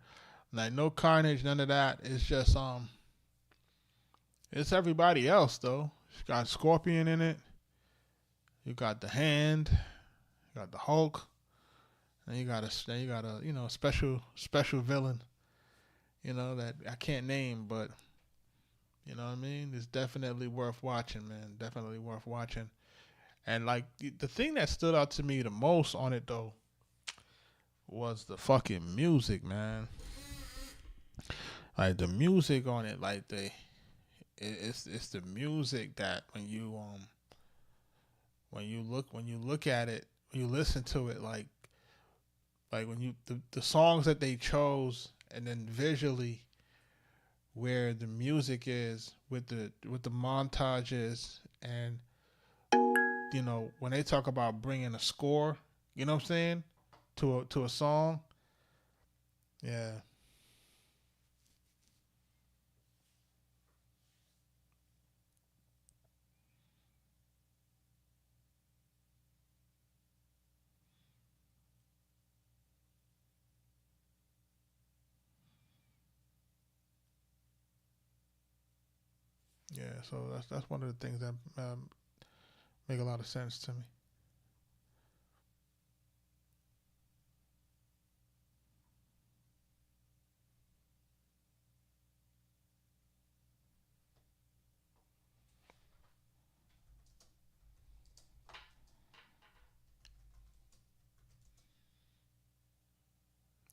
like no carnage, none of that. It's just it's everybody else though. It's got Scorpion in it. You got the Hand. You got the Hulk. And you got a special villain. That I can't name, but you know what I mean. It's definitely worth watching, man. Definitely worth watching. And like the thing that stood out to me the most on it though was the fucking music, man. Like the music on it, like it's the music that when you look at it, when you listen to it, like when you the songs that they chose, and then visually where the music is with the montages, and when they talk about bringing a score, you know what I'm saying, to a song. Yeah. Yeah, so that's one of the things that make a lot of sense to me.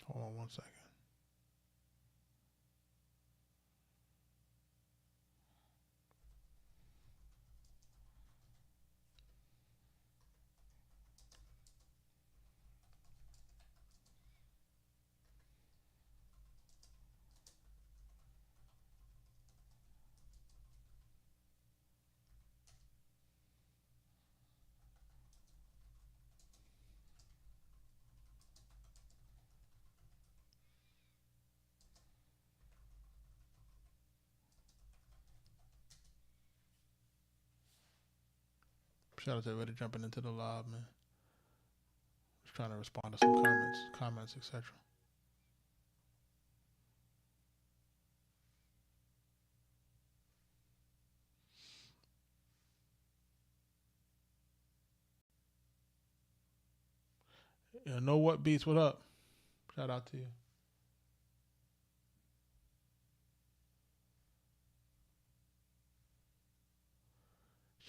Hold on one second. Shout out to everybody jumping into the live, man. Just trying to respond to some comments, etc. Know what beats? What up? Shout out to you.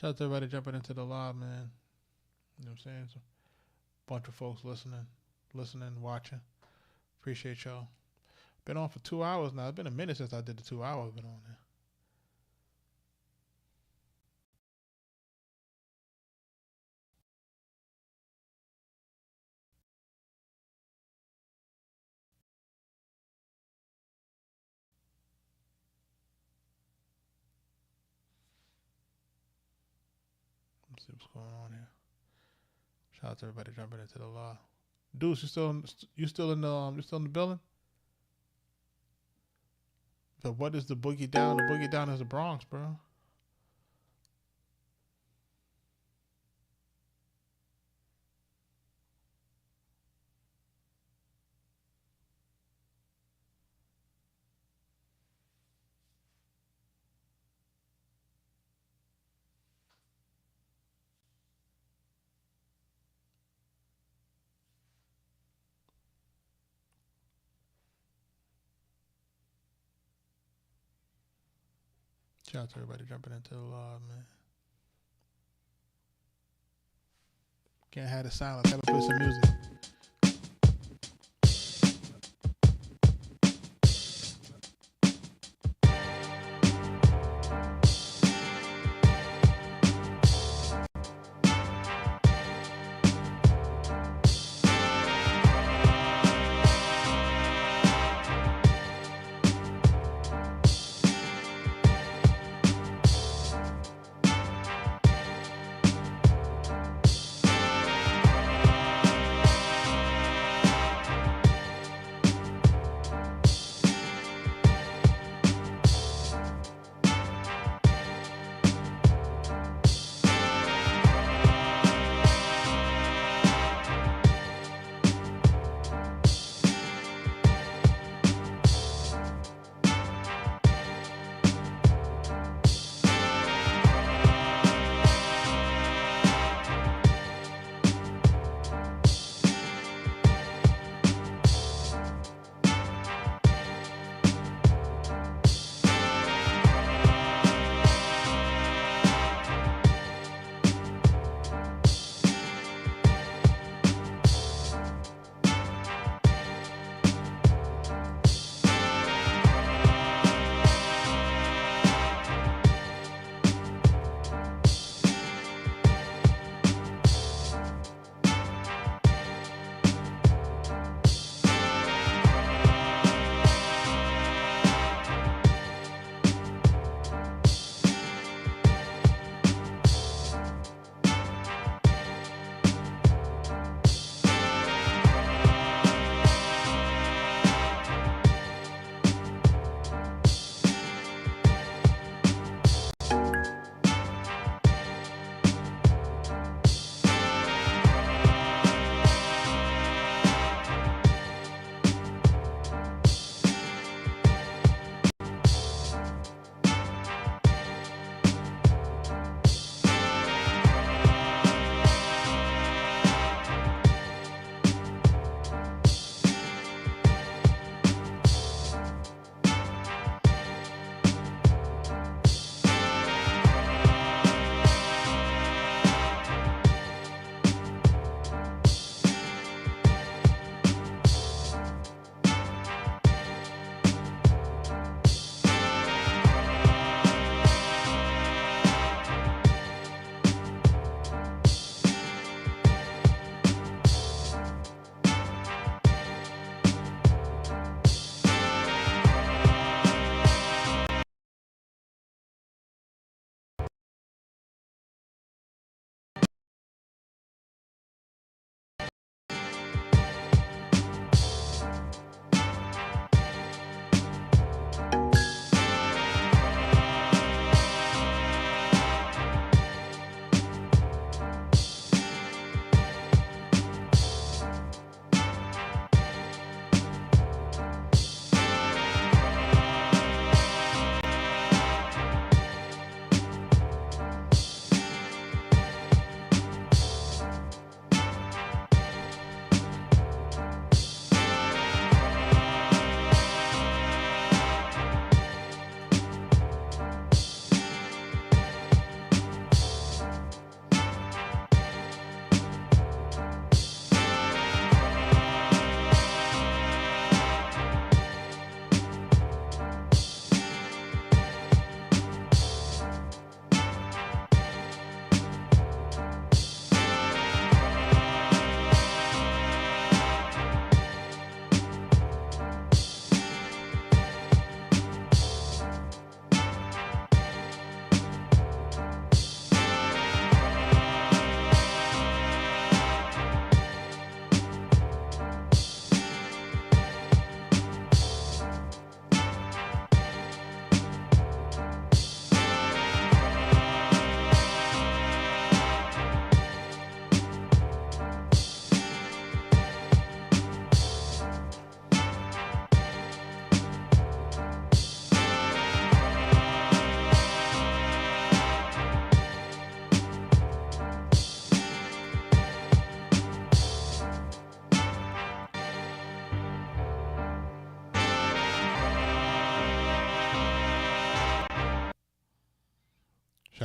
Shout out to everybody jumping into the live, man. You know what I'm saying? So, bunch of folks listening, watching. Appreciate y'all. Been on for 2 hours now. It's been a minute since I did the 2 hours. Been on there. see what's going on here. Shout out to everybody jumping into the live. Deuce, you still in the building? But what is the boogie down? The boogie down is the Bronx, bro. Shout out to everybody jumping into the live, man. Can't have the silence. Gotta play some music.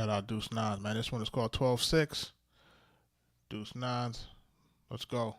Shout out Deuce Nines, man. This one is called 12-6. Deuce Nines. Let's go.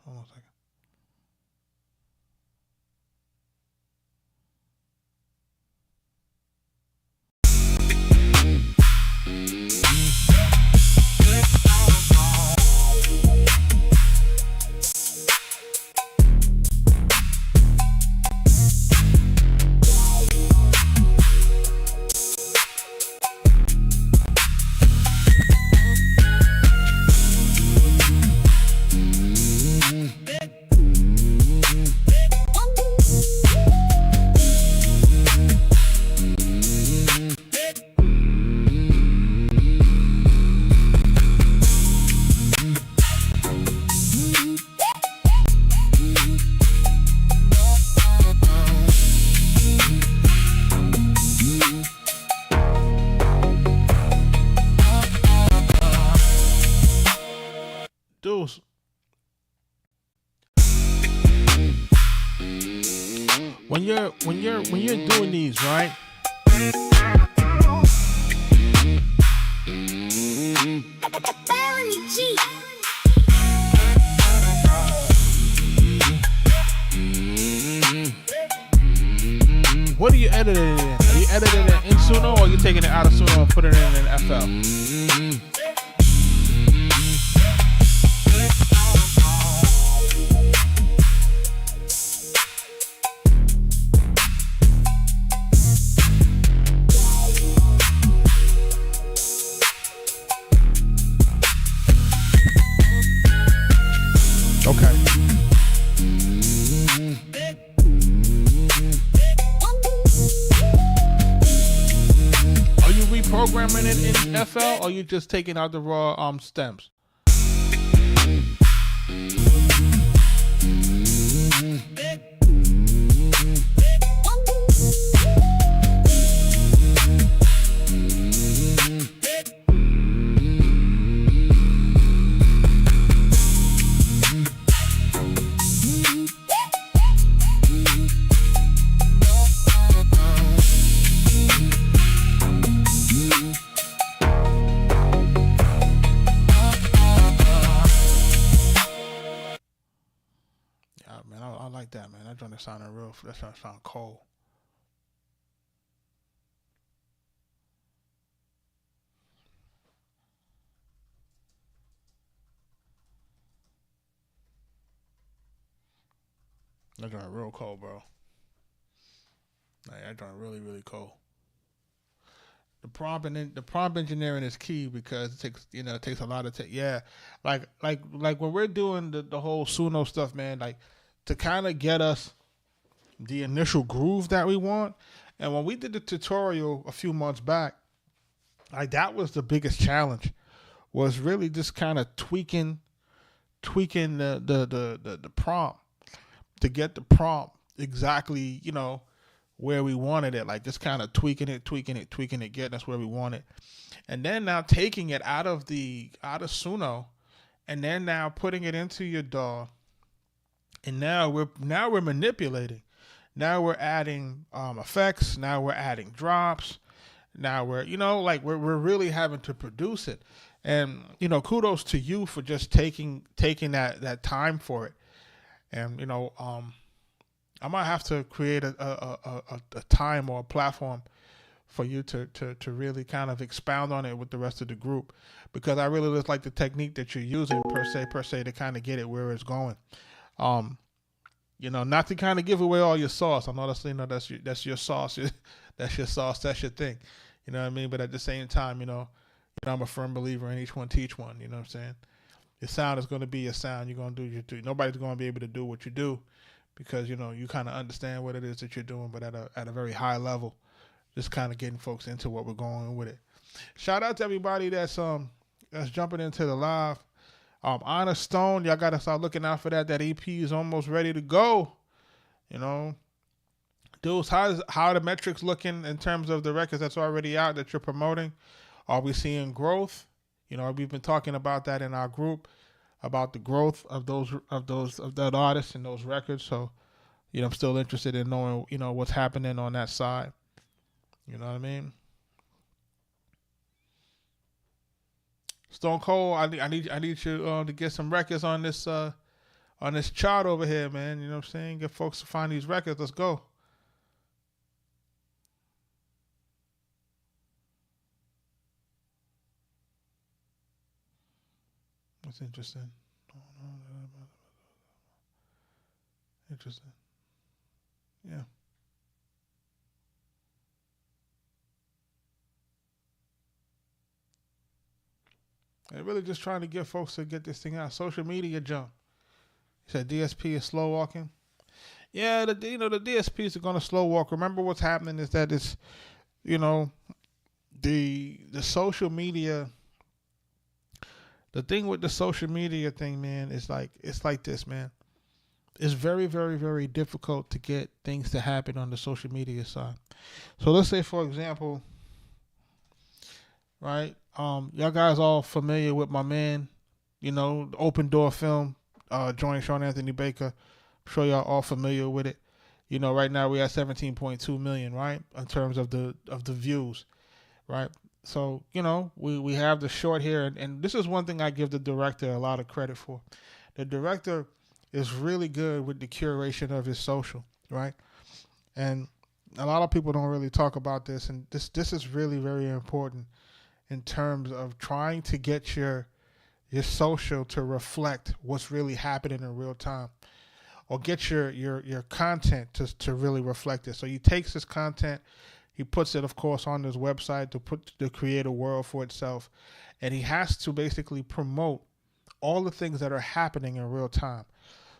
Hold on a second. Deuce. When you're doing these, right? What are you editing it in? Are you editing it in Suno, or are you taking it out of Suno and putting it in FL? Okay. Are you reprogramming it in FL, or are you just taking out the raw stems? Man, I like that, man. That joint sounding real. That sound cold. That joint real cold, bro. Like, that joint really, really cold. The prompt engineering is key because it takes a lot of like when we're doing the whole Suno stuff, man, like to kind of get us the initial groove that we want. And when we did the tutorial a few months back, like that was the biggest challenge, was really just kind of tweaking the prompt to get the prompt exactly, where we wanted it, like just kind of tweaking it, getting us where we want it. And then now taking it out of Suno, and then now putting it into your DAW. And now we're manipulating. Now we're adding effects. Now we're adding drops. Now we're we're really having to produce it. And kudos to you for just taking that time for it. And I might have to create a time or a platform for you to really kind of expound on it with the rest of the group, because I really just like the technique that you're using per se to kind of get it where it's going. You know, not to kind of give away all your sauce. I know that's your sauce. That's your sauce. That's your thing. You know what I mean? But at the same time, I'm a firm believer in each one teach one. You know what I'm saying? Your sound is going to be your sound. You're going to do your thing. Nobody's going to be able to do what you do because, you kind of understand what it is that you're doing, but at a very high level, just kind of getting folks into what we're going with it. Shout out to everybody that's jumping into the live. Honor Stone, y'all got to start looking out for that. That EP is almost ready to go. Dudes, how are the metrics looking in terms of the records that's already out that you're promoting? Are we seeing growth? We've been talking about that in our group, about the growth of that artist and those records. So, I'm still interested in knowing, what's happening on that side. You know what I mean? Stone Cold, I need you to get some records on this chart over here, man. You know what I'm saying? Get folks to find these records. Let's go. That's interesting. Interesting. Yeah. They're really just trying to get folks to get this thing out. Social media jump. He said DSP is slow walking. Yeah, the DSPs are going to slow walk. Remember what's happening is that it's, the social media. The thing with the social media thing, man, it's like this, man. It's very, very, very difficult to get things to happen on the social media side. So let's say, for example, right? Y'all guys all familiar with my man, the Open Door film, joining Sean Anthony Baker. I'm sure y'all all familiar with it. Right now we have 17.2 million, right? In terms of the views, right? So, we have the short here, and this is one thing I give the director a lot of credit for. The director is really good with the curation of his social, right? And a lot of people don't really talk about this, and this is really very important in terms of trying to get your social to reflect what's really happening in real time, or get your content to really reflect it. So he takes his content, he puts it, of course, on his website to create a world for itself, and he has to basically promote all the things that are happening in real time.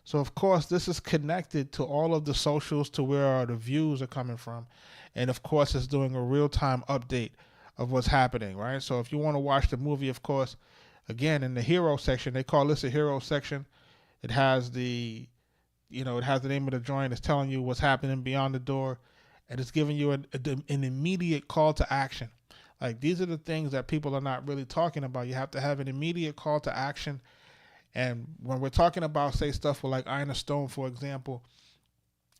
So, of course, this is connected to all of the socials, to where the views are coming from, and of course, it's doing a real-time update of what's happening, right? So if you want to watch the movie, of course, again, in the hero section, they call this a hero section. It has the name of the joint. It's telling you what's happening beyond the door, and it's giving you an immediate call to action. Like, these are the things that people are not really talking about. You have to have an immediate call to action. And when we're talking about, say, stuff with like Iron Stone, for example,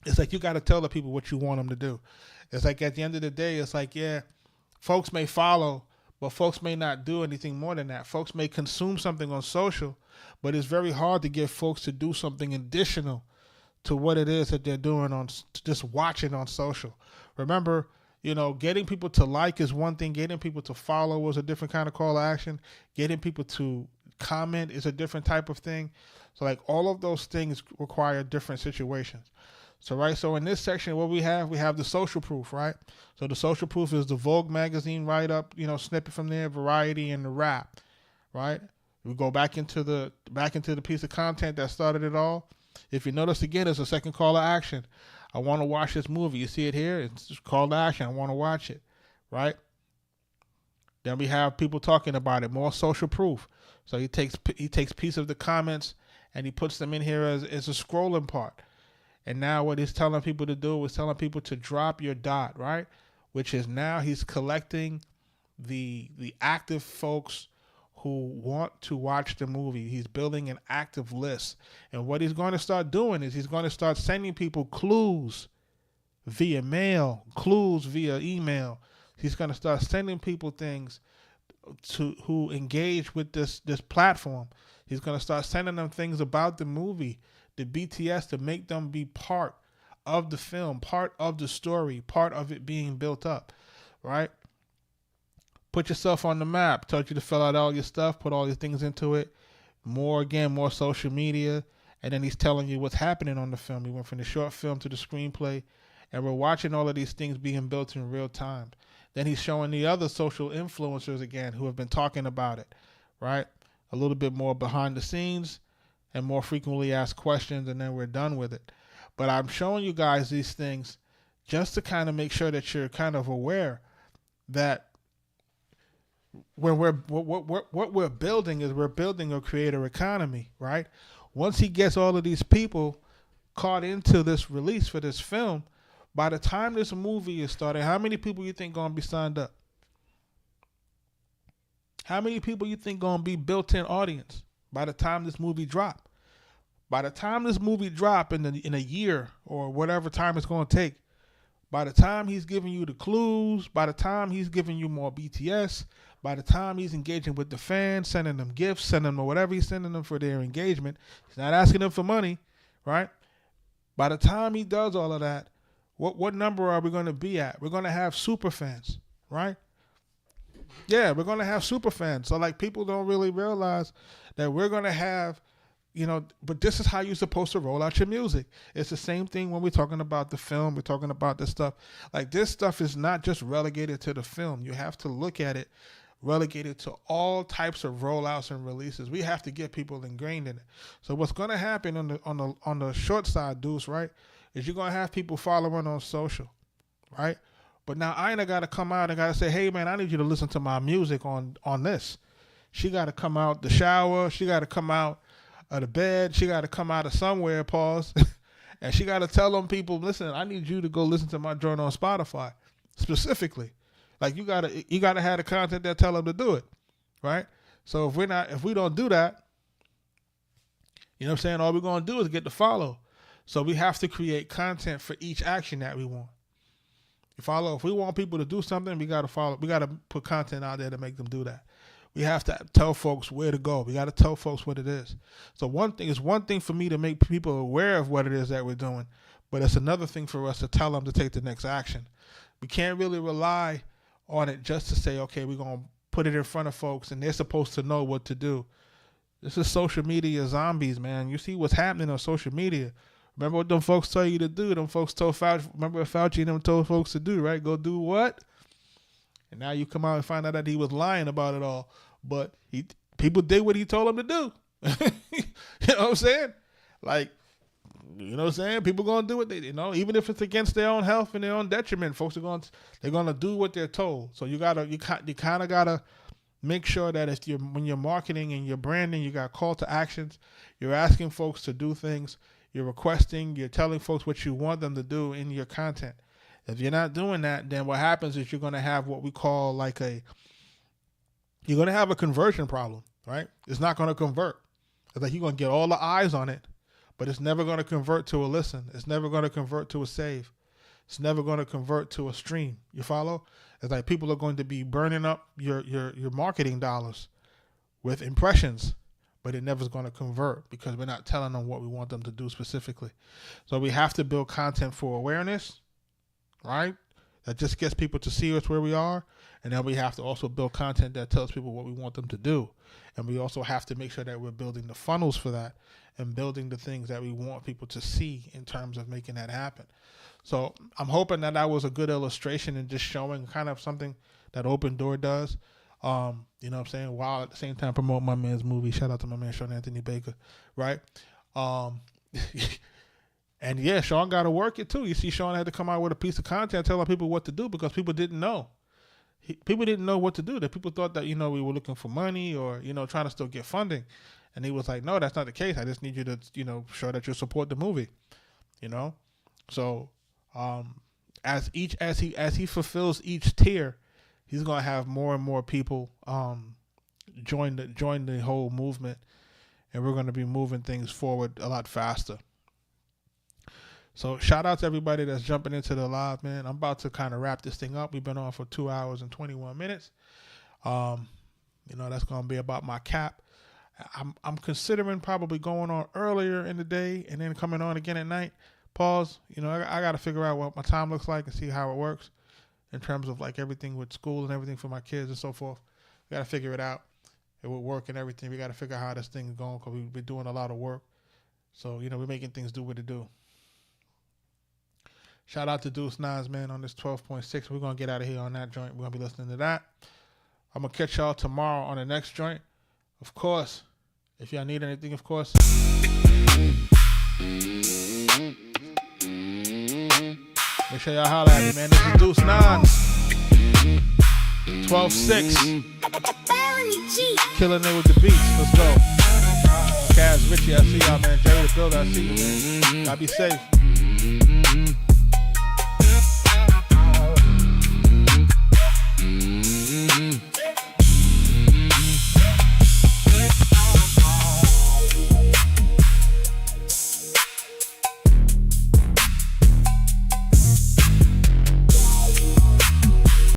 it's like you got to tell the people what you want them to do. It's like at the end of the day, it's like, yeah, folks may follow, but folks may not do anything more than that. Folks may consume something on social, but it's very hard to get folks to do something additional to what it is that they're doing on just watching on social. Remember, getting people to like is one thing. Getting people to follow was a different kind of call to action. Getting people to comment is a different type of thing. So like all of those things require different situations. So in this section, what we have the social proof, right? So the social proof is the Vogue magazine write-up, snippet from there, Variety, and the Rap, right? We go back into the piece of content that started it all. If you notice, again, it's a second call to action. I want to watch this movie. You see it here? It's just call to action. I want to watch it, right? Then we have people talking about it, more social proof. So he takes piece of the comments and he puts them in here as a scrolling part. And now what he's telling people to do is telling people to drop your dot, right? Which is now he's collecting the active folks who want to watch the movie. He's building an active list. And what he's going to start doing is he's going to start sending people clues via mail, clues via email. He's going to start sending people things who engage with this platform. He's going to start sending them things about the movie, the BTS, to make them be part of the film, part of the story, part of it being built up, right? Put yourself on the map. Told you to fill out all your stuff, put all your things into it. More social media. and then he's telling you what's happening on the film. He went from the short film to the screenplay, and we're watching all of these things being built in real time. Then he's showing the other social influencers again who have been talking about it, right? A little bit more behind the scenes and more frequently asked questions, and then we're done with it. But I'm showing you guys these things just to kind of make sure that you're kind of aware that when what we're building is we're building a creator economy, right? Once he gets all of these people caught into this release for this film, by the time this movie is started, how many people you think gonna be signed up? How many people you think gonna be built-in audience by the time this movie drop? By the time this movie drop in a year or whatever time it's gonna take, by the time he's giving you the clues, by the time he's giving you more BTS, by the time he's engaging with the fans, sending them gifts, sending them whatever he's sending them for their engagement, he's not asking them for money, right? By the time he does all of that, what number are we going to be at? We're going to have super fans, right? Yeah, we're going to have super fans. So like people don't really realize that we're going to have, but this is how you're supposed to roll out your music. It's the same thing when we're talking about the film, we're talking about this stuff. Like this stuff is not just relegated to the film. You have to look at it relegated to all types of rollouts and releases. We have to get people ingrained in it. So what's going to happen on the short side, Deuce, right, is you're going to have people following on social, right? But now Ina got to come out and got to say, hey, man, I need you to listen to my music on this. She got to come out the shower. She got to come out of the bed. She got to come out of somewhere, pause. And she got to tell them people, listen, I need you to go listen to my joint on Spotify specifically. Like you gotta have the content that tell them to do it, right? So if we don't do that, you know what I'm saying? All we're gonna do is get the follow. So we have to create content for each action that we want. You follow? If we want people to do something, we gotta follow. We gotta put content out there to make them do that. We have to tell folks where to go. We gotta tell folks what it is. So one thing for me to make people aware of what it is that we're doing, but it's another thing for us to tell them to take the next action. We can't really rely on it just to say, okay, we're going to put it in front of folks and they're supposed to know what to do. This is social media zombies, man. You see what's happening on social media. Remember what them folks tell you to do? Them folks told Fauci, remember what Fauci and them told folks to do, right? Go do what? And now you come out and find out that he was lying about it all. But people did what he told them to do. You know what I'm saying? Like, you know what I'm saying? People going to do what they, even if it's against their own health and their own detriment, folks they're going to do what they're told. So you kind of got to make sure that when you're marketing and you're branding, you got call to actions. You're asking folks to do things. You're requesting, you're telling folks what you want them to do in your content. If you're not doing that, then what happens is you're going to have what we call you're going to have a conversion problem, right? It's not going to convert. It's like you're going to get all the eyes on it, but it's never going to convert to a listen. It's never going to convert to a save. It's never going to convert to a stream. You follow? It's like people are going to be burning up your marketing dollars with impressions, but it never is going to convert because we're not telling them what we want them to do specifically. So we have to build content for awareness, right? That just gets people to see us where we are. And then we have to also build content that tells people what we want them to do. And we also have to make sure that we're building the funnels for that and building the things that we want people to see in terms of making that happen. So I'm hoping that was a good illustration and just showing kind of something that Open Door does. You know what I'm saying? While at the same time promote my man's movie. Shout out to my man, Sean Anthony Baker, right? And yeah, Sean got to work it too. You see, Sean had to come out with a piece of content telling people what to do because people didn't know. People didn't know what to do. That people thought that, we were looking for money or, trying to still get funding. And he was like, no, that's not the case. I just need you to, show that you support the movie, So as he fulfills each tier, he's going to have more and more people join the whole movement. And we're going to be moving things forward a lot faster. So shout out to everybody that's jumping into the live, man. I'm about to kind of wrap this thing up. We've been on for 2 hours and 21 minutes. That's going to be about my cap. I'm considering probably going on earlier in the day and then coming on again at night. Pause. I got to figure out what my time looks like and see how it works in terms of like everything with school and everything for my kids and so forth. We got to figure it out. It will work and everything. We got to figure out how this thing is going because we've been doing a lot of work. So, you know, we're making things do what it do. Shout out to Deuce Nines, man, on this 12.6. We're going to get out of here on that joint. We're going to be listening to that. I'm going to catch y'all tomorrow on the next joint. Of course, if y'all need anything, of course. Make sure y'all holler at me, man. This is Deuce Nines. 12.6. Killing it with the beats. Let's go. Kaz, Richie, I see y'all, man. Jerry the Builder, I see you, man. Y'all be safe.